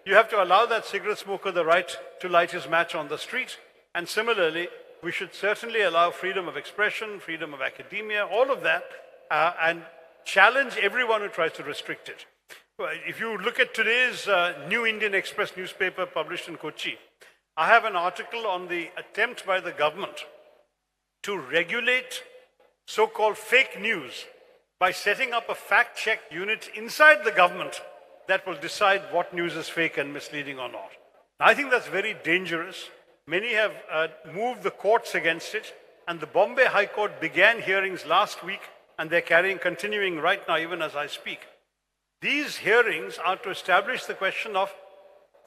Speaker 5: you have to allow that cigarette smoker the right to light his match on the street. And similarly, we should certainly allow freedom of expression, freedom of academia, all of that, and challenge everyone who tries to restrict it. If you look at today's New Indian Express newspaper published in Kochi, I have an article on the attempt by the government to regulate so-called fake news by setting up a fact-check unit inside the government that will decide what news is fake and misleading or not. I think that's very dangerous. Many have moved the courts against it, and the Bombay High Court began hearings last week, and they're continuing right now, even as I speak. These hearings are to establish the question of,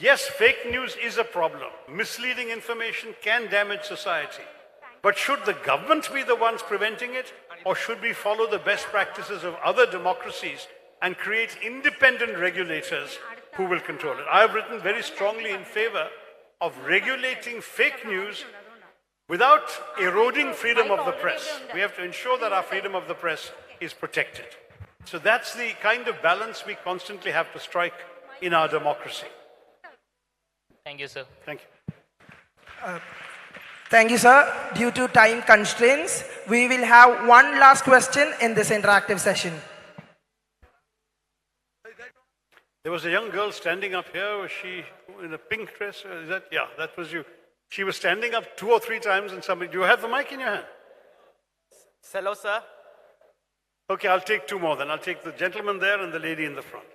Speaker 5: yes, fake news is a problem. Misleading information can damage society. But should the government be the ones preventing it, or should we follow the best practices of other democracies and create independent regulators who will control it? I have written very strongly in favor of regulating fake news without eroding freedom of the press. We have to ensure that our freedom of the press is protected. So that's the kind of balance we constantly have to strike in our democracy.
Speaker 8: Thank you, sir.
Speaker 5: Thank you.
Speaker 1: Thank you, sir. Due to time constraints, we will have one last question in this interactive session.
Speaker 5: There was a young girl standing up here. Was she in a pink dress? Is that? Yeah, that was you. She was standing up 2 or 3 times and somebody, do you have the mic in your hand?
Speaker 9: Hello, sir.
Speaker 5: Okay, I'll take 2 more then. I'll take the gentleman there and the lady in the front.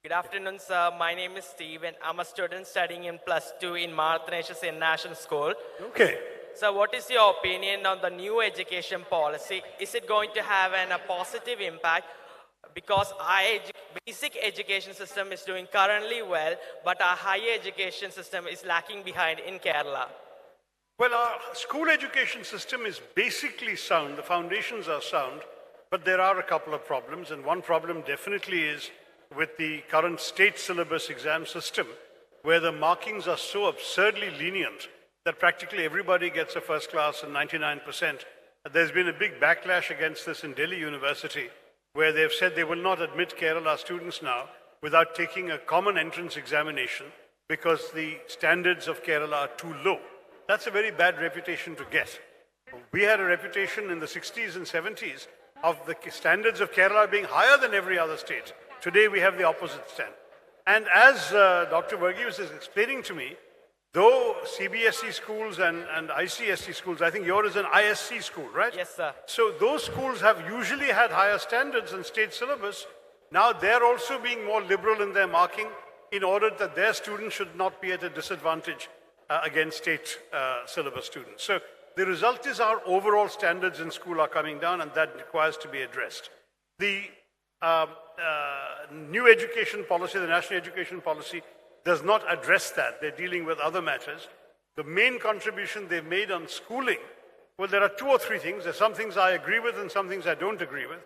Speaker 9: Good afternoon, sir. My name is Steve and I'm a student studying in +2 in Marathanesh's International School.
Speaker 5: Okay.
Speaker 9: So what is your opinion on the new education policy? Is it going to have a positive impact? Because our basic education system is doing currently well, but our higher education system is lacking behind in Kerala.
Speaker 5: Well, our school education system is basically sound. The foundations are sound, but there are a couple of problems. And one problem definitely is with the current state syllabus exam system, where the markings are so absurdly lenient that practically everybody gets a first class and 99%. There's been a big backlash against this in Delhi University, where they've said they will not admit Kerala students now without taking a common entrance examination because the standards of Kerala are too low. That's a very bad reputation to get. We had a reputation in the 60s and 70s of the standards of Kerala being higher than every other state. Today we have the opposite stand. And as Dr. Varghese is explaining to me, though CBSE schools and ICSE schools, I think yours is an ISC school, right?
Speaker 9: Yes, sir.
Speaker 5: So those schools have usually had higher standards than state syllabus. Now they're also being more liberal in their marking in order that their students should not be at a disadvantage against state syllabus students. So the result is our overall standards in school are coming down, and that requires to be addressed. The new education policy, the national education policy, does not address that. They're dealing with other matters. The main contribution they've made on schooling, well, there are 2 or 3 things. There's some things I agree with and some things I don't agree with.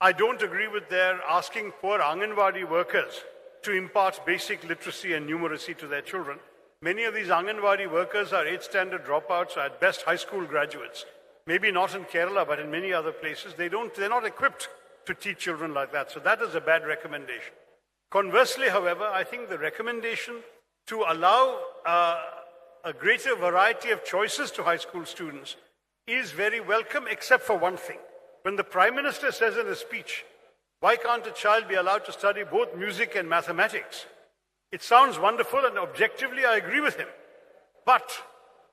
Speaker 5: I don't agree with their asking poor Anganwadi workers to impart basic literacy and numeracy to their children. Many of these Anganwadi workers are 8th standard dropouts, or at best high school graduates. Maybe not in Kerala, but in many other places. They're not equipped to teach children like that. So that is a bad recommendation. Conversely, however, I think the recommendation to allow a greater variety of choices to high school students is very welcome, except for one thing. When the Prime Minister says in a speech, why can't a child be allowed to study both music and mathematics? It sounds wonderful, and objectively I agree with him. But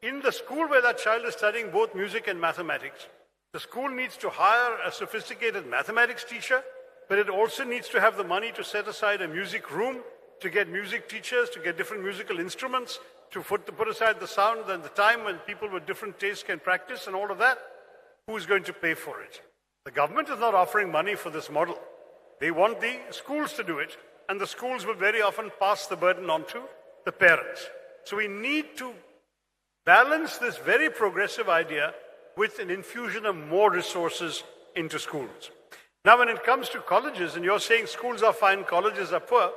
Speaker 5: in the school where that child is studying both music and mathematics, the school needs to hire a sophisticated mathematics teacher, but it also needs to have the money to set aside a music room, to get music teachers, to get different musical instruments, to put aside the sound and the time when people with different tastes can practice and all of that. Who's going to pay for it? The government is not offering money for this model. They want the schools to do it, and the schools will very often pass the burden on to the parents. So we need to balance this very progressive idea with an infusion of more resources into schools. Now, when it comes to colleges, and you're saying schools are fine, colleges are poor,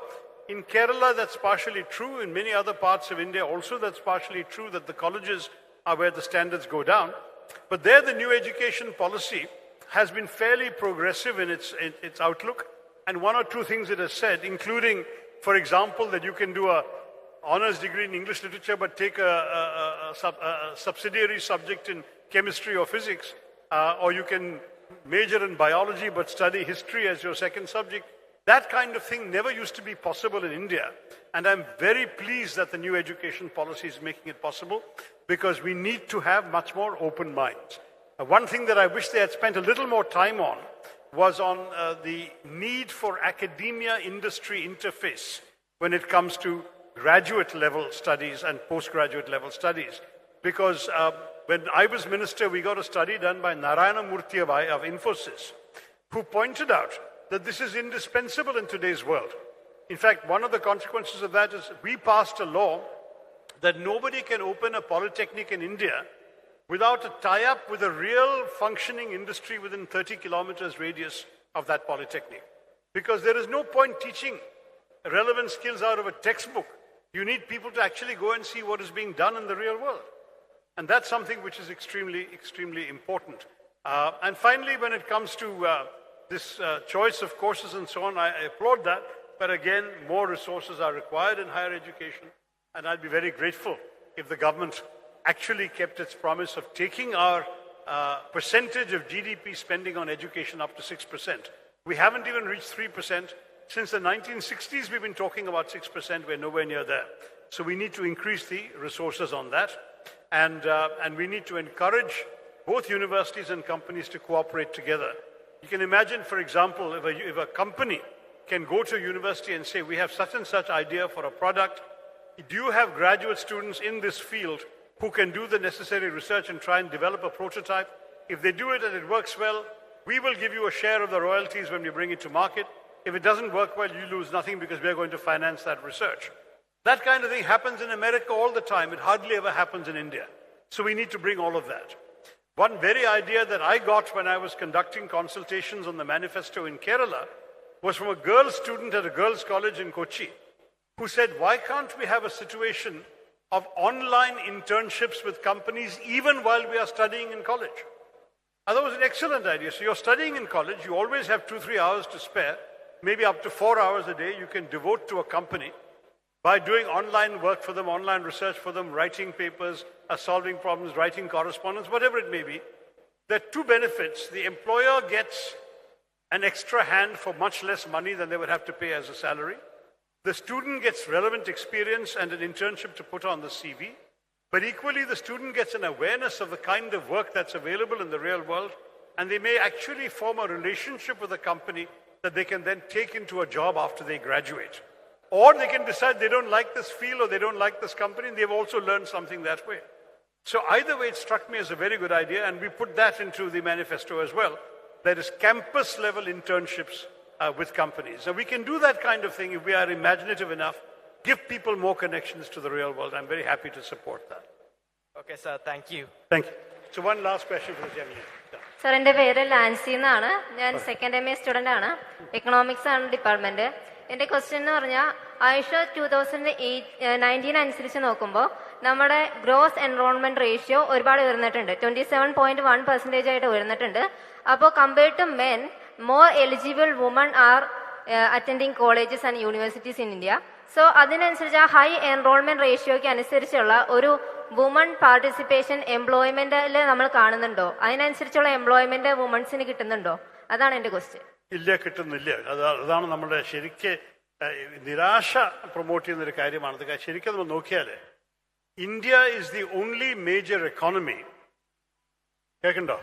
Speaker 5: in Kerala that's partially true. In many other parts of India also that's partially true, that the colleges are where the standards go down. But there the new education policy has been fairly progressive in its outlook. And one or two things it has said, including, for example, that you can do a honors degree in English literature but take a subsidiary subject in chemistry or physics, or you can major in biology but study history as your second subject. That kind of thing never used to be possible in India. And I'm very pleased that the new education policy is making it possible, because we need to have much more open minds. One thing that I wish they had spent a little more time on was on the need for academia-industry interface when it comes to graduate level studies and postgraduate level studies. Because when I was minister, we got a study done by Narayana Murthy of Infosys, who pointed out that this is indispensable in today's world. In fact, one of the consequences of that is we passed a law that nobody can open a polytechnic in India without a tie-up with a real functioning industry within 30 kilometers radius of that polytechnic. Because there is no point teaching relevant skills out of a textbook. You need people to actually go and see what is being done in the real world. And that's something which is extremely, extremely important. And finally, when it comes to this choice of courses and so on, I applaud that. But again, more resources are required in higher education. And I'd be very grateful if the government actually kept its promise of taking our percentage of GDP spending on education up to 6%. We haven't even reached 3%. Since the 1960s, we've been talking about 6%. We're nowhere near there. So we need to increase the resources on that. And we need to encourage both universities and companies to cooperate together. You can imagine, for example, if a company can go to a university and say, we have such and such idea for a product. Do you have graduate students in this field who can do the necessary research and try and develop a prototype? If they do it and it works well, we will give you a share of the royalties when we bring it to market. If it doesn't work well, you lose nothing because we are going to finance that research. That kind of thing happens in America all the time. It hardly ever happens in India. So we need to bring all of that. One very idea that I got when I was conducting consultations on the manifesto in Kerala was from a girl student at a girls' college in Kochi, who said, why can't we have a situation of online internships with companies even while we are studying in college? And that was an excellent idea. So you're studying in college, you always have 2-3 hours to spare, maybe up to 4 hours a day you can devote to a company by doing online work for them, online research for them, writing papers, solving problems, writing correspondence, whatever it may be. There are two benefits. The employer gets an extra hand for much less money than they would have to pay as a salary. The student gets relevant experience and an internship to put on the CV. But equally, the student gets an awareness of the kind of work that's available in the real world, and they may actually form a relationship with a company that they can then take into a job after they graduate. Or they can decide they don't like this field or they don't like this company, and they've also learned something that way. So either way, it struck me as a very good idea, and we put that into the manifesto as well. That is campus-level internships with companies. So we can do that kind of thing if we are imaginative enough, give people more connections to the real world. I'm very happy to support that.
Speaker 9: Okay, sir. Thank you.
Speaker 5: Thank you. So one last question for the young lady.
Speaker 10: Sir, എൻ്റെ പേര് ലാൻസി എന്നാണ്. ഞാൻ second MA student ആണ്. Economics ആണ് department. എൻ്റെ question എന്ന് പറഞ്ഞാൽ ആയുഷ 2019 അനുസരിച്ച് നോക്കുമ്പോൾ നമ്മുടെ ഗ്രോസ് എൻറോൾമെൻറ്റ് റേഷ്യോ ഒരുപാട് ഉയർന്നിട്ടുണ്ട്. 27.1% ആയിട്ട് ഉയർന്നിട്ടുണ്ട്. അപ്പോൾ compared to men, more eligible women are attending colleges and universities in India. So അതിനനുസരിച്ച് ആ ഹൈ എൻറോൾമെന്റ് റേഷ്യോയ്ക്ക് അനുസരിച്ചുള്ള ഒരു വുമൺ പാർട്ടിസിപ്പേഷൻ എംപ്ലോയ്മെന്റിൽ നമ്മൾ കാണുന്നുണ്ടോ? അതിനനുസരിച്ചുള്ള എംപ്ലോയ്മെന്റ് വുമൺസിന് കിട്ടുന്നുണ്ടോ? അതാണ് എൻ്റെ ക്വസ്റ്റ്യൻ.
Speaker 5: ഇല്ല, കിട്ടുന്നില്ല. അതാണ് നമ്മുടെ ശരിക്ക് നിരാശ പ്രൊമോട്ട് ചെയ്യുന്ന ഒരു കാര്യമാണ്. ശരിക്കും നമ്മൾ നോക്കിയാൽ India is the only major economy. കേൾക്കണ്ടോ?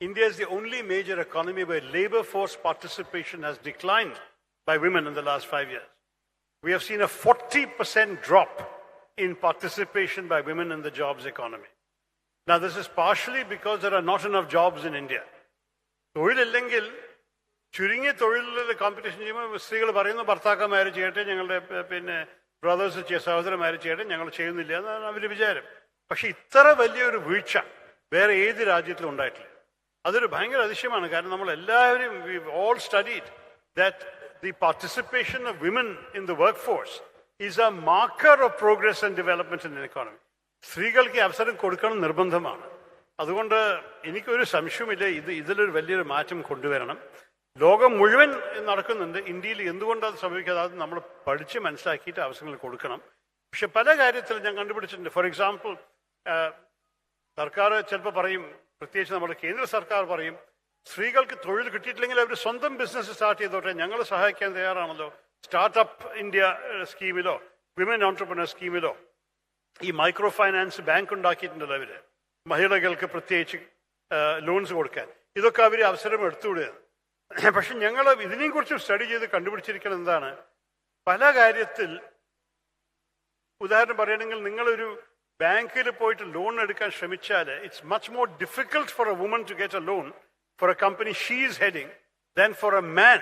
Speaker 5: India is the only major economy where labor force participation has declined by women in the last 5 years. We have seen a 40% drop in participation by women in the jobs economy. Now, this is partially because there are not enough jobs in India. തൊഴിലില്ലെങ്കിൽ ചുരുങ്ങിയ തൊഴിലുള്ള competition ചെയ്യുമ്പോൾ സ്ത്രീകൾ പറയുന്നു ഭർത്താക്കന്മാർ ചെയ്യട്ടെ, ഞങ്ങളുടെ brothers സഹോദരന്മാർ ചെയ്യട്ടെ, ഞങ്ങൾ ചെയ്യുന്നില്ല എന്നാണ് അവർ വിചാരം. പക്ഷെ ഇത്ര വലിയൊരു വീഴ്ച വേറെ ഏത് രാജ്യത്തിലും ഉണ്ടായിട്ടില്ല. അതൊരു ഭയങ്കര അതിശയമാണ്. കാരണം നമ്മൾ എല്ലാവരും all studied that the participation of women in the work force is A marker of progress and development in economy. സ്ത്രീകൾക്ക് അവസരം കൊടുക്കണം നിർബന്ധമാണ്. അതുകൊണ്ട് എനിക്കൊരു സംശയമില്ല, ഇതിലൊരു വലിയൊരു മാറ്റം കൊണ്ടുവരണം. ലോകം മുഴുവൻ നടക്കുന്നുണ്ട്. ഇന്ത്യയിൽ എന്തുകൊണ്ട് അത് സംഭവിക്കാതെ അത് നമ്മൾ പഠിച്ച് മനസ്സിലാക്കിയിട്ട് അവസരങ്ങൾ കൊടുക്കണം. പക്ഷെ പല കാര്യത്തിലും ഞാൻ കണ്ടുപിടിച്ചിട്ടുണ്ട്. ഫോർ എക്സാമ്പിൾ, സർക്കാർ ചിലപ്പോൾ പറയും, പ്രത്യേകിച്ച് നമ്മുടെ കേന്ദ്ര സർക്കാർ പറയും, സ്ത്രീകൾക്ക് തൊഴിൽ കിട്ടിയിട്ടില്ലെങ്കിൽ അവർ സ്വന്തം ബിസിനസ് സ്റ്റാർട്ട് ചെയ്തോട്ടെ, ഞങ്ങൾ സഹായിക്കാൻ തയ്യാറാണല്ലോ. സ്റ്റാർട്ടപ്പ് ഇന്ത്യ സ്കീമിലോ വിമൻ ഓൺട്രപ്രണർ സ്കീമിലോ ഈ മൈക്രോ ഫൈനാൻസ് ബാങ്ക് ഉണ്ടാക്കിയിട്ടുണ്ടല്ലോ അവര്, മഹിളകൾക്ക് പ്രത്യേകിച്ച് ലോൺസ് കൊടുക്കാൻ. ഇതൊക്കെ അവർ അവസരം എടുത്തുവിടുക. പക്ഷെ ഞങ്ങൾ ഇതിനെയും കുറിച്ച് സ്റ്റഡി ചെയ്ത് കണ്ടുപിടിച്ചിരിക്കുന്നത് എന്താണ്, പല കാര്യത്തിൽ ഉദാഹരണം പറയുകയാണെങ്കിൽ, നിങ്ങളൊരു ബാങ്കിൽ പോയിട്ട് ലോൺ എടുക്കാൻ ശ്രമിച്ചാൽ it's much more difficult for a woman to get a loan for a company she is heading than for a man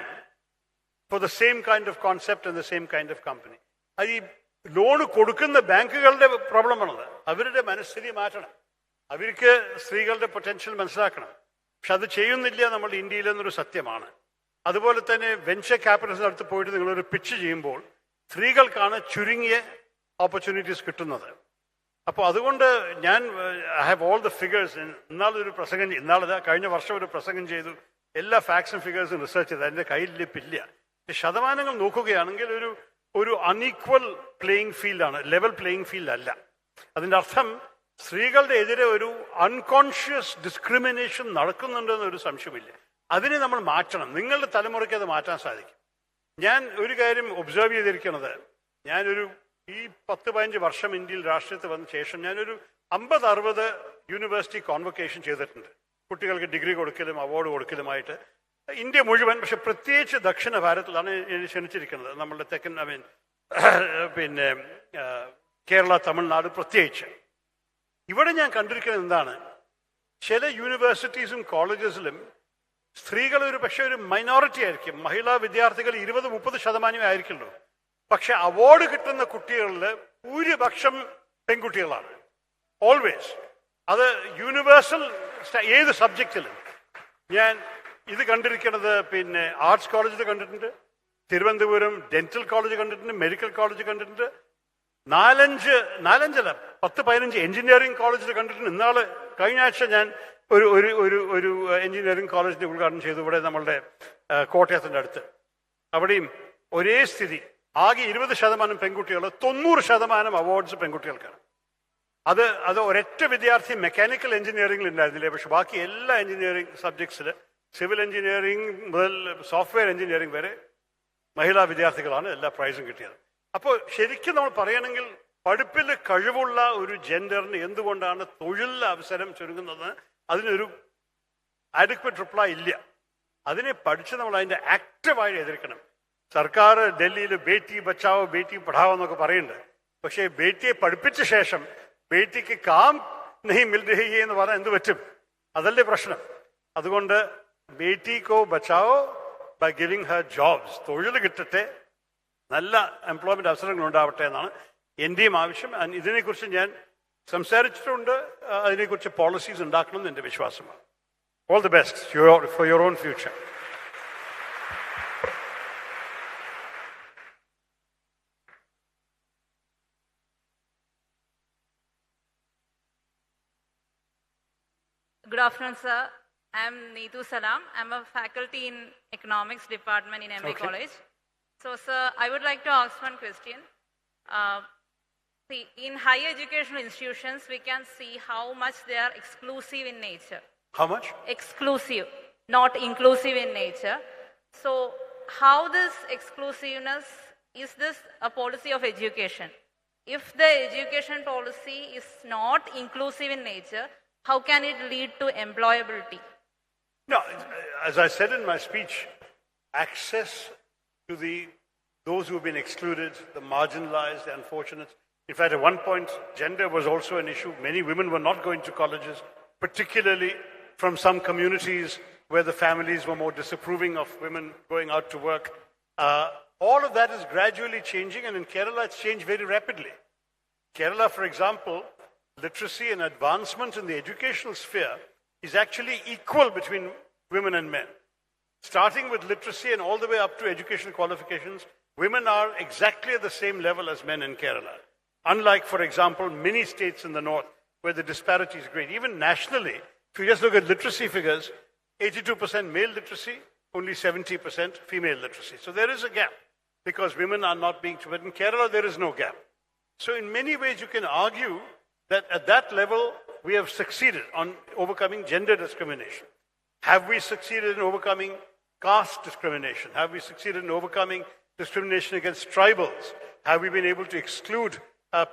Speaker 5: for the same kind of concept and the same kind of company. അത് ഈ loan കൊടുക്കുന്ന ബാങ്കുകളുടെ പ്രോബ്ലമാണത്. അവരുടെ മനസ്ഥിതി മാറ്റണം. അവർക്ക് സ്ത്രീകളുടെ potential മനസ്സിലാക്കണം. പക്ഷെ അത് ചെയ്യുന്നില്ല നമ്മുടെ ഇന്ത്യയിൽ എന്നൊരു സത്യമാണ്. അതുപോലെ തന്നെ വെഞ്ചർ ക്യാപിറ്റൽസിന് അടുത്ത് പോയിട്ട് നിങ്ങളൊരു പിച്ച് ചെയ്യുമ്പോൾ സ്ത്രീകൾക്കാണ് ചുരുങ്ങിയ ഓപ്പർച്യൂണിറ്റീസ് കിട്ടുന്നത്. അപ്പോൾ അതുകൊണ്ട് ഞാൻ I have all the figures. കഴിഞ്ഞ വർഷം ഒരു പ്രസംഗം ചെയ്തു, എല്ലാ ഫാക്ട്സും ഫിഗേഴ്സും റിസർച്ച് ചെയ്ത് അതിൻ്റെ കയ്യിലിപ്പില്ല. ശതമാനങ്ങൾ നോക്കുകയാണെങ്കിൽ ഒരു അൺഈക്വൽ പ്ലേയിങ് ഫീൽഡാണ്, ലെവൽ പ്ലേയിങ് ഫീൽഡ് അല്ല. അതിൻ്റെ അർത്ഥം സ്ത്രീകളുടെ എതിരെ ഒരു അൺകോൺഷ്യസ് ഡിസ്ക്രിമിനേഷൻ നടക്കുന്നുണ്ടെന്നൊരു സംശയമില്ല. അതിനെ നമ്മൾ മാറ്റണം. നിങ്ങളുടെ തലമുറയ്ക്ക് അത് മാറ്റാൻ സാധിക്കും. ഞാൻ ഒരു കാര്യം ഒബ്സർവ് ചെയ്തിരിക്കുന്നത്, ഞാനൊരു ഈ 10-15 വർഷം ഇന്ത്യയിൽ രാഷ്ട്രീയത്തിൽ വന്ന ശേഷം ഞാനൊരു 50-60 യൂണിവേഴ്സിറ്റി കോൺവൊക്കേഷൻ ചെയ്തിട്ടുണ്ട്. കുട്ടികൾക്ക് ഡിഗ്രി കൊടുക്കലും അവാർഡ് കൊടുക്കലുമായിട്ട് ഇന്ത്യ മുഴുവൻ. പക്ഷെ പ്രത്യേകിച്ച് ദക്ഷിണ ഭാരതത്തിലാണ് ക്ഷണിച്ചിരിക്കുന്നത്. നമ്മളുടെ തെക്കൻ പിന്നെ കേരള, തമിഴ്നാട് പ്രത്യേകിച്ച്. ഇവിടെ ഞാൻ കണ്ടിരിക്കുന്നത് എന്താണ്, ചില യൂണിവേഴ്സിറ്റീസും കോളേജസിലും സ്ത്രീകൾ ഒരു മൈനോറിറ്റി ആയിരിക്കും. മഹിളാ വിദ്യാർത്ഥികൾ 20-30% ആയിരിക്കുള്ളൂ. പക്ഷെ അവാർഡ് കിട്ടുന്ന കുട്ടികളിൽ ഭൂരിപക്ഷം പെൺകുട്ടികളാണ് ഓൾവേസ്. അത് യൂണിവേഴ്സൽ ഏത് സബ്ജക്റ്റിലും. ഞാൻ ഇത് കണ്ടിരിക്കുന്നത് പിന്നെ ആർട്സ് കോളേജിൽ കണ്ടിട്ടുണ്ട്, തിരുവനന്തപുരം ഡെന്റൽ കോളേജ് കണ്ടിട്ടുണ്ട്, മെഡിക്കൽ കോളേജ് കണ്ടിട്ടുണ്ട്, 10-15 എഞ്ചിനീയറിംഗ് കോളേജിൽ കണ്ടിട്ടുണ്ട്. കഴിഞ്ഞ ആഴ്ച ഞാൻ ഒരു എഞ്ചിനീയറിംഗ് കോളേജിന്റെ ഉദ്ഘാടനം ചെയ്തു ഇവിടെ നമ്മളുടെ കോട്ടയത്തിന്റെ അടുത്ത്. അവിടെയും ഒരേ സ്ഥിതി. ആകെ 20% പെൺകുട്ടികൾ, 90% അവാർഡ്സ് പെൺകുട്ടികൾക്കാണ്. അത് ഒരൊറ്റ വിദ്യാർത്ഥി മെക്കാനിക്കൽ എഞ്ചിനീയറിംഗിൽ ഉണ്ടായിരുന്നില്ലേ, പക്ഷെ ബാക്കി എല്ലാ എഞ്ചിനീയറിംഗ് സബ്ജക്ട്സിൽ, സിവിൽ എഞ്ചിനീയറിംഗ് മുതൽ സോഫ്റ്റ്വെയർ എഞ്ചിനീയറിംഗ് വരെ മഹിളാ വിദ്യാർത്ഥികളാണ് എല്ലാ പ്രൈസും കിട്ടിയത്. അപ്പോൾ ശരിക്കും നമ്മൾ പറയുകയാണെങ്കിൽ പഠിപ്പിൽ കഴിവുള്ള ഒരു ജെൻഡറിന് എന്തുകൊണ്ടാണ് തൊഴിൽ അവസരം ചുരുങ്ങുന്നത്, അതിനൊരു ആഡിക്വറ്റ് റിപ്ലൈ ഇല്ല. അതിനെ പഠിച്ച് നമ്മൾ അതിൻ്റെ ആക്റ്റീവായി എതിർക്കണം. സർക്കാർ ഡൽഹിയിൽ ബേട്ടി ബച്ചാവോ ബേട്ടി പഠാവോ എന്നൊക്കെ പറയുന്നുണ്ട്. പക്ഷേ ബേട്ടിയെ പഠിപ്പിച്ച ശേഷം ബേട്ടിക്ക് കാം നെഹി മിൽ രഹി എന്ന് പറഞ്ഞാൽ എന്ത് പറ്റും? അതല്ലേ പ്രശ്നം. അതുകൊണ്ട് ബേട്ടിക്കോ ബച്ചാവോ ബൈ ഗിവിംഗ് ഹർ ജോബ്സ്. തൊഴിൽ കിട്ടട്ടെ, നല്ല എംപ്ലോയ്മെന്റ് അവസരങ്ങൾ ഉണ്ടാവട്ടെ എന്നാണ് എൻ്റെയും ആവശ്യം. ഇതിനെക്കുറിച്ച് ഞാൻ സംസാരിച്ചിട്ടുണ്ട്. അതിനെക്കുറിച്ച് പോളിസീസ് ഉണ്ടാക്കണം എന്ന് എൻ്റെ വിശ്വാസമാണ്. All the best for your own future.
Speaker 11: Good afternoon, sir. I'm Neetu Salam. I'm a faculty in economics department in MA College. So, sir, I would like to ask one question. See, in higher educational institutions, we can see how much they are exclusive in nature.
Speaker 5: How much?
Speaker 11: Exclusive, not inclusive in nature. So, how this exclusiveness, is this a policy of education? If the education policy is not inclusive in nature, how can it lead to employability?
Speaker 5: No, as I said in my speech, access to those who have been excluded, the marginalized, the unfortunate. In fact, at one point, gender was also an issue. Many women were not going to colleges, particularly from some communities where the families were more disapproving of women going out to work. All of that is gradually changing, and in Kerala, it's changed very rapidly. Kerala, for example, literacy and advancement in the educational sphere is actually equal between women and men. Starting with literacy and all the way up to education qualifications, women are exactly at the same level as men in Kerala. Unlike, for example, many states in the north where the disparity is great. Even nationally, if you just look at literacy figures, 82% male literacy, only 70% female literacy. So there is a gap because women are not being treated. In Kerala, there is no gap. So in many ways, you can argue that at that level, we have succeeded on overcoming gender discrimination. Have we succeeded in overcoming caste discrimination? Have we succeeded in overcoming discrimination against tribals? Have we been able to exclude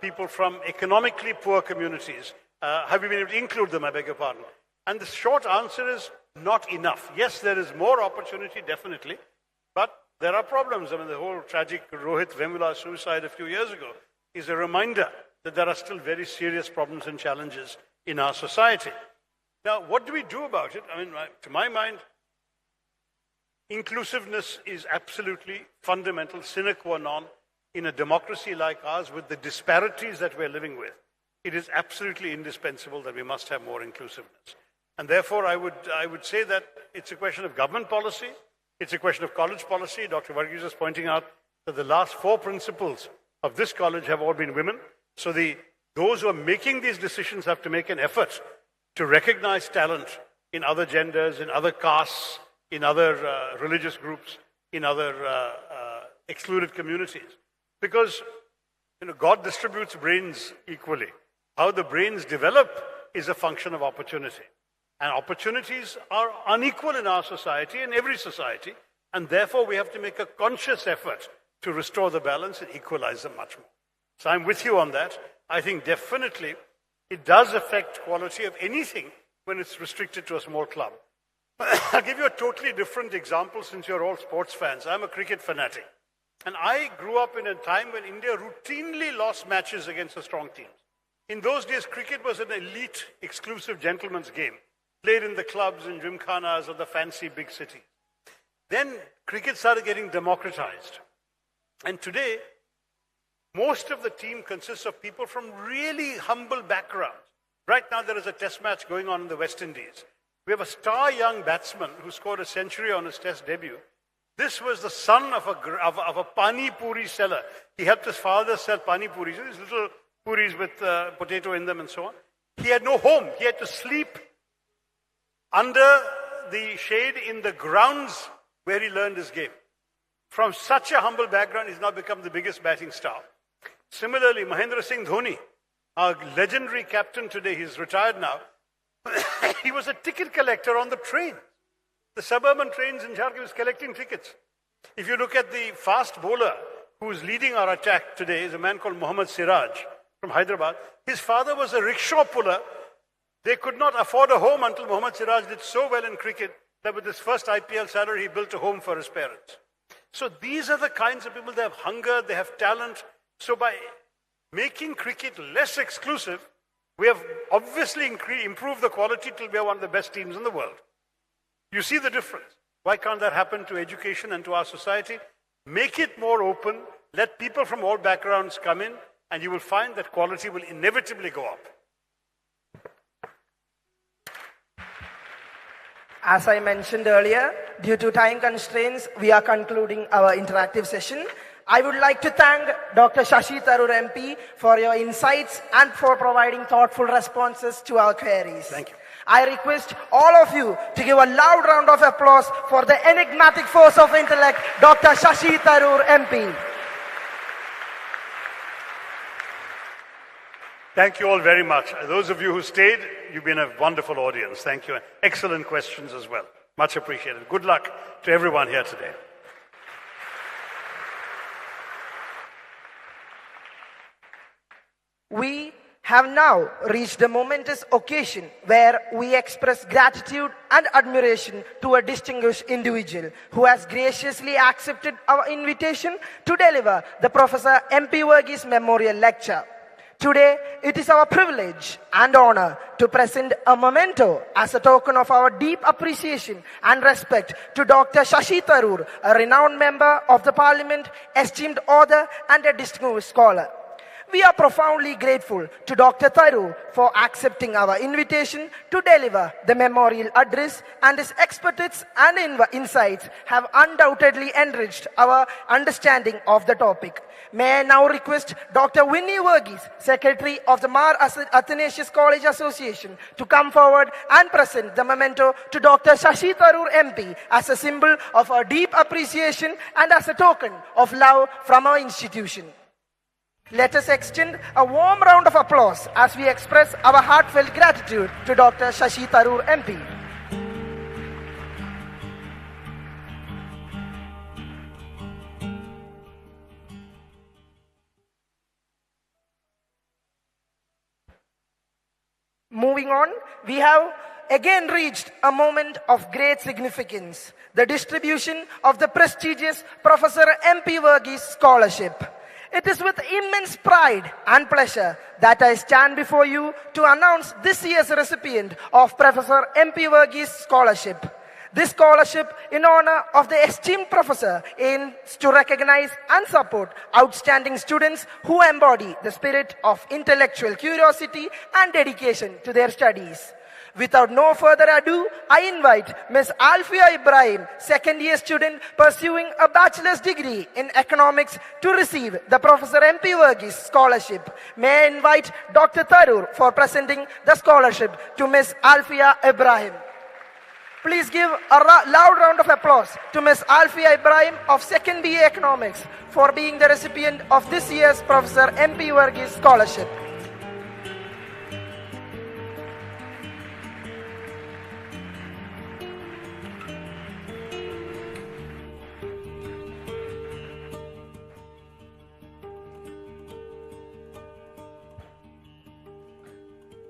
Speaker 5: people from economically poor communities? Have we been able to include them, I beg your pardon? And the short answer is not enough. Yes, there is more opportunity, definitely, but there are problems. I mean, the whole tragic Rohit Vemula suicide a few years ago is a reminder that there are still very serious problems and challenges in our society. Now, what do we do about it? I mean, to my mind, inclusiveness is absolutely fundamental, sine qua non, in a democracy like ours with the disparities that we're living with. It is absolutely indispensable that we must have more inclusiveness. And therefore, I would say that it's a question of government policy, it's a question of college policy. Dr. Varghese is pointing out that the last 4 principals of this college have all been women. So those who are making these decisions have to make an effort to recognize talent in other genders, in other castes, in other religious groups, in other excluded communities. Because God distributes brains equally. How the brains develop is a function of opportunity. And opportunities are unequal in our society, in every society, and therefore we have to make a conscious effort to restore the balance and equalize them much more. So I'm with you on that. I think definitely it does affect quality of anything when it's restricted to a small club. I'll give you a totally different example since you're all sports fans. I'm a cricket fanatic. And I grew up in a time when India routinely lost matches against the strong teams. In those days, cricket was an elite, exclusive gentleman's game, played in the clubs and gymkhanas of the fancy big cities. Then cricket started getting democratized. And today, most of the team consists of people from really humble backgrounds. Right now, there is a test match going on in the West Indies. We have a star young batsman who scored a century on his test debut. This was the son of a pani puri seller. He helped his father sell pani puris, these little puris with potato in them and so on. He had no home. He had to sleep under the shade in the grounds where he learned his game. From such a humble background, he's now become the biggest batting star. Similarly, Mahendra Singh Dhoni, our legendary captain today, he's retired now. He was a ticket collector on the train. The suburban trains in Jharkhand was collecting tickets. If you look at the fast bowler who's leading our attack today, is a man called Mohammad Siraj from Hyderabad. His father was a rickshaw puller. They could not afford a home until Mohammad Siraj did so well in cricket that with his first IPL salary, he built a home for his parents. So these are the kinds of people, they have hunger, they have talent. So by making cricket less exclusive, we have obviously improved the quality till we are one of the best teams in the world. You see the difference. Why can't that happen to education and to our society? Make it more open, let people from all backgrounds come in, and you will find that quality will inevitably go up.
Speaker 1: As I mentioned earlier, due to time constraints, we are concluding our interactive session. I would like to thank Dr. Shashi Tharoor MP for your insights and for providing thoughtful responses to our queries.
Speaker 5: Thank you.
Speaker 1: I request all of you to give a loud round of applause for the enigmatic force of intellect, Dr. Shashi Tharoor MP.
Speaker 5: Thank you all very much. Those of you who stayed, you've been a wonderful audience. Thank you. Excellent questions as well. Much appreciated. Good luck to everyone here today.
Speaker 1: We have now reached a momentous occasion where we express gratitude and admiration to a distinguished individual who has graciously accepted our invitation to deliver the Professor M.P. Varghese Memorial Lecture. Today, it is our privilege and honor to present a memento as a token of our deep appreciation and respect to Dr. Shashi Tharoor, a renowned member of the Parliament, esteemed author, and a distinguished scholar. We are profoundly grateful to Dr. Tharoor for accepting our invitation to deliver the memorial address, and his expertise and insights have undoubtedly enriched our understanding of the topic. May I now request Dr. Winnie Varghese, Secretary of the Mar Athanasius College Association, to come forward and present the memento to Dr. Shashi Tharoor MP as a symbol of our deep appreciation and as a token of love from our institution. Let us extend a warm round of applause as we express our heartfelt gratitude to Dr. Shashi Tharoor MP. Moving on, we have again reached a moment of great significance, the distribution of the prestigious Professor MP Varghese Scholarship. It is with immense pride and pleasure that I stand before you to announce this year's recipient of Professor MP Varghese Scholarship. This scholarship, in honor of the esteemed professor, aims to recognize and support outstanding students who embody the spirit of intellectual curiosity and dedication to their studies. Without no further ado, I invite Ms. Alfia Ibrahim, second-year student pursuing a bachelor's degree in economics, to receive the Professor MP Varghese Scholarship. May I invite Dr. Tharoor for presenting the scholarship to Ms. Alfia Ibrahim. Please give a loud round of applause to Ms. Alfia Ibrahim of 2nd BA Economics for being the recipient of this year's Professor MP Varghese Scholarship.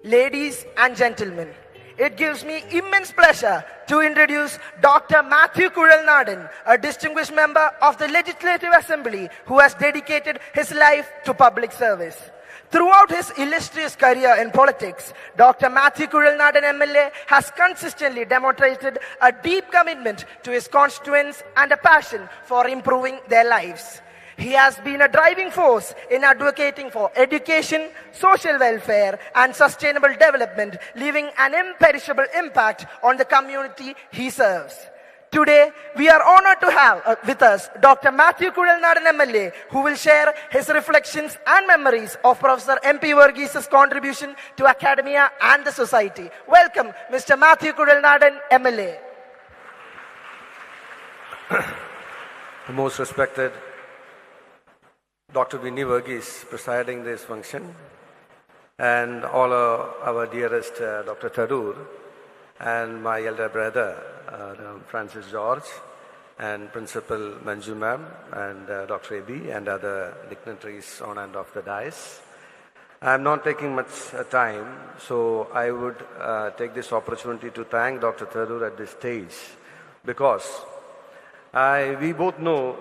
Speaker 1: Ladies and gentlemen, it gives me immense pleasure to introduce Dr. Matthew Kuralnadan, a distinguished member of the Legislative Assembly who has dedicated his life to public service. Throughout his illustrious career in politics, Dr. Matthew Kuralnadan MLA has consistently demonstrated a deep commitment to his constituents and a passion for improving their lives. He has been a driving force in advocating for education, social welfare, and sustainable development, leaving an imperishable impact on the community he serves. Today, we are honored to have with us Dr. Matthew Kuralnadan MLA, who will share his reflections and memories of Professor MP Varghese's contribution to academia and the society. Welcome, Mr. Matthew Kuralnadan MLA.
Speaker 12: The most respected Dr. Winnie Varghese presiding this function, and all our dearest Dr. Tharoor, and my elder brother Francis George, and Principal Manju ma'am, and Dr. A.B. and other dignitaries on and off the dais. I am not taking much time, so I would take this opportunity to thank Dr. Tharoor at this stage, because we both know,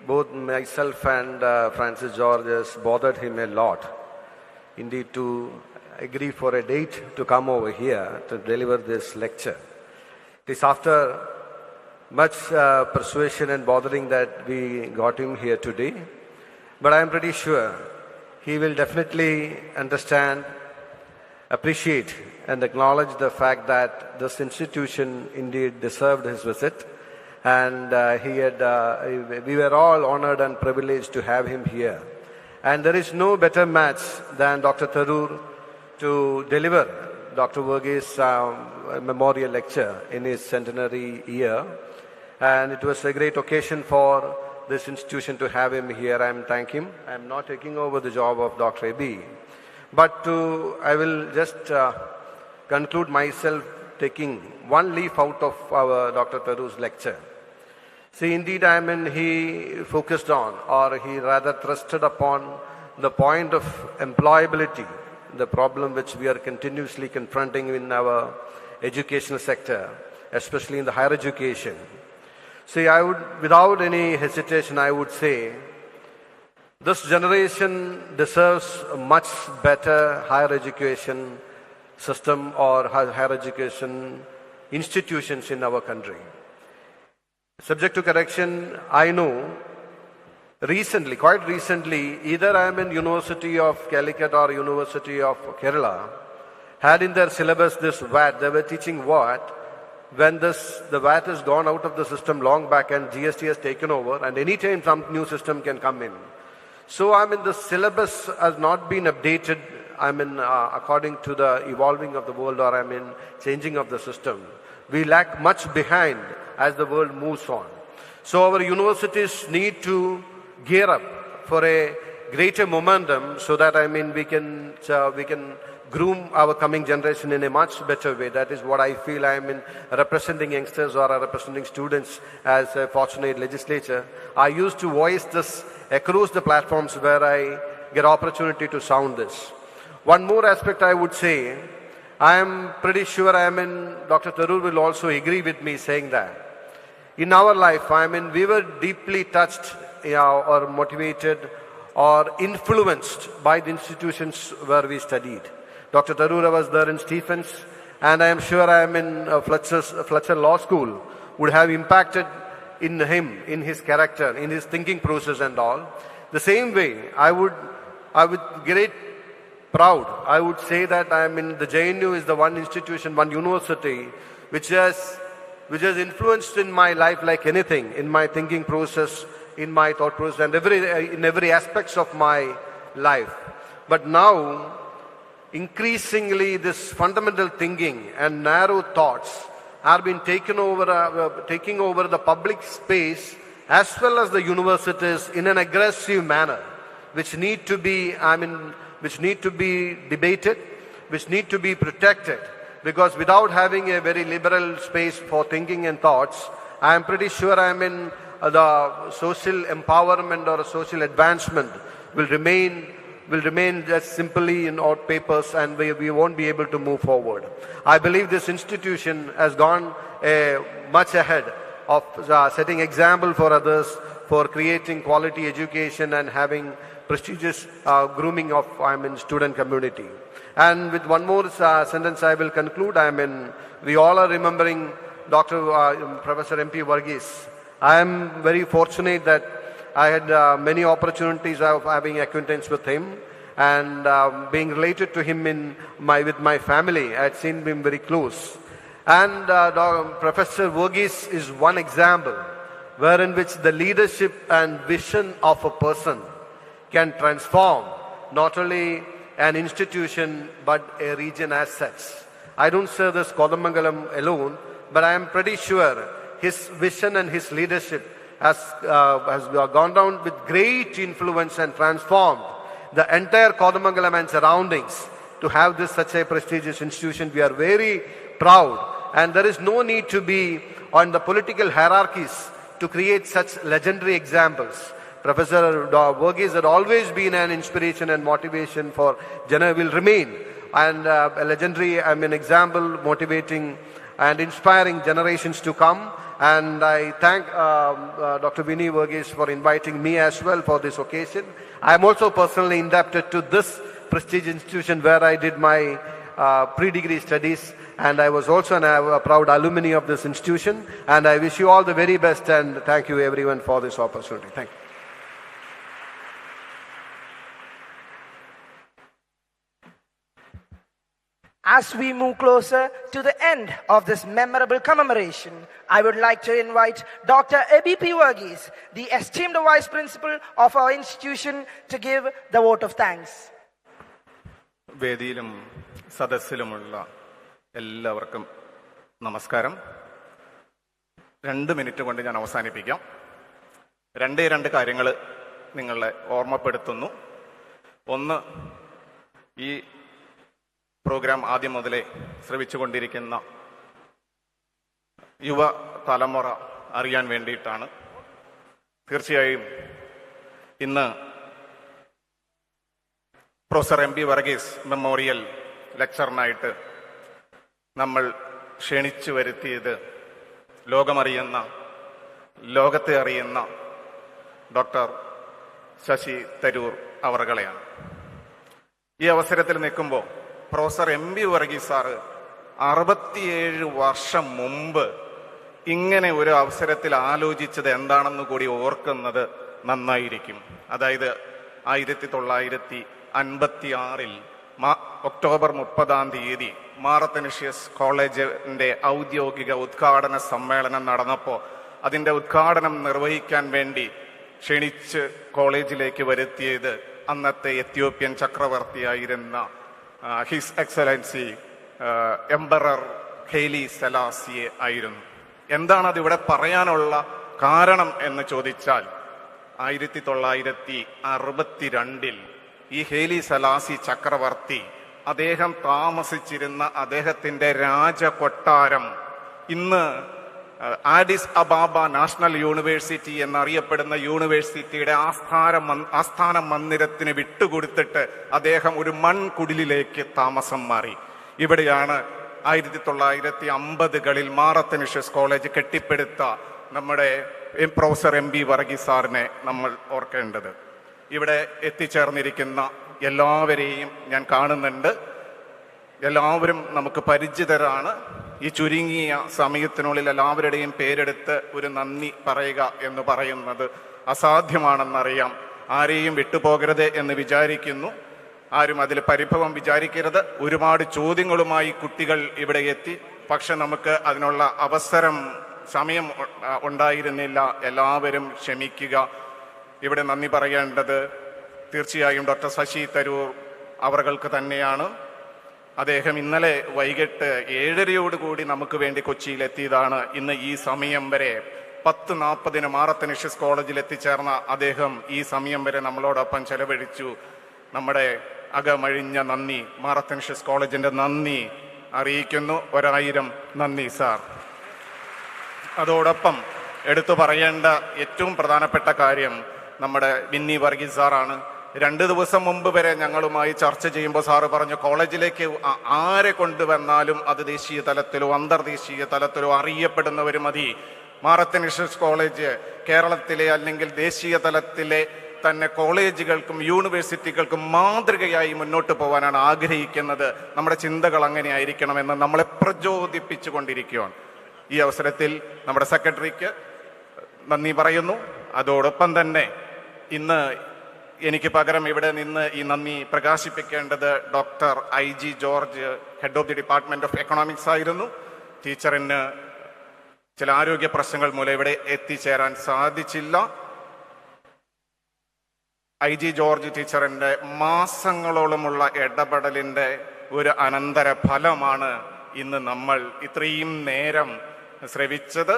Speaker 12: both myself and Francis George has bothered him a lot, indeed, to agree for a date to come over here to deliver this lecture. It is after much persuasion and bothering that we got him here today, but I am pretty sure he will definitely understand, appreciate, and acknowledge the fact that this institution indeed deserved his visit. And we were all honored and privileged to have him here. And there is no better match than Dr. Tharoor to deliver Dr. Varghese's memorial lecture in his centenary year. And it was a great occasion for this institution to have him here. I thank him. I am not taking over the job of Dr. A.B. But I will just conclude myself taking one leaf out of our Dr. Tharoor's lecture. See, indeed, he focused on, or he rather thrusted upon, the point of employability, the problem which we are continuously confronting in our educational sector, especially in the higher education. See, without any hesitation, I would say, this generation deserves a much better higher education system or higher education institutions in our country. Subject to correction, I know recently, quite recently, either I am in University of Calicut or University of Kerala, had in their syllabus this VAT. They were teaching VAT. When the VAT has gone out of the system long back and GST has taken over, and anytime some new system can come in. So I mean the syllabus has not been updated, I mean according to the evolving of the world, or I mean changing of the system. We lag much behind as the world moves on. So our universities need to gear up for a greater momentum so that I mean we can groom our coming generation in a much better way. That is what I feel. I am in representing youngsters or representing students as a fortunate legislature. I used to voice this across the platforms where I get opportunity to sound this. One more aspect I would say, I am pretty sure Dr. Tharoor will also agree with me saying that. In our life, we were deeply touched or motivated or influenced by the institutions where we studied. Dr. Tharoor was there in Stephens, and I am sure in Fletcher Law School would have impacted in him, in his character, in his thinking process and all. The same way, I would great proud, I would say that the JNU is the one institution, one university, which has influenced in my life like anything, in my thinking process, in my thought process, and in every aspects of my life. But now, increasingly, this fundamental thinking and narrow thoughts are being taking over the public space as well as the universities in an aggressive manner, which need to be debated, which need to be protected. Because without having a very liberal space for thinking and thoughts, I am pretty sure the social empowerment or social advancement will remain just simply in odd papers, and we won't be able to move forward. I believe this institution has gone much ahead of setting example for others, for creating quality education and having prestigious grooming of student community. And with one more sentence I will conclude. We all are remembering Professor M.P. Varghese. I am very fortunate that I had many opportunities of having acquaintance with him and being related to him with my family. I had seen him very close. And Professor Varghese is one example wherein which the leadership and vision of a person can transform not only an institution but a region as such. I don't say this Kodamangalam alone, but I am pretty sure his vision and his leadership has gone down with great influence and transformed the entire Kodamangalam and surroundings to have such a prestigious institution. We are very proud, and there is no need to be on the political hierarchies to create such legendary examples. Professor Varghese had always been an inspiration and motivation for will remain, and a legendary example motivating and inspiring generations to come. And I thank Dr. Vinny Varghese for inviting me as well for this occasion. I am also personally indebted to this prestigious institution where I did my pre-degree studies, and I was also a proud alumni of this institution. And I wish you all the very best, and thank you everyone for this opportunity. Thank you.
Speaker 1: As we move closer to the end of this memorable commemoration, I would like to invite Dr. A.B.P. Varghese, the esteemed Vice Principal of our institution, to give the vote of thanks.
Speaker 13: വേദിയിലും സദസ്സിലുമുള്ള എല്ലാവർക്കും നമസ്കാരം. 2 minute കൊണ്ട് ഞാൻ അവസാനിപ്പിക്കാം. രണ്ട് കാര്യങ്ങൾ നിങ്ങളെ ഓർമ്മപ്പെടുത്തുന്നു. ഒന്ന്, ഈ പ്രോഗ്രാം ആദ്യം മുതലേ ശ്രവിച്ചുകൊണ്ടിരിക്കുന്ന യുവ തലമുറ അറിയാൻ വേണ്ടിയിട്ടാണ്. തീർച്ചയായും ഇന്ന് പ്രൊഫസർ M.P. വർഗീസ് മെമ്മോറിയൽ ലെക്ചറിനായിട്ട് നമ്മൾ ക്ഷണിച്ചു വരുത്തിയത് ലോകത്തെ അറിയുന്ന ഡോക്ടർ ശശി തരൂർ അവർകളെയാണ്. ഈ അവസരത്തിൽ നിൽക്കുമ്പോൾ പ്രൊഫസർ M.P. വർഗീസ് സാറ് 67 വർഷം മുമ്പ് ഇങ്ങനെ ഒരു അവസരത്തിൽ ആലോചിച്ചത് എന്താണെന്ന് കൂടി ഓർക്കുന്നത് നന്നായിരിക്കും. അതായത് 1956 ഒക്ടോബർ 30 മാർ അത്തനേഷ്യസ് കോളേജിൻ്റെ ഔദ്യോഗിക ഉദ്ഘാടന സമ്മേളനം നടന്നപ്പോൾ അതിൻ്റെ ഉദ്ഘാടനം നിർവഹിക്കാൻ വേണ്ടി ക്ഷണിച്ച് കോളേജിലേക്ക് വരുത്തിയത് അന്നത്തെ എത്യോപ്യൻ ചക്രവർത്തിയായിരുന്ന ഹിസ് എക്സലൻസി എംബറർ ഹെയ്ലി സെലാസിയെ ആയിരുന്നു. എന്താണ് അതിവിടെ പറയാനുള്ള കാരണം എന്ന് ചോദിച്ചാൽ 1962 ഈ ഹെയ്ലി സെലാസി ചക്രവർത്തി അദ്ദേഹം താമസിച്ചിരുന്ന അദ്ദേഹത്തിൻ്റെ രാജകൊട്ടാരം ഇന്ന് ആഡിസ് അബാബ നാഷണൽ യൂണിവേഴ്സിറ്റി എന്നറിയപ്പെടുന്ന യൂണിവേഴ്സിറ്റിയുടെ ആസ്ഥാന മന്ദിരത്തിന് വിട്ടുകൊടുത്തിട്ട് അദ്ദേഹം ഒരു മൺകുടിലേക്ക് താമസം മാറി. ഇവിടെയാണ് 1950കളിൽ മാർ അത്തനേഷ്യസ് കോളേജ് കെട്ടിപ്പടുത്ത നമ്മുടെ പ്രൊഫസർ M.B. വർഗീസ് സാറിനെ നമ്മൾ ഓർക്കേണ്ടത്. ഇവിടെ എത്തിച്ചേർന്നിരിക്കുന്ന എല്ലാവരെയും ഞാൻ കാണുന്നുണ്ട്. എല്ലാവരും നമുക്ക് പരിചിതരാണ്. ഈ ചുരുങ്ങിയ സമയത്തിനുള്ളിൽ എല്ലാവരുടെയും പേരെടുത്ത് ഒരു നന്ദി പറയുക എന്ന് പറയുന്നത് അസാധ്യമാണെന്നറിയാം. ആരെയും വിട്ടുപോകരുത് എന്ന് വിചാരിക്കുന്നു. ആരും അതിൽ പരിഭവം വിചാരിക്കരുത്. ഒരുപാട് ചോദ്യങ്ങളുമായി കുട്ടികൾ ഇവിടെ എത്തി. പക്ഷെ നമുക്ക് അതിനുള്ള സമയം ഉണ്ടായിരുന്നില്ല. എല്ലാവരും ക്ഷമിക്കുക. ഇവിടെ നന്ദി പറയേണ്ടത് തീർച്ചയായും ഡോക്ടർ ശശി തരൂർ അവർക്ക് തന്നെയാണ്. അദ്ദേഹം ഇന്നലെ വൈകിട്ട് 7:30 നമുക്ക് വേണ്ടി കൊച്ചിയിലെത്തിയതാണ്. ഇന്ന് ഈ സമയം വരെ 10:40 മാർ അത്തനേഷ്യസ് കോളേജിൽ എത്തിച്ചേർന്ന അദ്ദേഹം ഈ സമയം വരെ നമ്മളോടൊപ്പം ചെലവഴിച്ചു. നമ്മുടെ അകമഴിഞ്ഞ നന്ദി മാർ അത്തനേഷ്യസ് കോളേജിൻ്റെ നന്ദി അറിയിക്കുന്നു. 1000 നന്ദി സാർ. അതോടൊപ്പം എടുത്തു പറയേണ്ട ഏറ്റവും പ്രധാനപ്പെട്ട കാര്യം നമ്മുടെ ബിന്നി വർഗീസ് സാറാണ്. 2 ദിവസം മുമ്പ് വരെ ഞങ്ങളുമായി ചർച്ച ചെയ്യുമ്പോൾ സാറ് പറഞ്ഞു, കോളേജിലേക്ക് ആരെ കൊണ്ടുവന്നാലും അത് ദേശീയ തലത്തിലോ അന്തർദേശീയ തലത്തിലോ അറിയപ്പെടുന്നവർ മതി. മാർ അത്തനേഷ്യസ് കോളേജ് കേരളത്തിലെ അല്ലെങ്കിൽ ദേശീയ തലത്തിലെ തന്നെ കോളേജുകൾക്കും യൂണിവേഴ്സിറ്റികൾക്കും മാതൃകയായി മുന്നോട്ട് പോകാനാണ് ആഗ്രഹിക്കുന്നത്. നമ്മുടെ ചിന്തകൾ അങ്ങനെ ആയിരിക്കണമെന്ന് നമ്മളെ പ്രചോദിപ്പിച്ചു കൊണ്ടിരിക്കുകയാണ്. ഈ അവസരത്തിൽ നമ്മുടെ സെക്രട്ടറിക്ക് നന്ദി പറയുന്നു. അതോടൊപ്പം തന്നെ ഇന്ന് എനിക്ക് പകരം ഇവിടെ നിന്ന് ഈ നന്ദി പ്രകാശിപ്പിക്കേണ്ടത് doctor IG George, head of the department of economics ആയിരുന്നു. ടീച്ചറിന് ചില ആരോഗ്യ പ്രശ്നങ്ങൾ മൂലം ഇവിടെ എത്തിച്ചേരാൻ സാധിച്ചില്ല. IG ജോർജ് ടീച്ചറിൻ്റെ മാസങ്ങളോളമുള്ള ഇടപെടലിൻ്റെ ഒരു അനന്തര ഫലമാണ് ഇന്ന് നമ്മൾ ഇത്രയും നേരം ശ്രവിച്ചത്.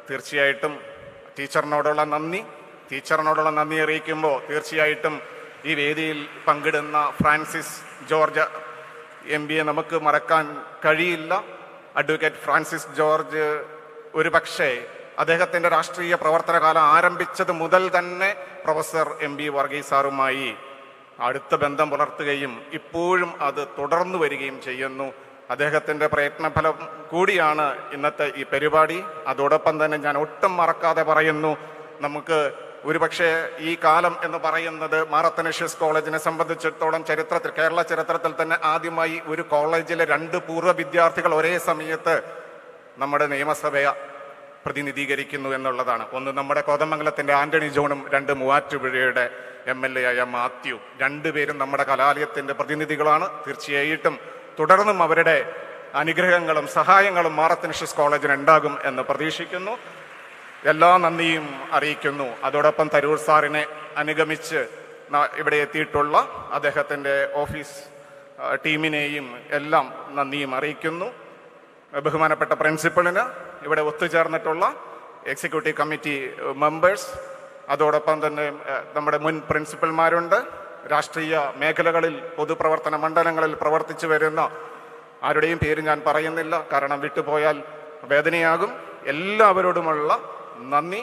Speaker 13: തീർച്ചയായിട്ടും ടീച്ചറിനോടുള്ള നന്ദി അറിയിക്കുമ്പോൾ തീർച്ചയായിട്ടും ഈ വേദിയിൽ പങ്കിടുന്ന ഫ്രാൻസിസ് ജോർജ് MBA നമുക്ക് മറക്കാൻ കഴിയില്ല. അഡ്വക്കേറ്റ് ഫ്രാൻസിസ് ജോർജ് ഒരു പക്ഷേ അദ്ദേഹത്തിൻ്റെ രാഷ്ട്രീയ പ്രവർത്തന കാലം ആരംഭിച്ചത് മുതൽ തന്നെ പ്രൊഫസർ MB വർഗീസ് സാറുമായി അടുത്ത ബന്ധം പുലർത്തുകയും ഇപ്പോഴും അത് തുടർന്നു വരികയും ചെയ്യുന്നു. അദ്ദേഹത്തിൻ്റെ പ്രയത്നഫലം കൂടിയാണ് ഇന്നത്തെ ഈ പരിപാടി. അതോടൊപ്പം തന്നെ ഞാൻ ഒട്ടും മറക്കാതെ പറയുന്നു, നമുക്ക് ഒരുപക്ഷെ ഈ കാലം എന്ന് പറയുന്നത് മാർ അത്തനേഷ്യസ് കോളേജിനെ സംബന്ധിച്ചിടത്തോളം കേരള ചരിത്രത്തിൽ തന്നെ ആദ്യമായി ഒരു കോളേജിലെ 2 പൂർവ്വ വിദ്യാർത്ഥികൾ ഒരേ സമയത്ത് നമ്മുടെ നിയമസഭയെ പ്രതിനിധീകരിക്കുന്നു എന്നുള്ളതാണ്. ഒന്ന് നമ്മുടെ കോതമംഗലത്തിൻ്റെ ആന്റണി ജോണും 2 മൂവാറ്റുപുഴയുടെ MLA ആയ മാത്യു. 2 പേരും നമ്മുടെ കലാലയത്തിൻ്റെ പ്രതിനിധികളാണ്. തീർച്ചയായിട്ടും തുടർന്നും അവരുടെ അനുഗ്രഹങ്ങളും സഹായങ്ങളും മാർ അത്തനേഷ്യസ് കോളേജിന് ഉണ്ടാകും എന്ന് പ്രതീക്ഷിക്കുന്നു. എല്ലാ നന്ദിയും അറിയിക്കുന്നു. അതോടൊപ്പം തരൂർ സാറിനെ അനുഗമിച്ച് ഇവിടെ എത്തിയിട്ടുള്ള അദ്ദേഹത്തിൻ്റെ ഓഫീസ് ടീമിനെയും എല്ലാം നന്ദിയും അറിയിക്കുന്നു. ബഹുമാനപ്പെട്ട പ്രിൻസിപ്പളിന്, ഇവിടെ ഒത്തുചേർന്നിട്ടുള്ള എക്സിക്യൂട്ടീവ് കമ്മിറ്റി മെമ്പേഴ്സ്, അതോടൊപ്പം തന്നെ നമ്മുടെ മുൻ പ്രിൻസിപ്പൽമാരുണ്ട്, രാഷ്ട്രീയ മേഖലകളിൽ പൊതുപ്രവർത്തന മണ്ഡലങ്ങളിൽ പ്രവർത്തിച്ചു വരുന്ന ആരുടെയും പേര് ഞാൻ പറയുന്നില്ല, കാരണം വിട്ടുപോയാൽ വേദനയാകും. എല്ലാവരോടുമുള്ള നന്ദി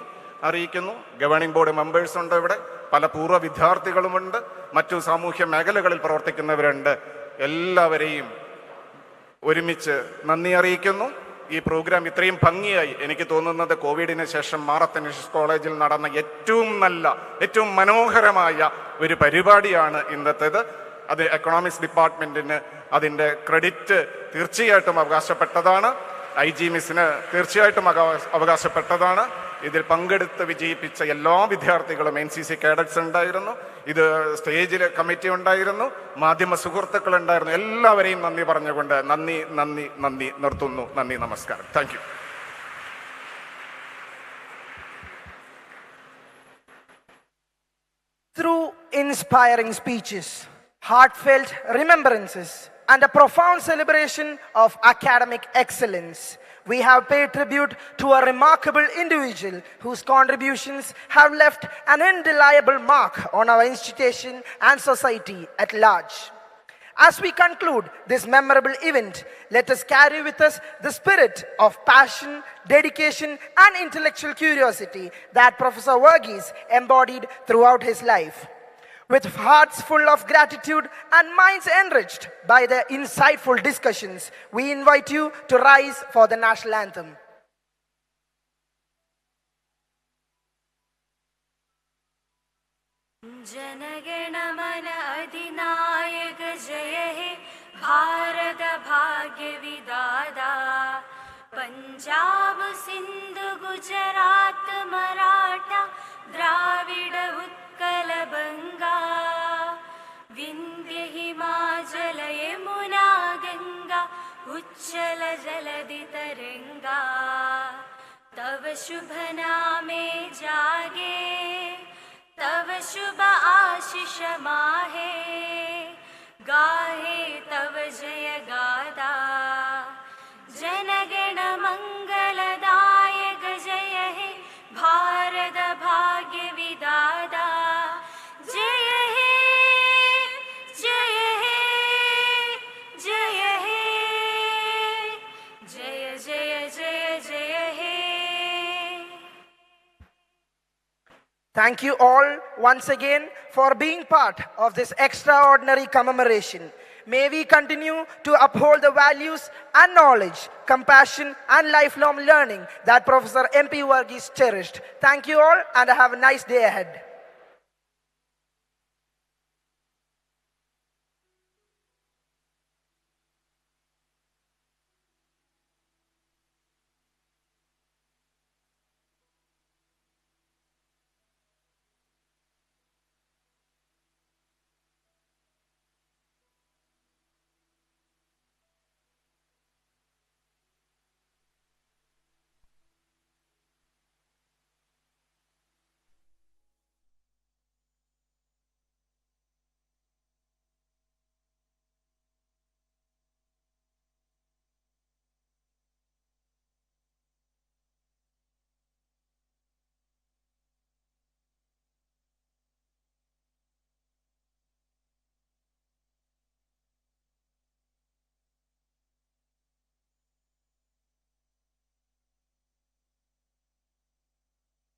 Speaker 13: അറിയിക്കുന്നു. ഗവേണിംഗ് ബോർഡ് മെമ്പേഴ്സ് ഉണ്ട്, ഇവിടെ പല പൂർവ്വ വിദ്യാർത്ഥികളുമുണ്ട്, മറ്റു സാമൂഹ്യ മേഖലകളിൽ പ്രവർത്തിക്കുന്നവരുണ്ട്. എല്ലാവരെയും ഒരുമിച്ച് നന്ദി അറിയിക്കുന്നു. ഈ പ്രോഗ്രാം ഇത്രയും ഭംഗിയായി എനിക്ക് തോന്നുന്നത് കോവിഡിന് ശേഷം മാർ അത്തനേഷ്യസ് കോളേജിൽ നടന്ന ഏറ്റവും മനോഹരമായ ഒരു പരിപാടിയാണ് ഇന്നത്തേത്. അത് എക്കണോമിക്സ് ഡിപ്പാർട്ട്മെന്റിന് അതിൻ്റെ ക്രെഡിറ്റ് തീർച്ചയായിട്ടും അവകാശപ്പെട്ടതാണ്. IG മിസ്സിന് തീർച്ചയായിട്ടും അവകാശപ്പെട്ടതാണ്. ഇതിൽ പങ്കെടുത്ത് വിജയിപ്പിച്ച എല്ലാ വിദ്യാർത്ഥികളും NCC കേഡറ്റ്സ് ഉണ്ടായിരുന്നു, ഇത് സ്റ്റേജിൽ കമ്മിറ്റി ഉണ്ടായിരുന്നു, മാധ്യമ സുഹൃത്തുക്കൾ ഉണ്ടായിരുന്നു. എല്ലാവരെയും നന്ദി പറഞ്ഞുകൊണ്ട് നന്ദി നന്ദി നന്ദി നിർത്തുന്നു. നന്ദി, നമസ്കാരം. Thank you.
Speaker 1: Through inspiring speeches, heartfelt remembrances, and a profound celebration of academic excellence, we have paid tribute to a remarkable individual whose contributions have left an indelible mark on our institution and society at large. As we conclude this memorable event, let us carry with us the spirit of passion, dedication, and intellectual curiosity that Professor Varghese embodied throughout his life. With hearts full of gratitude and minds enriched by their insightful discussions, we invite you to rise for the national anthem.
Speaker 14: जनगण मन अधिनायक जय हे भारत भाग्य विदाता पंजाब सिंध गुजरात मराठा द्राविड उत्कल बंगा विंध्य हिमाचल यमुना गंगा उच्चल जलधि तरंगा तव शुभ नामे जागे तव शुभ आशीष माहे गाहे तव जय गादा जनगण मंगलदायक जय हे भारत भाग्य विदाता जय हे जय हे जय हे जय जय जय जय हे.
Speaker 1: Thank you all once again for being part of this extraordinary commemoration. May we continue to uphold the values and knowledge, compassion and lifelong learning that Professor MP Varghese cherished. Thank you all and have a nice day ahead.